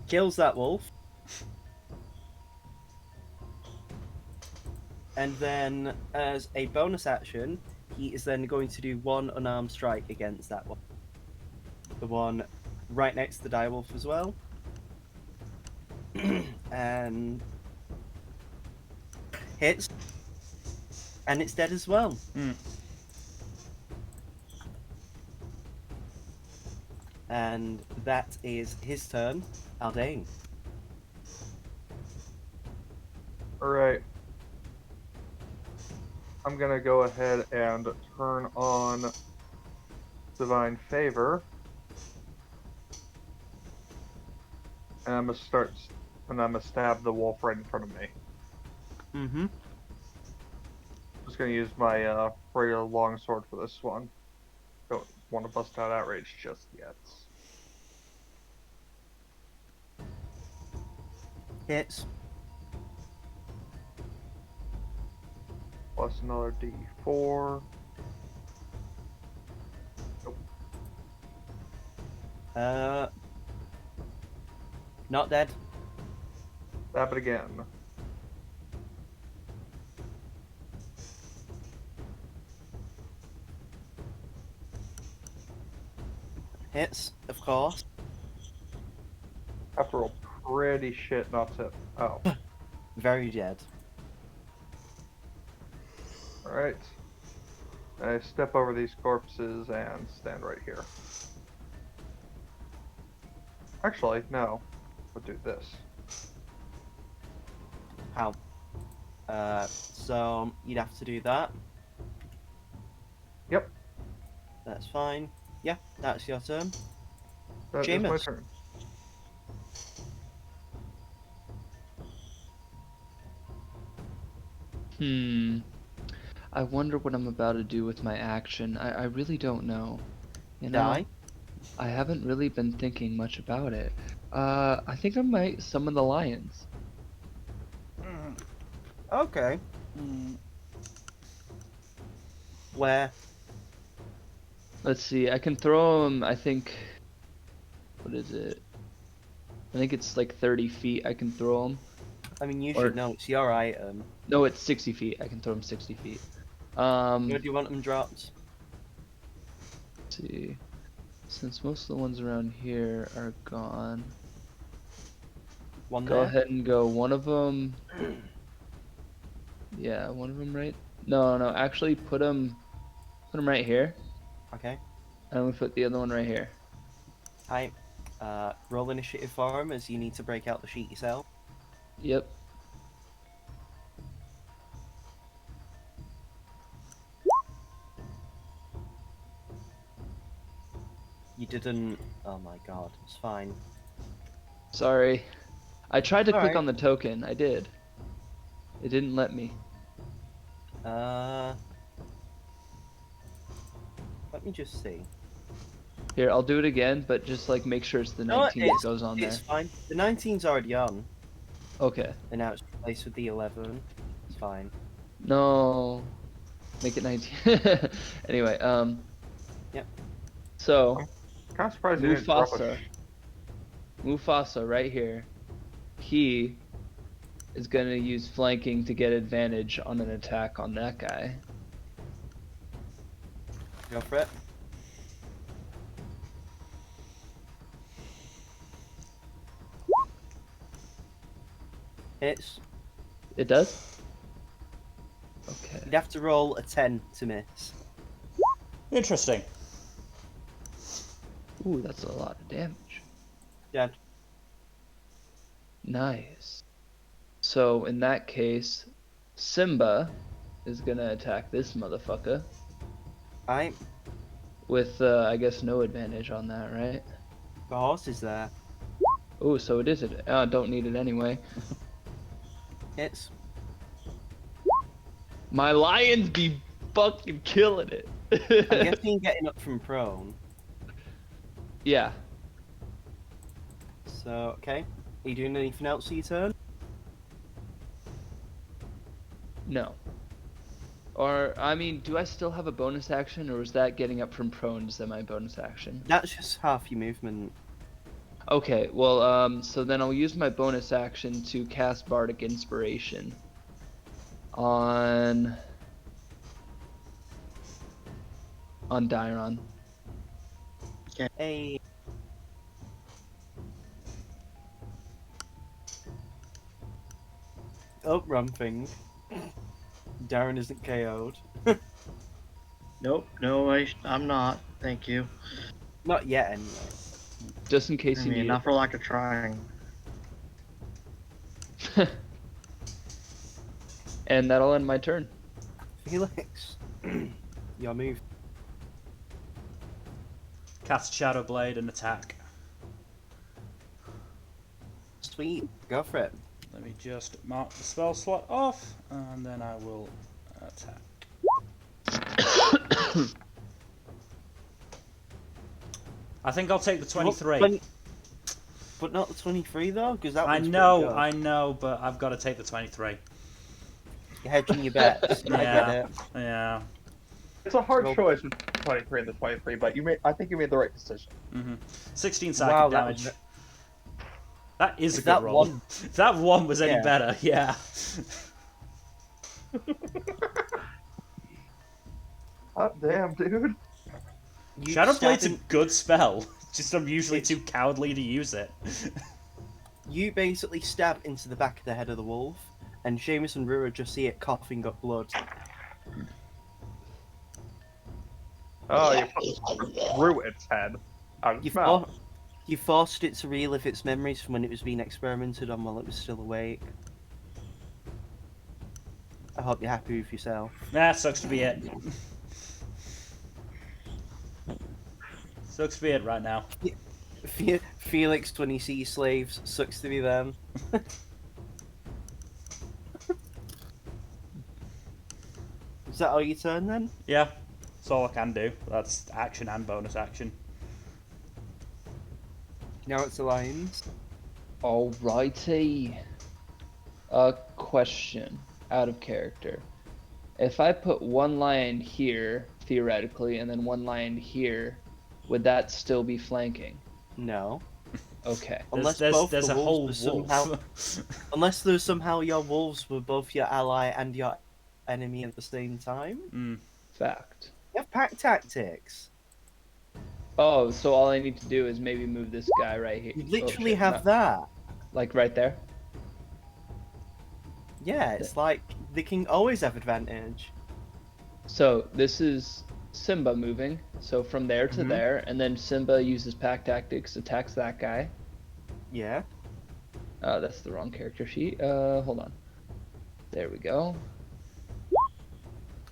Kills that wolf. And then, as a bonus action, he is then going to do one unarmed strike against that one. The one right next to the direwolf as well. And hits. And it's dead as well. Hmm. And that is his turn. Aldane. Alright. I'm gonna go ahead and turn on Divine Favor. And I'm gonna stab the wolf right in front of me. Mm-hmm. Just gonna use my regular longsword for this one. Don't want to bust out outrage just yet. Hits. Plus another D4. Not dead. Stab it again. Hits, of course. Have to roll pretty shit not to. Oh. Very dead. Alright. I step over these corpses and stand right here. Actually, no. We'll do this. How? So you'd have to do that. Yep. That's fine. Yeah, that's your turn. That is my Seamus. turn. I wonder what I'm about to do with my action. I really don't know. You know, Die. I haven't really been thinking much about it. I think I might summon the lions. Okay. Where? Let's see. I can throw them. I think. What is it? I think it's like 30 feet. I can throw them. I mean, you Or- should know. It's your item. No, it's 60 feet. I can throw them 60 feet. Where do you want them dropped? Let's see. Since most of the ones around here are gone, One go there. ahead and go. One of them. Yeah, one of them right. No. Actually, put them right here, Okay. and we put the other one right here. Hi. Roll initiative for him as you need to break out the sheet yourself. Yep. You didn't. Oh my god. It's fine. Sorry. I tried to click Alright. on the token. I did. It didn't let me. Let me just see. Here, I'll do it again, but just like make sure it's the 19 that goes on there. It's fine. The 19's already on, Okay. and now it's replaced with the 11. It's fine. No. Make it 19. Anyway, Yep. So Kind of surprised you didn't drop Mufasa, Mufasa right here, he is gonna use flanking to get advantage on an attack on that guy. Go for it. Hits. It does? Okay. You'd have to roll a 10 to miss. Interesting. Ooh, that's a lot of damage. Dead. Nice. So in that case, Simba is gonna attack this motherfucker Right. with, I guess, no advantage on that, right? The horse is there. Ooh, so it is it. Don't need it anyway. Hits. My lions be fucking killing it. I'm guessing getting up from prone. Yeah. So, okay. Are you doing anything else for your turn? No. Or, I mean, do I still have a bonus action, or is that getting up from prone? Is that my bonus action? That's just half your movement. Okay, well, so then I'll use my bonus action to cast Bardic Inspiration on Dairon. Hey. Oh, wrong thing. Darren isn't KO'd. Nope, no, I'm not. Thank you. Not yet, anyway. Just in case I you mean, need not for lack of trying. it. And that'll end my turn. Felix, your move. Cast Shadow Blade and attack. Sweet, go for it. Let me just mark the spell slot off, and then I will attack. I think I'll take the 23. But not the 23 though, because that I one's know, but I've got to take the 23. You're hedging your bets. I get it. Yeah. It's a hard Roll. choice with 23 and the 23, but I think you made the right decision. 16 psychic Wow, that damage. was- That is a If good that roll. one- If that one was any Yeah. better, yeah. Oh, damn, dude. You Shadow stab Blade's a in- good spell. Just I'm usually It's- too cowardly to use it. You basically stab into the back of the head of the wolf, and Seamus and Rua just see it coughing up blood. Oh, you threw its head out of You, its mouth. you forced it to relive its memories from when it was being experimented on while it was still awake. I hope you're happy with yourself. Nah, sucks to be it. Sucks to be it right now. Felix, when he sees slaves, sucks to be them. Is that all your turn then? Yeah, that's all I can do. That's action and bonus action. Now it's the lions. Alrighty. A question out of character. If I put one lion here, theoretically, and then one lion here, would that still be flanking? No. Okay. Unless There's both there's the a whole wolves wolf. were unless there's somehow your wolves were both your ally and your enemy at the same time. Fact. You have pack tactics. Oh, so all I need to do is maybe move this guy right here. You Oh, literally shit, have no. that. Like right there? Yeah, it's like they can always have advantage. So this is Simba moving. So from there to Mhm. there, and then Simba uses pack tactics, attacks that guy. Yeah. That's the wrong character sheet. Hold on. There we go.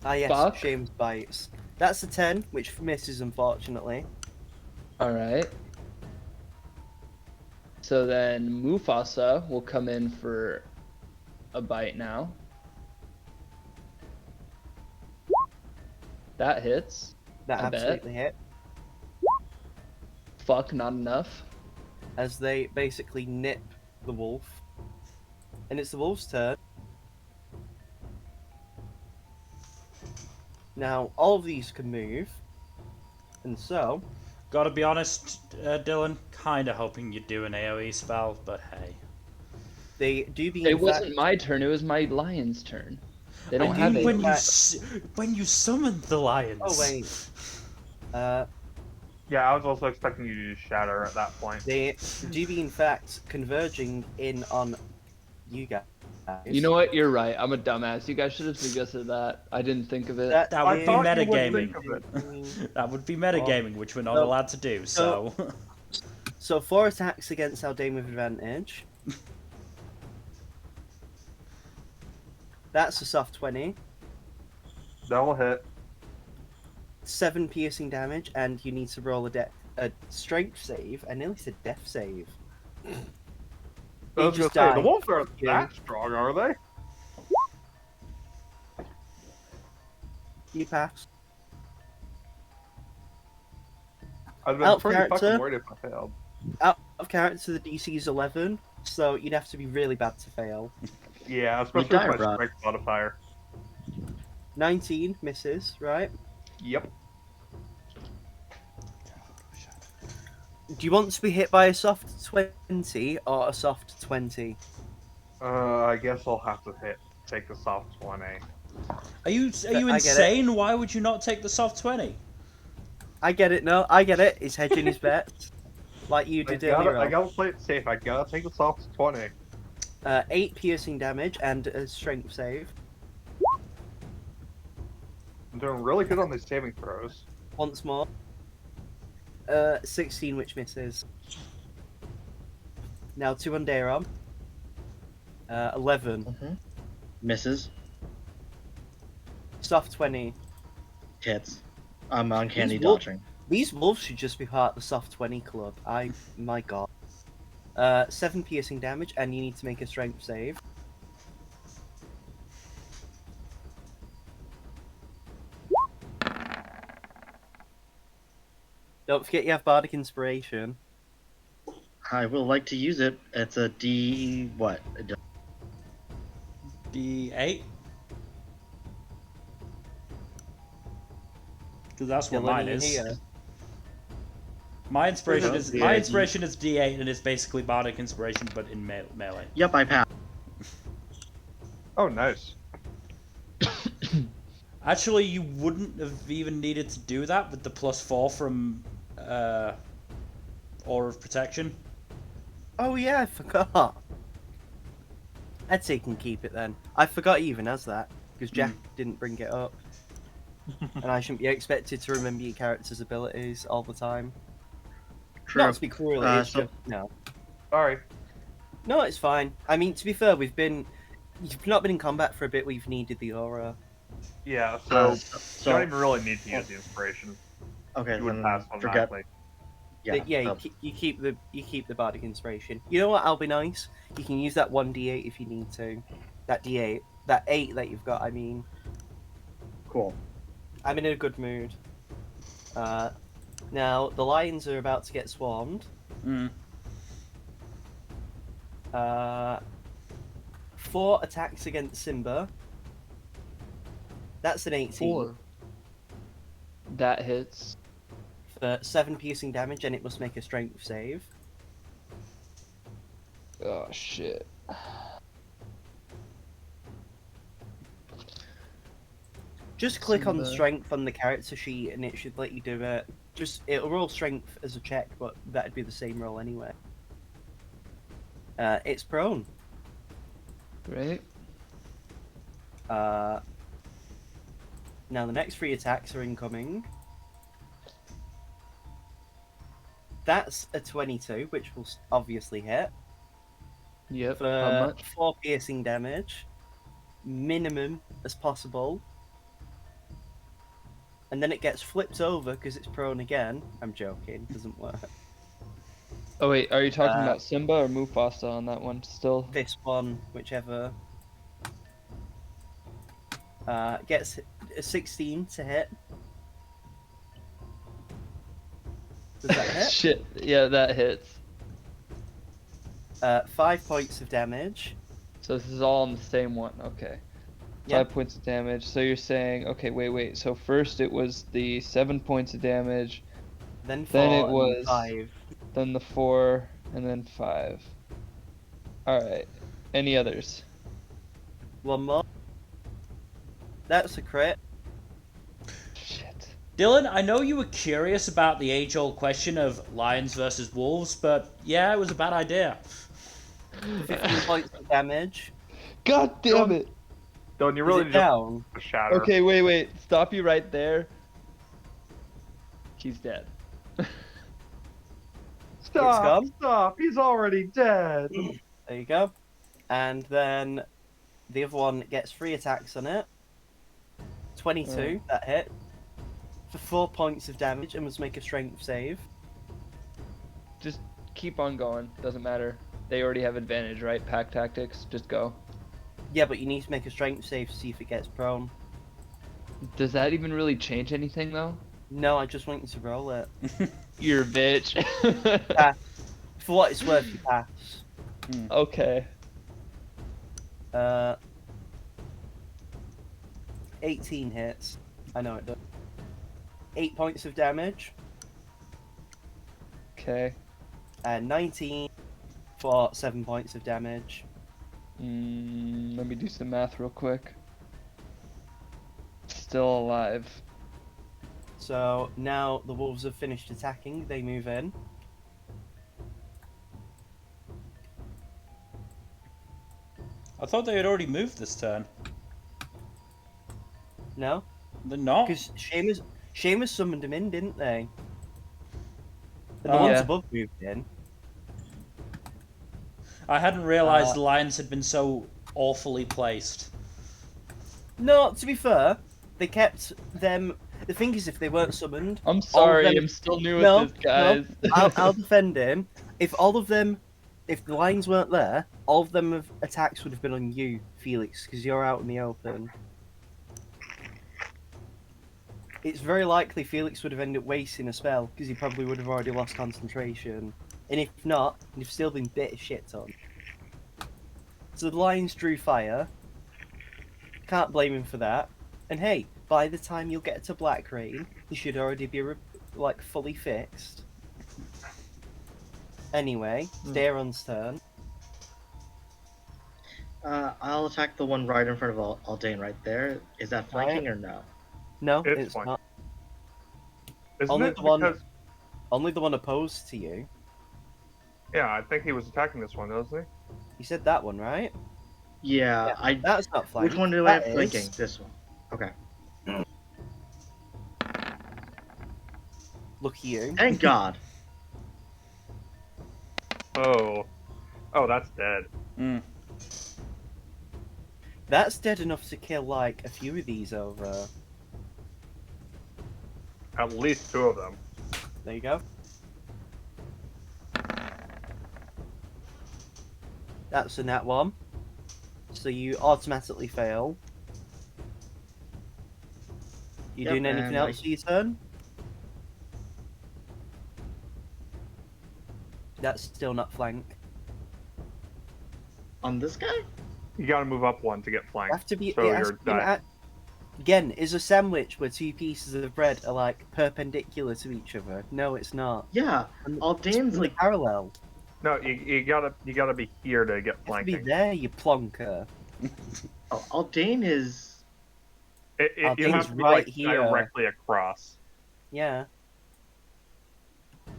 Ah yes, Fuck. Shames bites. That's a 10, which misses unfortunately. Alright. So then Mufasa will come in for a bite now. That hits. That I bet. absolutely hit. Fuck, not enough. As they basically nip the wolf. And it's the wolf's turn. Now, all of these can move. And so, Gotta be honest, Dylan, kinda hoping you'd do an AoE spell, but hey. They do be. It wasn't my turn. It was my lion's turn. They don't I have mean, it. when you summoned the lions. Oh wait. Yeah, I was also expecting you to use Shatter at that point. They do be in fact converging in on you guys. You know what? You're right. I'm a dumbass. You guys should have suggested that. I didn't think of it. That would be thought you would metagaming. think of it. That would be metagaming, which we're not So- allowed to do. So, So 4 attacks against Aldane with advantage. That's a soft 20. That will hit. 7 piercing damage, and you need to roll a strength save. I nearly said death save. I You was gonna just say, die. the wolves aren't Yeah. that strong, are they? You pass. I've been Out pretty character. fucking worried if I failed. Out of character, the DC is 11, so you'd have to be really bad to fail. Yeah, especially die, with my Rob. strength modifier. 19 misses, right? Yep. Do you want to be hit by a soft 20 or a soft 20? I guess I'll have to take the soft 20. are you I get it. insane? Why would you not take the soft 20? I get it, no, I get it. He's hedging his bets. Like you did earlier I on. gotta play it safe. I gotta take the soft 20. 8 piercing damage and a strength save. I'm doing really good on these saving throws. Once more. 16, which misses. Now 2 on Dayron. 11. Mm-hmm. Misses. Soft 20. Hits. I'm uncanny These wolf- dodging. These wolves should just be part of the soft 20 club. My god. 7 piercing damage, and you need to make a strength save. Don't forget you have Bardic Inspiration. I will like to use it. It's a D what? D8. Because that's what Dylan, mine you is. here? My inspiration No, is D8. my inspiration is D8 and it's basically bardic inspiration but in melee. Yep, I passed. Oh, nice. Actually, you wouldn't have even needed to do that with the +4 from Aura of Protection. Oh yeah, I forgot. I'd say you can keep it then. I forgot he even has that, because Jack didn't bring it up. And I shouldn't be expected to remember your character's abilities all the time. True. Not to be cruel, it's so- just... No. Sorry. No, it's fine. I mean, to be fair, you've not been in combat for a bit where you've needed the aura. Yeah, so you So don't even really need to use the inspiration. okay, You would then pass forget. automatically. Yeah. But yeah, you keep the bardic inspiration. You know what? I'll be nice. You can use that 1d8 if you need to. That d8, that 8 that you've got. I mean, Cool. I'm in a good mood. Now the lions are about to get swarmed. Mm. 4 attacks against Simba. That's an 18 4. That hits. for 7 piercing damage, and it must make a strength save. Oh shit. Just click on Simba. strength on the character sheet, and it should let you do it. It'll roll strength as a check, but that'd be the same roll anyway. It's prone. Right? Now the next 3 attacks are incoming. That's a 22, which will obviously hit Yep. for How much? 4 piercing damage, minimum as possible. And then it gets flipped over because it's prone again. I'm joking, doesn't work. Oh wait, are you talking Uh, about Simba or Mufasa on that one still? This one, whichever. Gets a 16 to hit. Does that hit? Shit. Yeah, that hits. 5 points of damage. So this is all on the same one. Okay. Yep. 5 points of damage. So you're saying, okay, wait. So first it was the 7 points of damage, then 4, Then it and then was 5. then the 4, and then 5. All right. Any others? One more. That's a crit. Shit. Dylan, I know you were curious about the age-old question of lions versus wolves, but yeah, it was a bad idea. 15 points of damage. God damn it. Dylan, you Is really it just down? shatter. Okay, wait. Stop you right there. He's dead. gone? Stop! He's already dead. There you go. And then the other one gets 3 attacks on it. 22, that hit. For 4 points of damage and must make a strength save. Just keep on going. Doesn't matter. They already have advantage, right? Pack tactics. Just go. Yeah, but you need to make a strength save to see if it gets prone. Does that even really change anything, though? No, I just want you to roll it. You're a bitch. For what it's worth, you pass. Okay. 18 hits. I know it does. 8 points of damage. Okay. And 19 for 7 points of damage. Let me do some math real quick. Still alive. So now the wolves have finished attacking. They move in. I thought they had already moved this turn. No? They're not. Because Seamus summoned him in, didn't they? And the Oh. ones Yeah. above moved in. I hadn't realised the lions had been so awfully placed. No, to be fair, they kept them. The thing is, if they weren't summoned, I'm all of sorry, them- I'm still new No, at this, guys. I'll defend him. If the lions weren't there, all of them of attacks would have been on you, Felix, because you're out in the open. It's very likely Felix would have ended up wasting a spell because he probably would have already lost concentration, and if not, he'd have still been bit of shit on. So the lions drew fire. Can't blame him for that. And hey, by the time you'll get to Blackrain, he should already be fully fixed. Anyway, Daron's turn. I'll attack the one right in front of Aldane right there. Is that flanking or no? No, It's it's fine. not. Isn't Only it the one- because? Only the one opposed to you. Yeah, I think he was attacking this one, doesn't he? You said that one, right? Yeah, That's not flanking. Which one do I That have flanking? is. This one. Okay. Lucky you. Thank God. Oh, that's dead. That's dead enough to kill like a few of these over. At least 2 of them. There you go. That's a nat 1. So you automatically fail. You Yep, doing anything and else for your turn? That's still not flank. On this guy? You gotta move up 1 to get flanked. Have to be. So it has you're to be again, is a sandwich where 2 pieces of bread are like perpendicular to each other? No, it's not. Yeah. And Aldane's it's like parallel. No, you gotta be here to get You have to be flanking. there, you plonker. Aldane is You Aldane's have to be right like here. directly across. Yeah.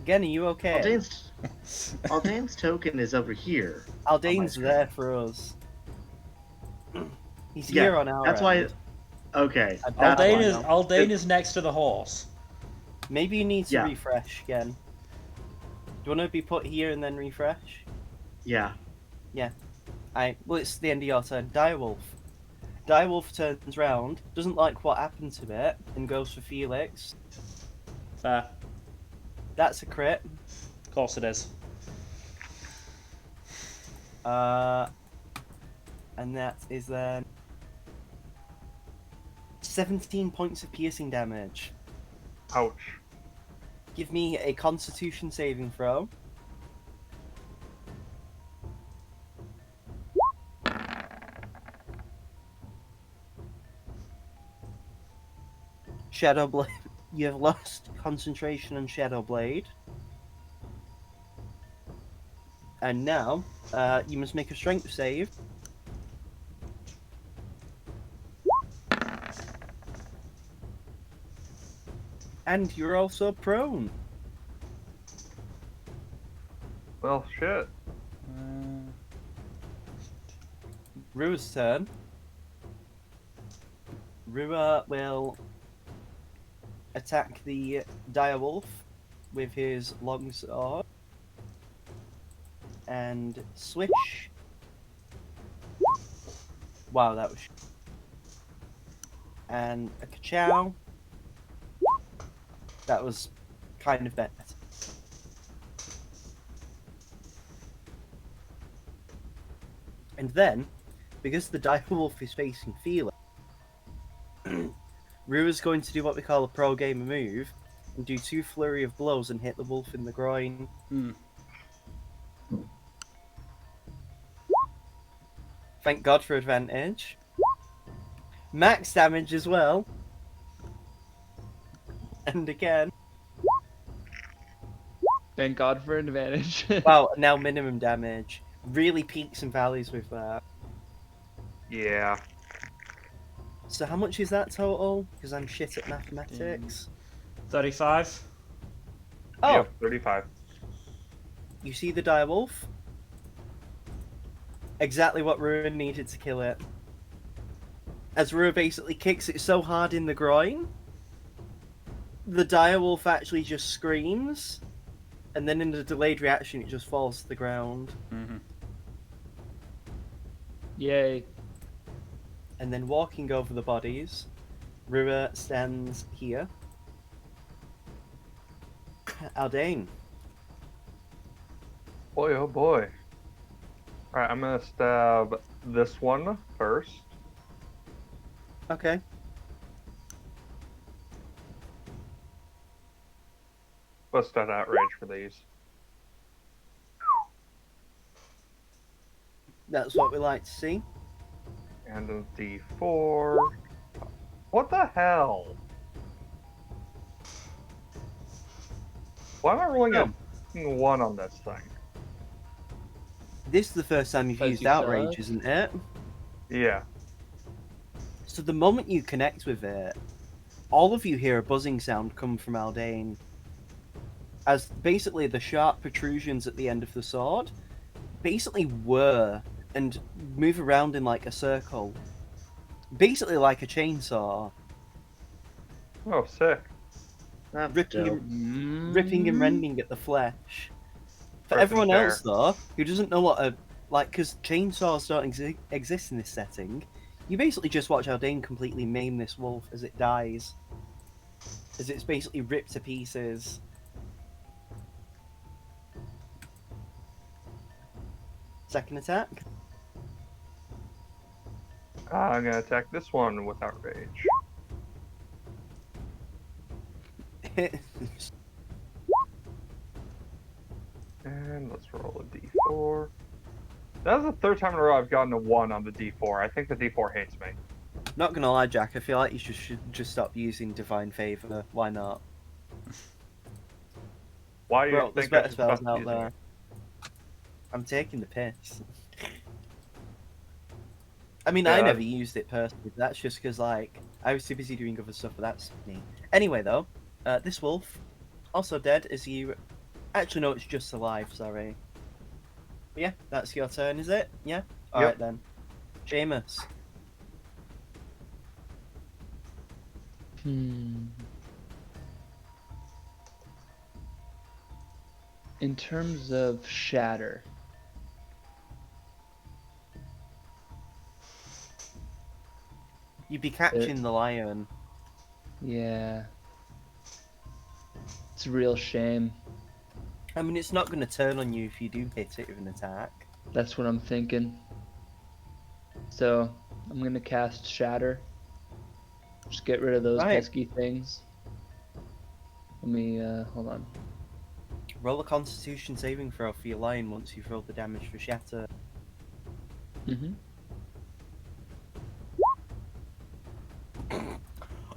Again, are you okay? Aldane's token is over here. Aldane's screen. there for us. He's Yeah, here on our that's why. end. Okay. At that Aldane one, is no. Aldane is next to the horse. Maybe you need to Yeah. refresh again. Do you want to be put here and then refresh? Yeah. Well, it's the end of your turn. Direwolf. Direwolf turns round, doesn't like what happened to it, and goes for Felix. Fair. That's a crit. Of course it is. And that is then 17 points of piercing damage. Ouch. Give me a Constitution saving throw. Shadow Blade. You have lost concentration on Shadow Blade. And now, you must make a strength save. And you're also prone. Well, shit. Rua's turn. Rua will attack the direwolf with his long sword. And swish. Wow, that was. And a ka-chow. That was kind of better. And then, because the direwolf is facing Feeler, Rua's going to do what we call a pro gamer move and do 2 flurry of blows and hit the wolf in the groin. Thank God for advantage. Max damage as well. And again. Thank God for an advantage. Wow, now minimum damage. Really peaks and valleys with that. Yeah. So how much is that total? Because I'm shit at mathematics. 35. Oh, Yep, 35. you see the direwolf? Exactly what Rua needed to kill it. As Rua basically kicks it so hard in the groin, the direwolf actually just screams, and then in the delayed reaction it just falls to the ground. Yay. And then walking over the bodies, Rua stands here. Aldane. Boy, oh boy. Alright, I'm gonna stab this one first. Okay. Bust out outrage for these. That's what we like to see. And a D4. What the hell? Why am I rolling a 1 on this thing? This is the first time you've As used you outrage, suck. isn't it? Yeah. So the moment you connect with it, all of you hear a buzzing sound come from Aldane. As basically the sharp protrusions at the end of the sword basically whir and move around in like a circle. Basically like a chainsaw. Oh, sick. That's Ripping dope. ripping and rending at the flesh. For Rip and everyone tear. else, though, who doesn't know what a... Like, because chainsaws don't exist in this setting, you basically just watch Aldane completely maim this wolf as it dies. As it's basically ripped to pieces. Second attack. I'm gonna attack this one with outrage. And let's roll a D4. That's the 3rd time in a row I've gotten a 1 on the D4. I think the D4 hates me. Not gonna lie, Jack, I feel like you should just stop using Divine Favor. Why not? Why do you Bro, there's think I better should spells stop out using there. it? I'm taking the piss. I mean, I Yeah. never used it personally. But that's just because, like, I was too busy doing other stuff, but that's me. Anyway, though, this wolf, also dead as you... Actually, no, it's just alive, sorry. But yeah, that's your turn, is it? Yeah? Alright then. Seamus. In terms of shatter, You'd be catching the lion. yeah, it's a real shame. I mean, it's not going to turn on you if you do hit it with an attack. That's what I'm thinking. So I'm gonna cast shatter. Just get rid of those Right. pesky things. Let me hold on. Roll a Constitution saving throw for your lion once you've rolled the damage for shatter.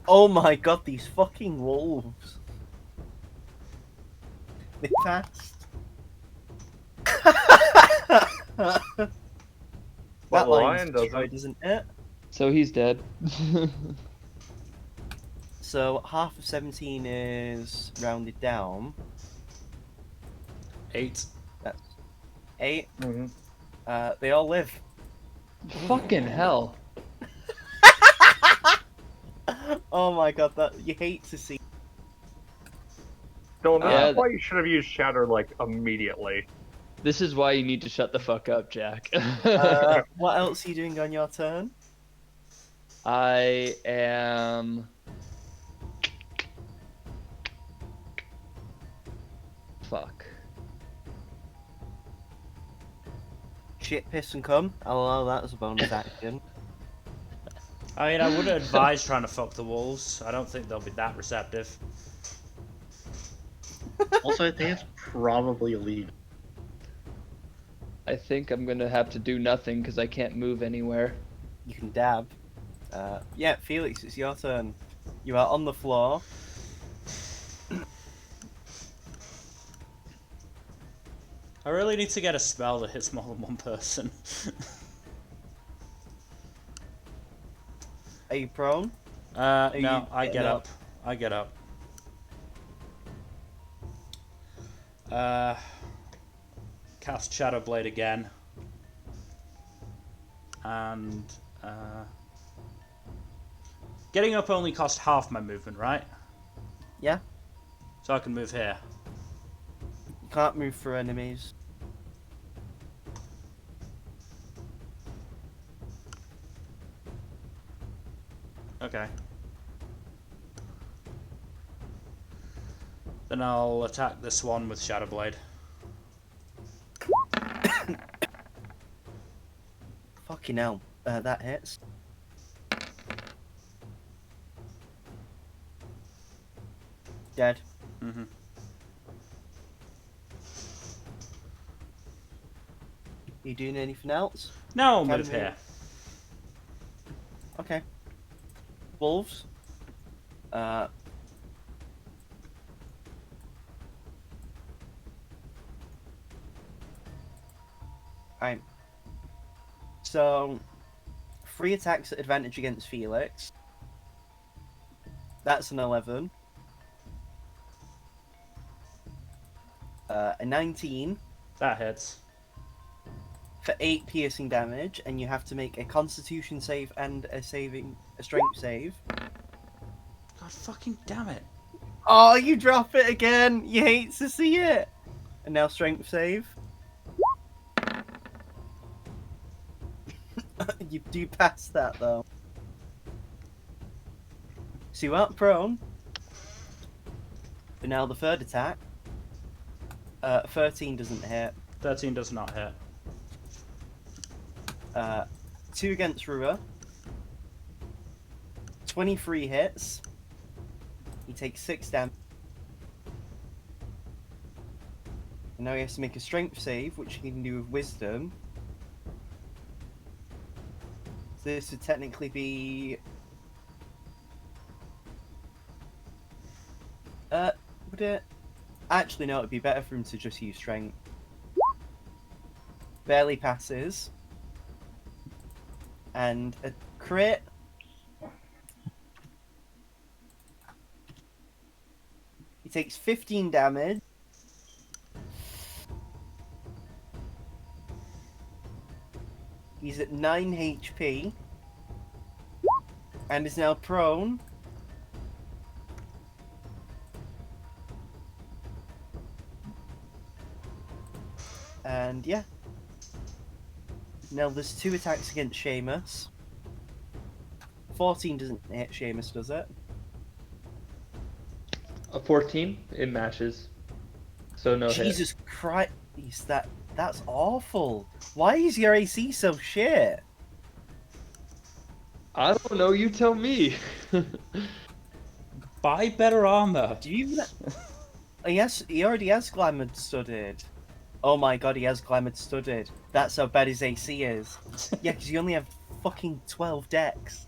Oh my god, these fucking wolves. They passed. That But the line's lion destroyed, doesn't. isn't it? So he's dead. So half of 17 is rounded down. 8. That's 8. Mhm. They all live. Fucking hell. Oh my god, that you hate to see. Dylan, this Yeah. is why you should have used Shatter like immediately. This is why you need to shut the fuck up, Jack. What else are you doing on your turn? I am. Fuck. Shit, piss, and cum. I'll allow that as a bonus action. I mean, I wouldn't advise trying to fuck the wolves. I don't think they'll be that receptive. Also, I think it's probably illegal. I think I'm gonna have to do nothing because I can't move anywhere. You can dab. Yeah, Felix, it's your turn. You are on the floor. I really need to get a spell that hits more than one person. Are you prone? No, you I getting get up? up. I get up. Cast Shadow Blade again. And getting up only cost half my movement, right? Yeah. So I can move here. You can't move through enemies. Okay. Then I'll attack this one with Shadow Blade. Fucking hell. That hits. Dead. Mm-hmm. You doing anything else? Now I'll Can move we- here. Okay. Wolves. Right. So, 3 attacks at advantage against Felix. That's an 11. A 19 That hits. for 8 piercing damage, and you have to make a Constitution save and a strength save. God fucking damn it. Oh, you drop it again! You hate to see it! And now strength save. You do pass that, though. So you aren't prone. But now the third attack. 13 doesn't hit. 13 does not hit. 2 against Rua. 23 hits. He takes 6 damage. And now he has to make a strength save, which he can do with wisdom. So this would technically be... would it... Actually, no, it'd be better for him to just use strength. Barely passes. And a crit. He takes 15 damage. He's at 9 HP. And is now prone. And yeah. Now there's 2 attacks against Seamus. 14 doesn't hit Seamus, does it? A 14, it matches. So no hit. Jesus Christ, that's awful. Why is your AC so shit? I don't know, you tell me. Buy better armor. Do you even... he already has Glamored Studded. Oh my god, he has Glamored Studded. That's how bad his AC is. Yeah, because you only have fucking 12 decks.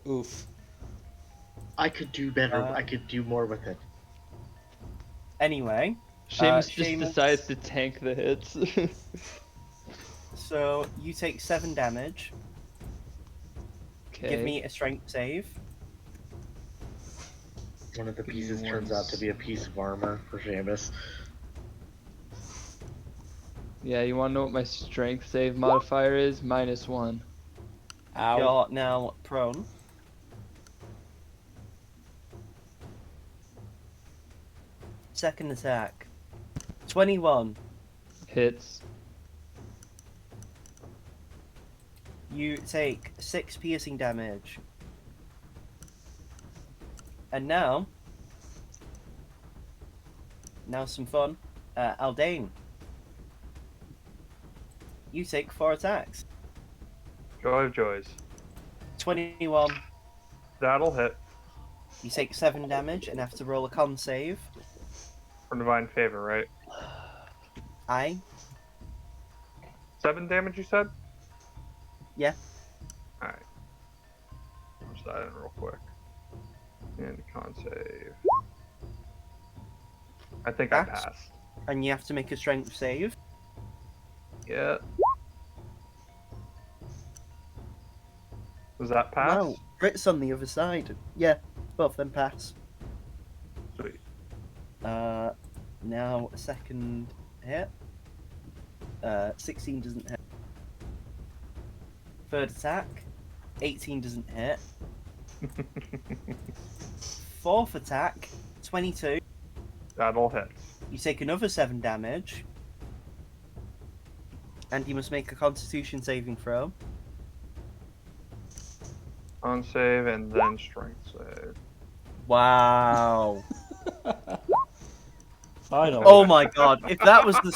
Oof. I could do better. I could do more with it. Anyway, Seamus just Seamus- decides to tank the hits. so you take 7 damage. Okay. Give me a strength save. One of the Give me pieces one turns out to be a piece of armor for Seamus. Yeah, you want to know what my strength save modifier is? -1. Ow. You're now prone. Second attack. 21. Hits. You take 6 piercing damage. And now some fun. Aldane. You take 4 attacks. Joy of joys. 21. That'll hit You take 7 damage and have to roll a con save. for divine favor, right? Aye. 7 damage, you said? Yeah. Alright. Punch that in real quick. And con save. I think I Pass. passed. And you have to make a strength save. Yeah. Does that pass? No, Crit's on the other side. Yeah, both of them pass. Sweet. Now a second hit. 16 doesn't hit. Third attack. 18 doesn't hit. Fourth attack. 22. That'll hit. You take another 7 damage. And you must make a constitution saving throw. On save and then strength save. Wow. Finally. Oh my god. If that was the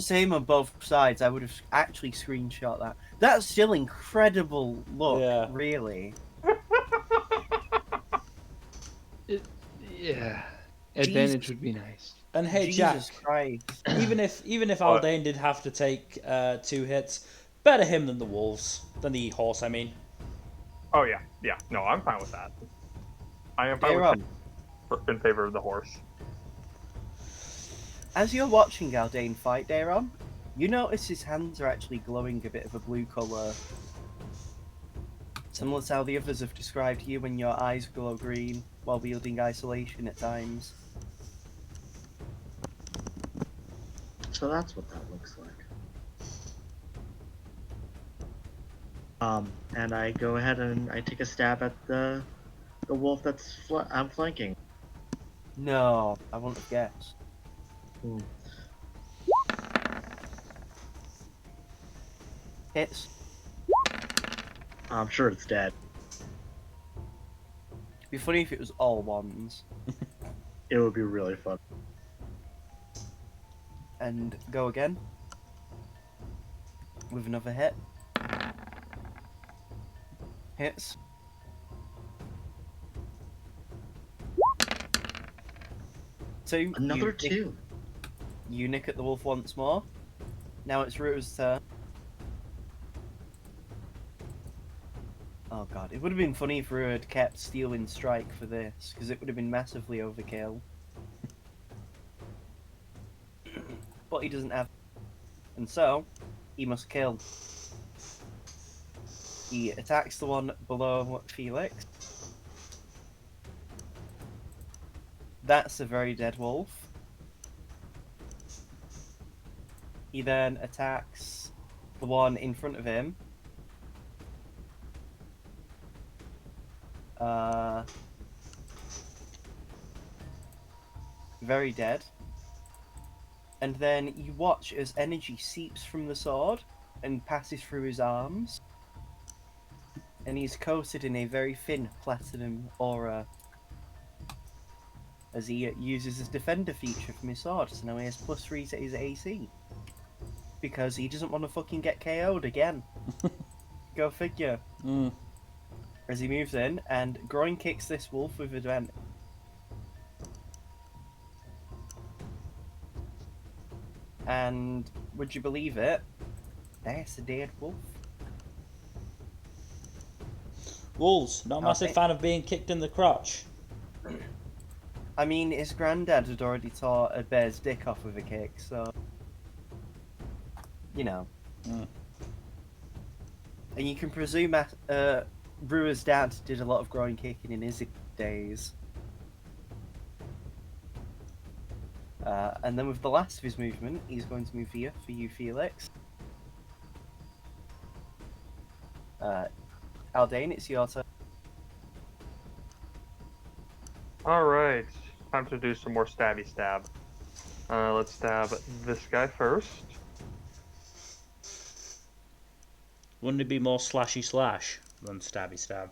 same on both sides, I would have actually screenshot that. That's still incredible look, Yeah. really. Yeah. Advantage would be nice. And hey, Jesus Jack, Christ. even if Aldane did have to take 2 hits, better him than the wolves. Than the horse, I mean. Oh yeah, yeah. No, I'm fine with that. I am fine Dayron, with in favor of the horse. as you're watching Aldane fight, Dayron, you notice his hands are actually glowing a bit of a blue colour. Similar to how the others have described you when your eyes glow green while wielding isolation at times. So that's what that looks like. And I go ahead and I take a stab at the wolf that's I'm flanking. No, I wouldn't have guessed. Hmm. Hits. I'm sure it's dead. It'd be funny if it was all ones. It would be really fun. And go again. With another hit. Hits. Two. Another You nick- 2. You nick at the wolf once more. Now it's Ruto's turn. Oh god, it would have been funny if Ruto had kept stealing strike for this, because it would have been massively overkill. But he doesn't have, and so he must kill. He attacks the one below Felix. That's a very dead wolf. He then attacks the one in front of him. Very dead. And then you watch as energy seeps from the sword and passes through his arms. And he's coated in a very thin platinum aura. As he uses his defender feature from his sword, so now he has +3 to his AC. Because he doesn't want to fucking get KO'd again. Go figure. Mm. As he moves in and groin kicks this wolf with advantage. And would you believe it? That's a dead wolf. Wolves, not a massive Okay. fan of being kicked in the crotch. I mean, his granddad had already tore a bear's dick off with a kick, so you know. Mm. And you can presume Brewer's dad did a lot of groin kicking in his days. And then with the last of his movement, he's going to move here for you, Felix. Aldane, it's your turn. Alright, time to do some more stabby stab. Let's stab this guy first. Wouldn't it be more slashy slash than stabby stab?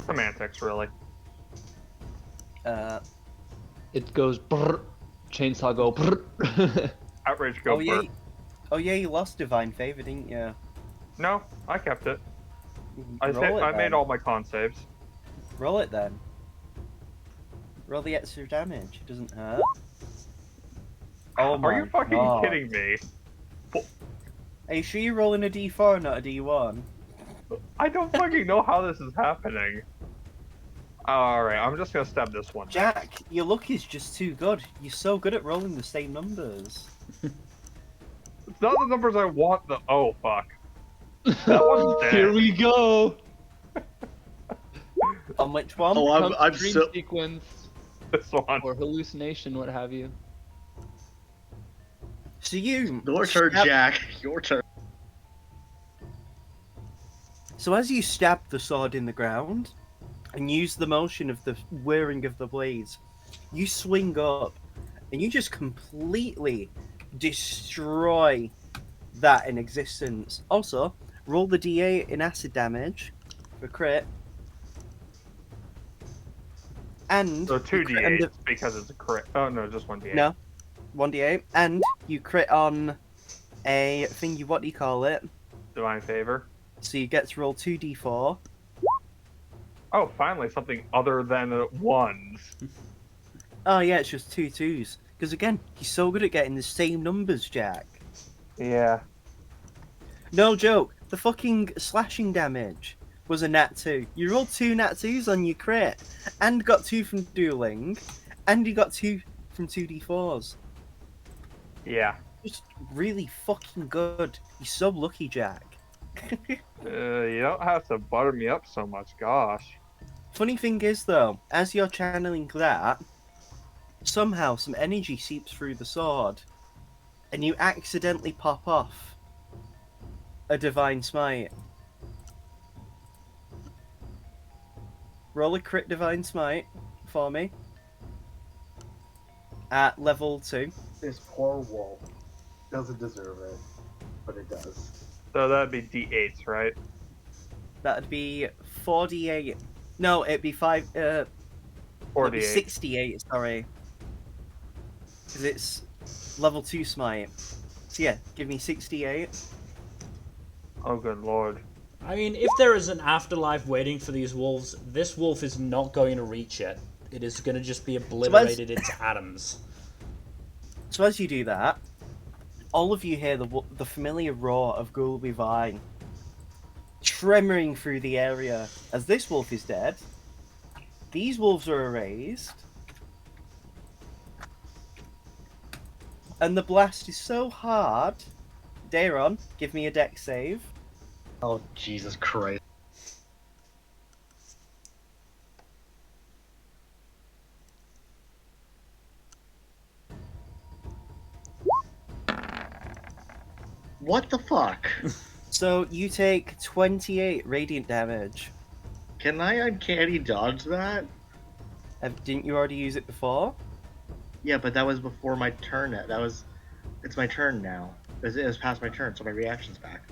Semantics, really. It goes brr, chainsaw go brr. Outrage go burr. Yeah, you lost Divine Favor, didn't you? No, I kept it. I Roll it made then. all my con saves. Roll it then. Roll the extra damage. It doesn't hurt. Oh my Are you fucking God. kidding me? Are you sure you're rolling a D4, not a D1? I don't fucking know how this is happening. Alright, I'm just gonna stab this one. Jack, your luck is just too good. You're so good at rolling the same numbers. It's not the numbers I want, oh fuck. That one's dead. Here we go. On which one? Oh, I'm Dream so. sequence This one. or hallucination, what have you. So you. Your turn, stab- Jack. Your turn. So as you stab the sword in the ground and use the motion of the whirring of the blades, you swing up and you just completely destroy that in existence. Also, roll the D8 in acid damage for crit. And So 2 you crit on d8 the- because it's a crit. Oh no, just 1 d8. No, 1d8, and you crit on a thingy. What do you call it? Divine favor. So you get to roll 2d4. Oh, finally something other than ones. Oh yeah, it's just 2 2s. Because again, he's so good at getting the same numbers, Jack. Yeah. No joke. The fucking slashing damage was a nat 2. You rolled 2 nat 2s on your crit, and got 2 from dueling, and you got 2 from 2d4s. Yeah. Just really fucking good. You're so lucky, Jack. You don't have to butter me up so much, gosh. Funny thing is, though, as you're channeling that, somehow some energy seeps through the sword, and you accidentally pop off a divine smite. Roll a crit divine smite for me at level 2. This poor wolf doesn't deserve it, but it does. So that'd be d8s, right? That'd be 4d8. No, it'd be 5. It'd be 4d8. 68. Sorry, because it's level 2 smite. So yeah, give me 68. Oh, good lord. I mean, if there is an afterlife waiting for these wolves, this wolf is not going to reach it. It is going to just be obliterated into atoms. So as you do that, all of you hear the familiar roar of Gulby Vine tremoring through the area. As this wolf is dead, these wolves are erased, and the blast is so hard. Daron, give me a dex save. Oh, Jesus Christ. What the fuck? So you take 28 radiant damage. Can I uncanny dodge that? Didn't you already use it before? Yeah, but that was before my turn. It's my turn now. It was past my turn, so my reaction's back.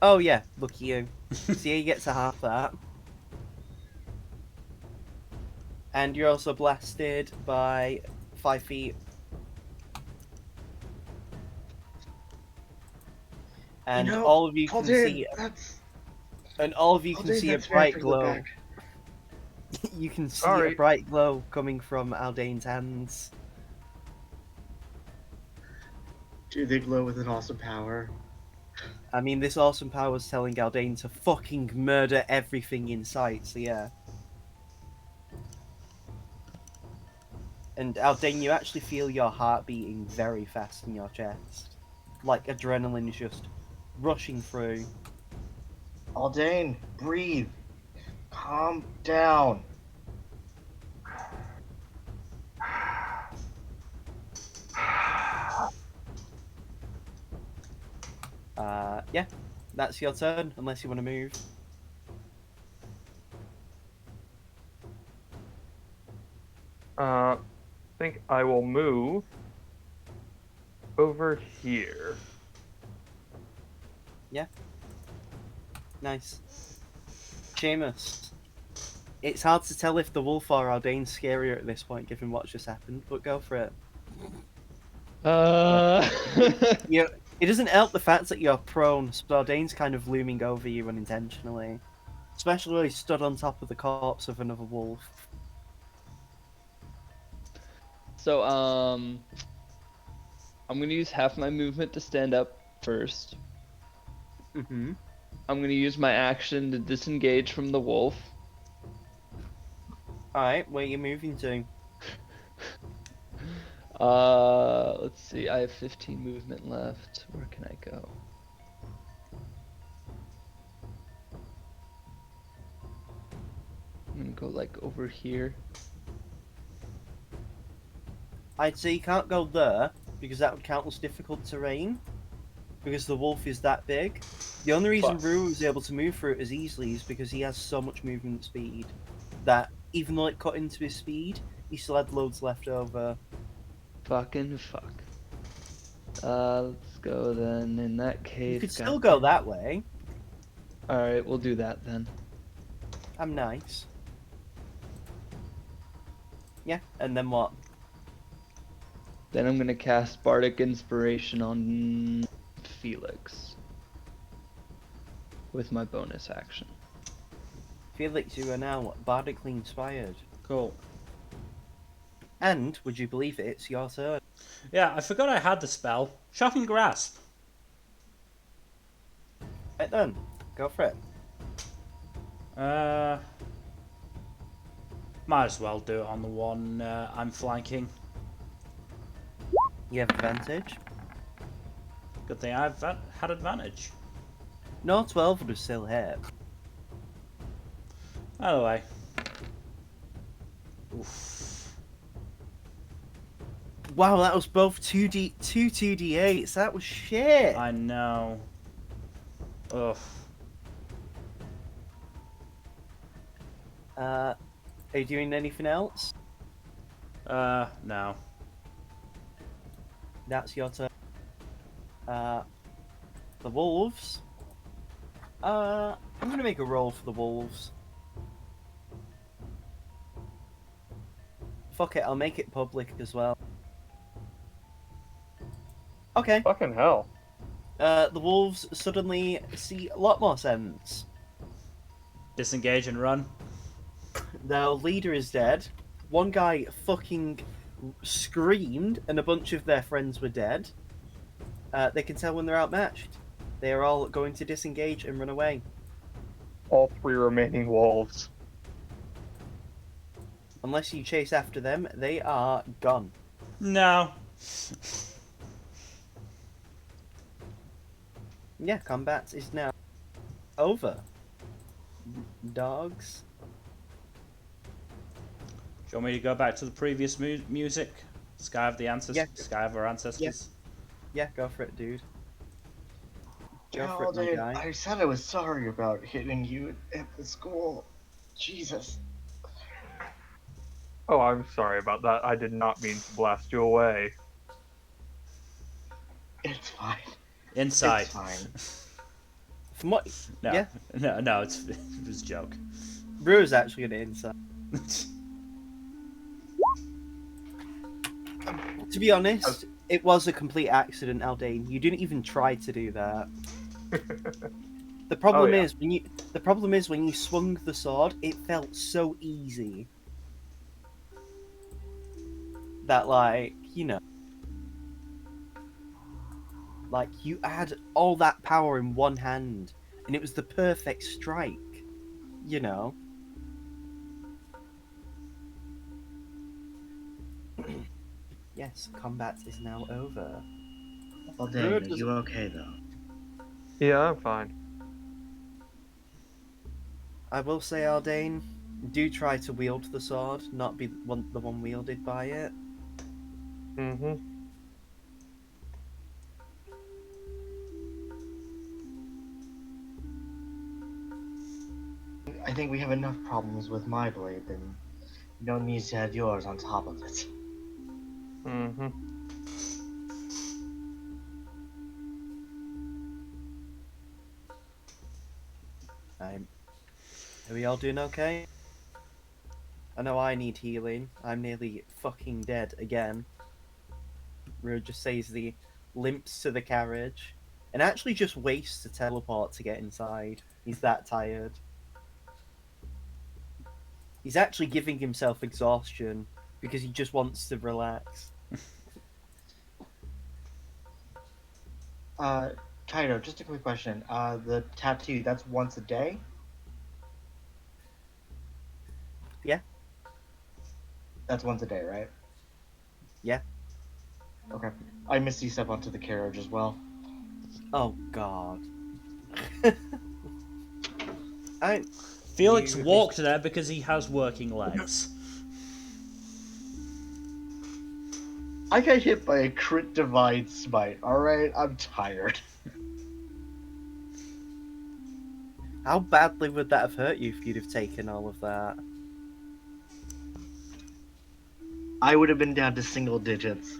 Oh yeah, look you. See, you get to half that. And you're also blasted by 5 feet. And You know, all of you can Alden, see, that's... and all of you can Alden, see a that's fair bright for the glow. back. You can see a Alright. bright glow coming from Aldane's hands. Do they glow with an awesome power? I mean, this awesome power was telling Galdane to fucking murder everything in sight, so yeah. And Aldane, you actually feel your heart beating very fast in your chest. Like adrenaline is just rushing through. Aldane, breathe. Calm down. Yeah, that's your turn, unless you want to move. I think I will move over here. Yeah. Nice. Seamus. It's hard to tell if the wolf or Aldane's scarier at this point, given what just happened, but go for it. Uh, You, it doesn't help the fact that you're prone, so Aldane's kind of looming over you unintentionally. Especially when he stood on top of the corpse of another wolf. so I'm gonna use half my movement to stand up first. Mm-hmm. I'm gonna use my action to disengage from the wolf. Alright, where are you moving to? Let's see. I have 15 movement left. Where can I go? I'm gonna go like over here. I'd say you can't go there, because that would count as difficult terrain. Because the wolf is that big. The only reason Fuck. Rue was able to move through it as easily is because he has so much movement speed that even though it cut into his speed, he still had loads left over. Fucking fuck. Let's go then. In that case, You could still go that way. All right, we'll do that then. I'm nice. Yeah, and then what? Then I'm gonna cast Bardic Inspiration on Felix with my bonus action. Felix, you are now bardically inspired. Cool. And, would you believe it, it's your turn. Yeah, I forgot I had the spell. Shocking Grasp. Right then, go for it. Might as well do it on the one I'm flanking. You have advantage. Good thing I've had advantage. No, 12 would have still hit. Either way. Oof. Wow, that was both 2d8s. That was shit. I know. Ugh. Are you doing anything else? No. That's your turn. The wolves. I'm gonna make a roll for the wolves. Fuck it, I'll make it public as well. Okay. Fucking hell. The wolves suddenly see a lot more sense. Disengage and run. Their leader is dead. One guy fucking screamed, and a bunch of their friends were dead. They can tell when they're outmatched. They are all going to disengage and run away. All 3 remaining wolves. Unless you chase after them, they are gone. No. Yeah, combat is now over. Dogs. Do you want me to go back to the previous music? Sky of the Ancestors? Yeah. Sky of our Ancestors? Yeah, go for it, dude. Go for it, my Aldane, guy. I said I was sorry about hitting you at the school. Jesus. Oh, I'm sorry about that. I did not mean to blast you away. It's fine. Inside. It's fine. From what? No. Yeah. No, it was a joke. Brewer's actually gonna inside. To be honest, it was a complete accident, Aldane. You didn't even try to do that. The problem yeah. is when you swung the sword, it felt so easy that, like, you know. Like, you had all that power in one hand, and it was the perfect strike, you know? Yes, combat is now over. Aldane, Ruud are was- you okay though? Yeah, I'm fine. I will say, Aldane, do try to wield the sword, not be the one wielded by it. Mm-hmm. I think we have enough problems with my blade, and no need to add yours on top of it. Mm-hmm. Are we all doing okay? I know I need healing. I'm nearly fucking dead again. Ruud just says he limps to the carriage and actually just wastes a teleport to get inside. He's that tired. He's actually giving himself exhaustion because he just wants to relax. Kaido, just a quick question. The tattoo, that's once a day? Yeah. That's once a day, right? Yeah. Okay. I Misty step onto the carriage as well. Oh god. I Felix You- walked there because he has working legs. I got hit by a crit divine smite, alright? I'm tired. How badly would that have hurt you if you'd have taken all of that? I would have been down to single digits.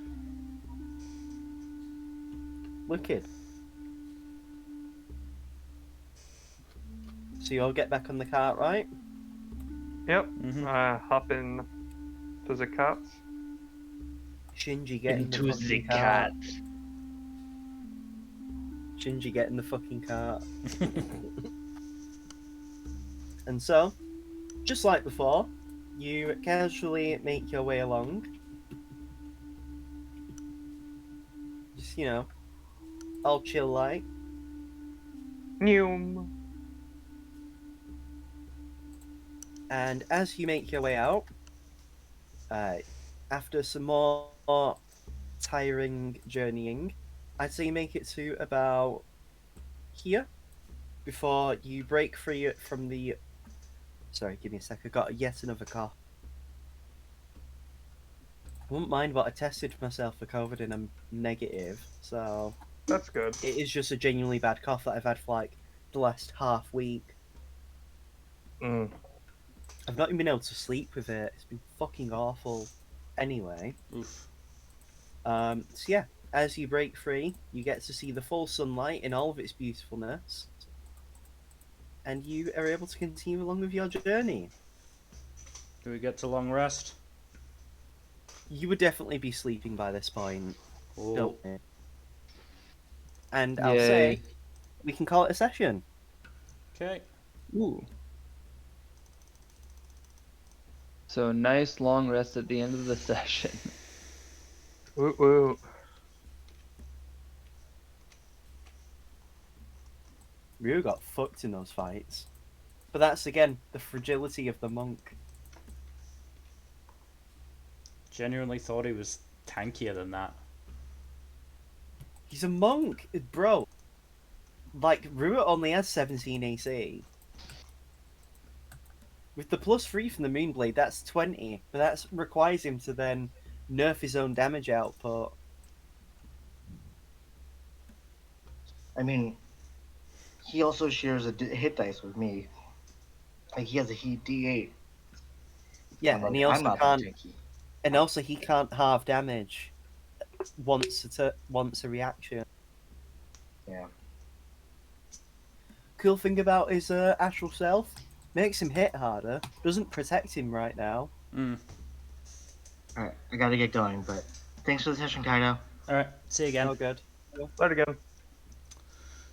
Wicked. So you all get back on the cart, right? Yep. Mhm. Hop in to the cats. Shinji get in the Into fucking the cart. cat. Shinji get in the fucking cart. And so, just like before, you casually make your way along. Just, all chill like. Neum. And as you make your way out, after some more tiring journeying, I'd say you make it to about here before you break free from the. Sorry, give me a sec. I got yet another cough. I wouldn't mind, but I tested myself for COVID and I'm negative, so That's good. it is just a genuinely bad cough that I've had for like the last half week. Mm. I've not even been able to sleep with it. It's been fucking awful. Anyway, Oof. so yeah, as you break free, you get to see the full sunlight in all of its beautifulness, and you are able to continue along with your journey. Do we get to long rest? You would definitely be sleeping by this point, Oh. don't you? And I'll Yay. say we can call it a session. Okay. Ooh. So nice long rest at the end of the session. Woo woo. Ryu got fucked in those fights. But that's again the fragility of the monk. Genuinely thought he was tankier than that. He's a monk, bro. Like, Rua only has 17 AC. With the +3 from the Moonblade, that's 20. But that requires him to then nerf his own damage output. I mean, he also shares a hit dice with me. Like, he has a heat D8. Yeah, I'm and like, he I'm also not can't. that tanky. And also, he can't halve damage once a reaction. Yeah. Cool thing about his astral self, makes him hit harder, doesn't protect him right now. Mm. Alright, I gotta get going, but thanks for the session, Kaido. Alright, see you again. Oh, good. Let it go.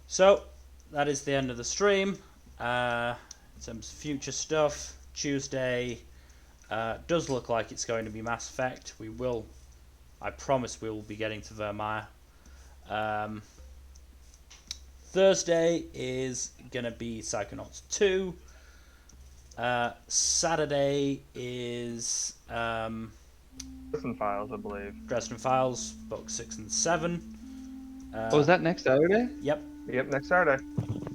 So, that is the end of the stream. Some future stuff. Tuesday does look like it's going to be Mass Effect. I promise we will be getting to Vermeer. Thursday is gonna be Psychonauts 2. Saturday is Prison Files, I believe. Dresden Files, Book 6 and 7. Oh, is that next Saturday? Yep. Yep, next Saturday.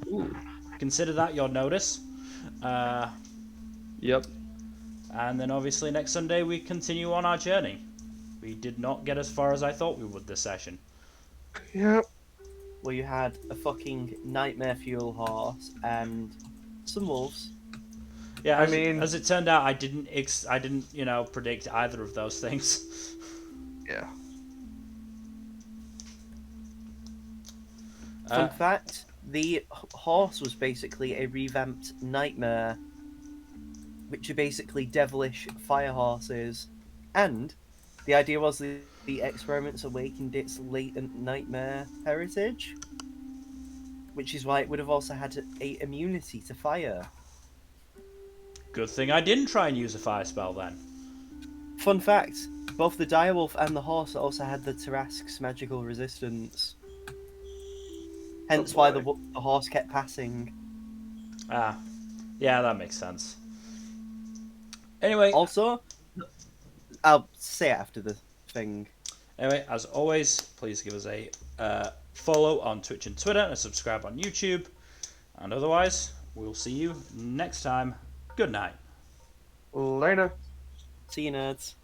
Ooh. Consider that your notice. Yep. And then obviously next Sunday we continue on our journey. We did not get as far as I thought we would this session. Yep. Where you had a fucking nightmare fuel horse and some wolves. Yeah, I mean- as it turned out, I didn't, predict either of those things. Yeah. Fun fact, the horse was basically a revamped nightmare, which are basically devilish fire horses. And the idea was the experiments awakened its latent nightmare heritage, which is why it would have also had a immunity to fire. Good thing I didn't try and use a fire spell then. Fun fact, both the direwolf and the horse also had the Tarrasque's magical resistance. Hence why the horse kept passing. Ah, yeah, that makes sense. Anyway, Also, I'll say it after the thing. Anyway, as always, please give us a follow on Twitch and Twitter and a subscribe on YouTube. And otherwise, we'll see you next time. Good night. Later. See you, nerds.